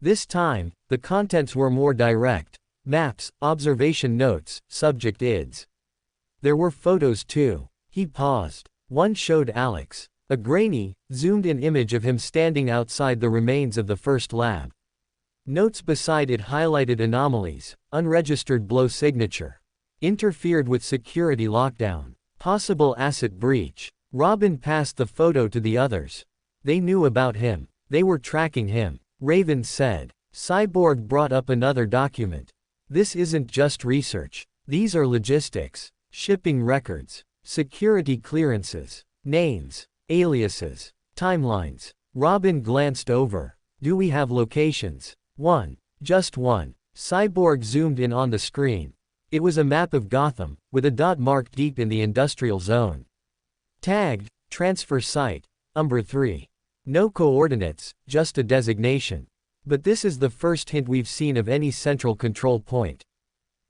This time, the contents were more direct. Maps, observation notes, subject IDs. There were photos too. He paused. One showed Alex. A grainy, zoomed-in image of him standing outside the remains of the first lab. Notes beside it highlighted anomalies, unregistered blow signature. Interfered with security lockdown. Possible asset breach. Robin passed the photo to the others. They knew about him. They were tracking him. Raven said. Cyborg brought up another document. This isn't just research. These are logistics. Shipping records. Security clearances. Names. Aliases. Timelines. Robin glanced over. Do we have locations? One. Just one. Cyborg zoomed in on the screen. It was a map of Gotham, with a dot marked deep in the industrial zone. Tagged, transfer site, Umber 3. No coordinates, just a designation. But this is the first hint we've seen of any central control point.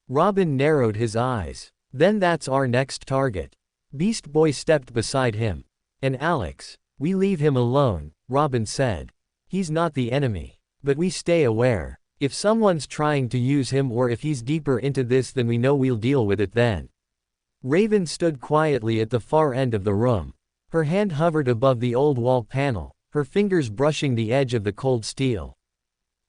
Robin narrowed his eyes. Then that's our next target. Beast Boy stepped beside him. And Alex. We leave him alone, Robin said. He's not the enemy. But we stay aware. If someone's trying to use him, or if he's deeper into this than we know, we'll deal with it then. Raven stood quietly at the far end of the room. Her hand hovered above the old wall panel, her fingers brushing the edge of the cold steel.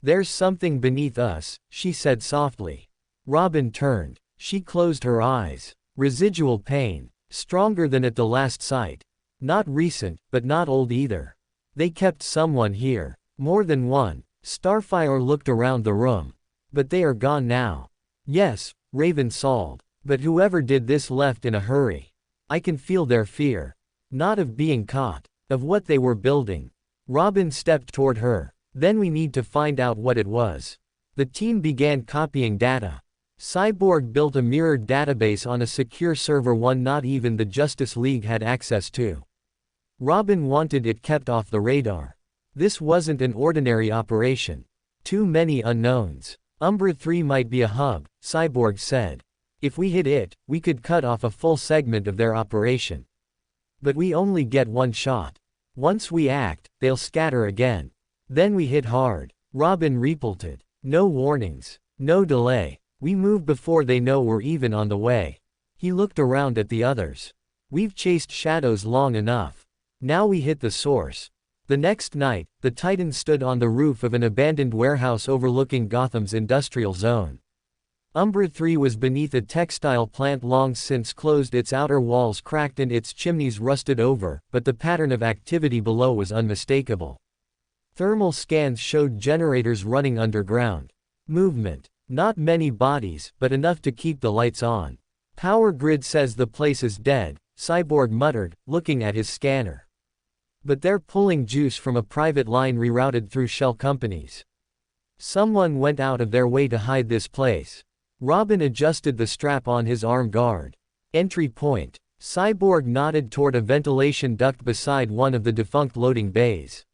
There's something beneath us, she said softly. Robin turned. She closed her eyes. Residual pain. Stronger than at the last site. Not recent, but not old either. They kept someone here. More than one. Starfire looked around the room. But they are gone now. Yes, Raven sobbed. But whoever did this left in a hurry. I can feel their fear. Not of being caught. Of what they were building. Robin stepped toward her. Then we need to find out what it was. The team began copying data. Cyborg built a mirrored database on a secure server one not even the Justice League had access to. Robin wanted it kept off the radar. This wasn't an ordinary operation. Too many unknowns. Umbra 3 might be a hub, Cyborg said. If we hit it, we could cut off a full segment of their operation. But we only get one shot. Once we act, they'll scatter again. Then we hit hard. Robin reported. No warnings. No delay. We move before they know we're even on the way. He looked around at the others. We've chased shadows long enough. Now we hit the source. The next night, the Titans stood on the roof of an abandoned warehouse overlooking Gotham's industrial zone. Umbra 3 was beneath a textile plant long since closed, its outer walls cracked and its chimneys rusted over, but the pattern of activity below was unmistakable. Thermal scans showed generators running underground. Movement. Not many bodies, but enough to keep the lights on. Power grid says the place is dead, Cyborg muttered, looking at his scanner. But they're pulling juice from a private line rerouted through shell companies. Someone went out of their way to hide this place. Robin adjusted the strap on his arm guard. Entry point. Cyborg nodded toward a ventilation duct beside one of the defunct loading bays.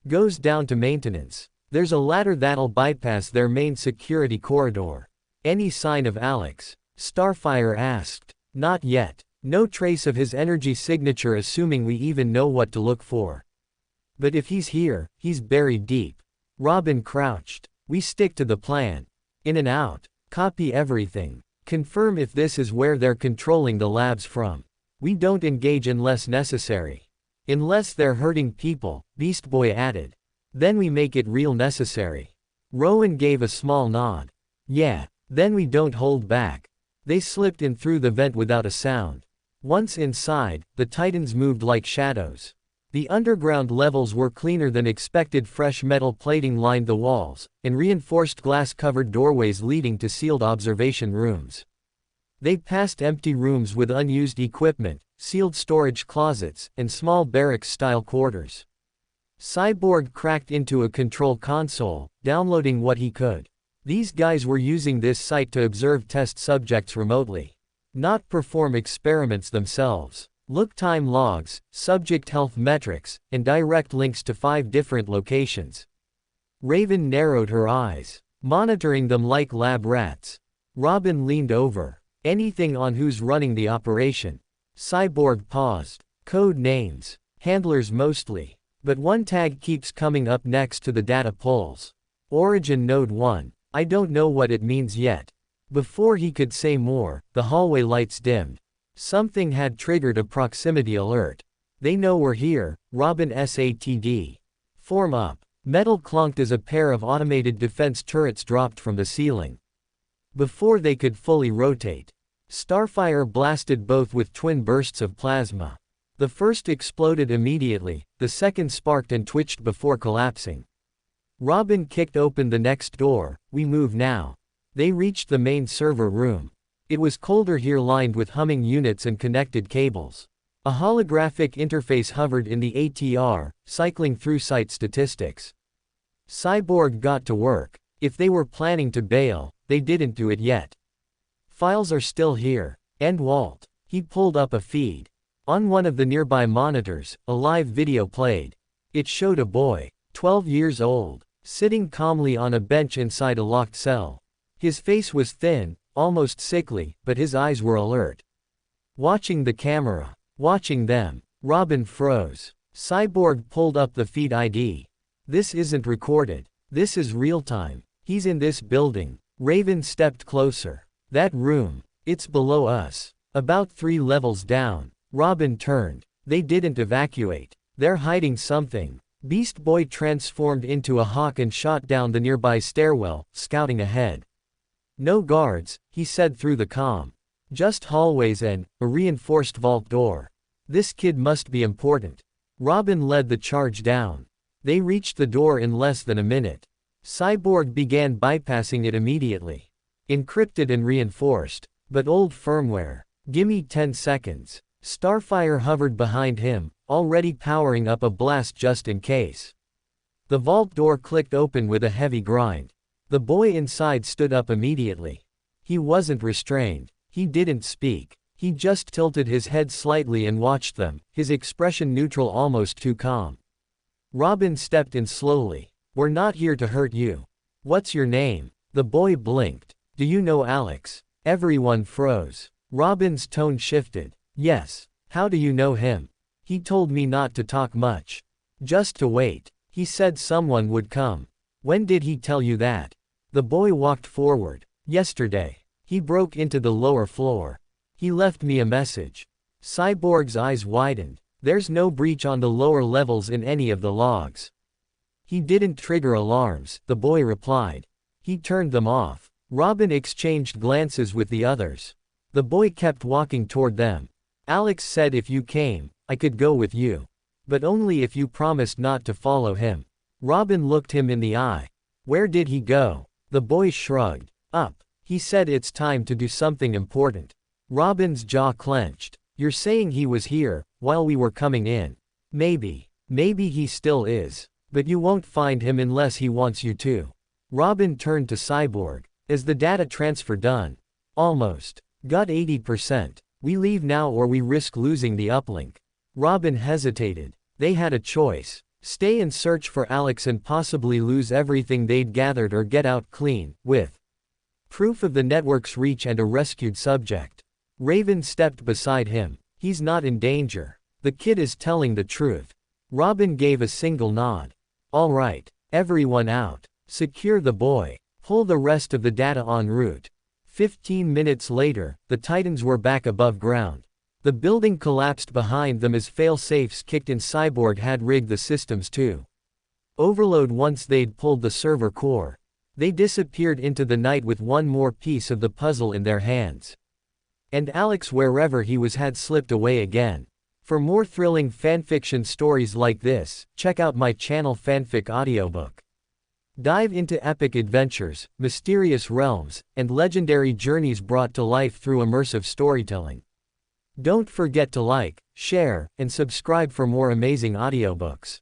Goes down to maintenance. There's a ladder that'll bypass their main security corridor. Any sign of Alex? Starfire asked. Not yet. No trace of his energy signature, assuming we even know what to look for. But if he's here, he's buried deep. Robin crouched. We stick to the plan. In and out. Copy everything. Confirm if this is where they're controlling the labs from. We don't engage unless necessary. Unless they're hurting people, Beast Boy added. Then we make it real necessary. Rowan gave a small nod. Yeah, then we don't hold back. They slipped in through the vent without a sound. Once inside, the Titans moved like shadows. The underground levels were cleaner than expected. Fresh metal plating lined the walls, and reinforced glass-covered doorways leading to sealed observation rooms. They passed empty rooms with unused equipment, sealed storage closets, and small barracks-style quarters. Cyborg cracked into a control console, downloading what he could. These guys were using this site to observe test subjects remotely. Not perform experiments themselves. Look time logs, subject health metrics, and direct links to 5 different locations. Raven narrowed her eyes, monitoring them like lab rats. Robin leaned over. Anything on who's running the operation? Cyborg paused. Code names. Handlers mostly. But one tag keeps coming up next to the data pulls. Origin Node 1. I don't know what it means yet. Before he could say more, the hallway lights dimmed. Something had triggered a proximity alert. They know we're here, Robin SATD. Form up. Metal clunked as a pair of automated defense turrets dropped from the ceiling. Before they could fully rotate, Starfire blasted both with twin bursts of plasma. The first exploded immediately, the second sparked and twitched before collapsing. Robin kicked open the next door. We move now. They reached the main server room. It was colder here, lined with humming units and connected cables. A holographic interface hovered in the ATR, cycling through site statistics. Cyborg got to work. If they were planning to bail, they didn't do it yet. Files are still here. And Walt. He pulled up a feed. On one of the nearby monitors, a live video played. It showed a boy, 12 years old, sitting calmly on a bench inside a locked cell. His face was thin, almost sickly, but his eyes were alert. Watching the camera. Watching them. Robin froze. Cyborg pulled up the feed ID. This isn't recorded. This is real time. He's in this building. Raven stepped closer. That room. It's below us. About 3 levels down. Robin turned. They didn't evacuate. They're hiding something. Beast Boy transformed into a hawk and shot down the nearby stairwell, scouting ahead. No guards, he said through the comm. Just hallways and a reinforced vault door. This kid must be important. Robin led the charge down. They reached the door in less than a minute. Cyborg began bypassing it immediately. Encrypted and reinforced. But old firmware. Gimme 10 seconds. Starfire hovered behind him, already powering up a blast just in case. The vault door clicked open with a heavy grind. The boy inside stood up immediately. He wasn't restrained. He didn't speak. He just tilted his head slightly and watched them, his expression neutral, almost too calm. Robin stepped in slowly. We're not here to hurt you. What's your name? The boy blinked. Do you know Alex? Everyone froze. Robin's tone shifted. Yes. How do you know him? He told me not to talk much. Just to wait. He said someone would come. When did he tell you that? The boy walked forward. Yesterday. He broke into the lower floor. He left me a message. Cyborg's eyes widened. There's no breach on the lower levels in any of the logs. He didn't trigger alarms, the boy replied. He turned them off. Robin exchanged glances with the others. The boy kept walking toward them. Alex said if you came, I could go with you. But only if you promised not to follow him. Robin looked him in the eye. Where did he go? The boy shrugged. Up. He said it's time to do something important. Robin's jaw clenched. You're saying he was here, while we were coming in? Maybe. Maybe he still is. But you won't find him unless he wants you to. Robin turned to Cyborg. Is the data transfer done? Almost. Got 80%. We leave now or we risk losing the uplink. Robin hesitated. They had a choice. Stay and search for Alex and possibly lose everything they'd gathered, or get out clean, with proof of the network's reach and a rescued subject. Raven stepped beside him. He's not in danger. The kid is telling the truth. Robin gave a single nod. All right. Everyone out. Secure the boy. Pull the rest of the data en route. 15 minutes later, the Titans were back above ground. The building collapsed behind them as fail-safes kicked in. Cyborg had rigged the systems to overload once they'd pulled the server core. They disappeared into the night with one more piece of the puzzle in their hands. And Alex, wherever he was, had slipped away again. For more thrilling fanfiction stories like this, check out my channel Fanfic Audiobook. Dive into epic adventures, mysterious realms, and legendary journeys brought to life through immersive storytelling. Don't forget to like, share, and subscribe for more amazing audiobooks.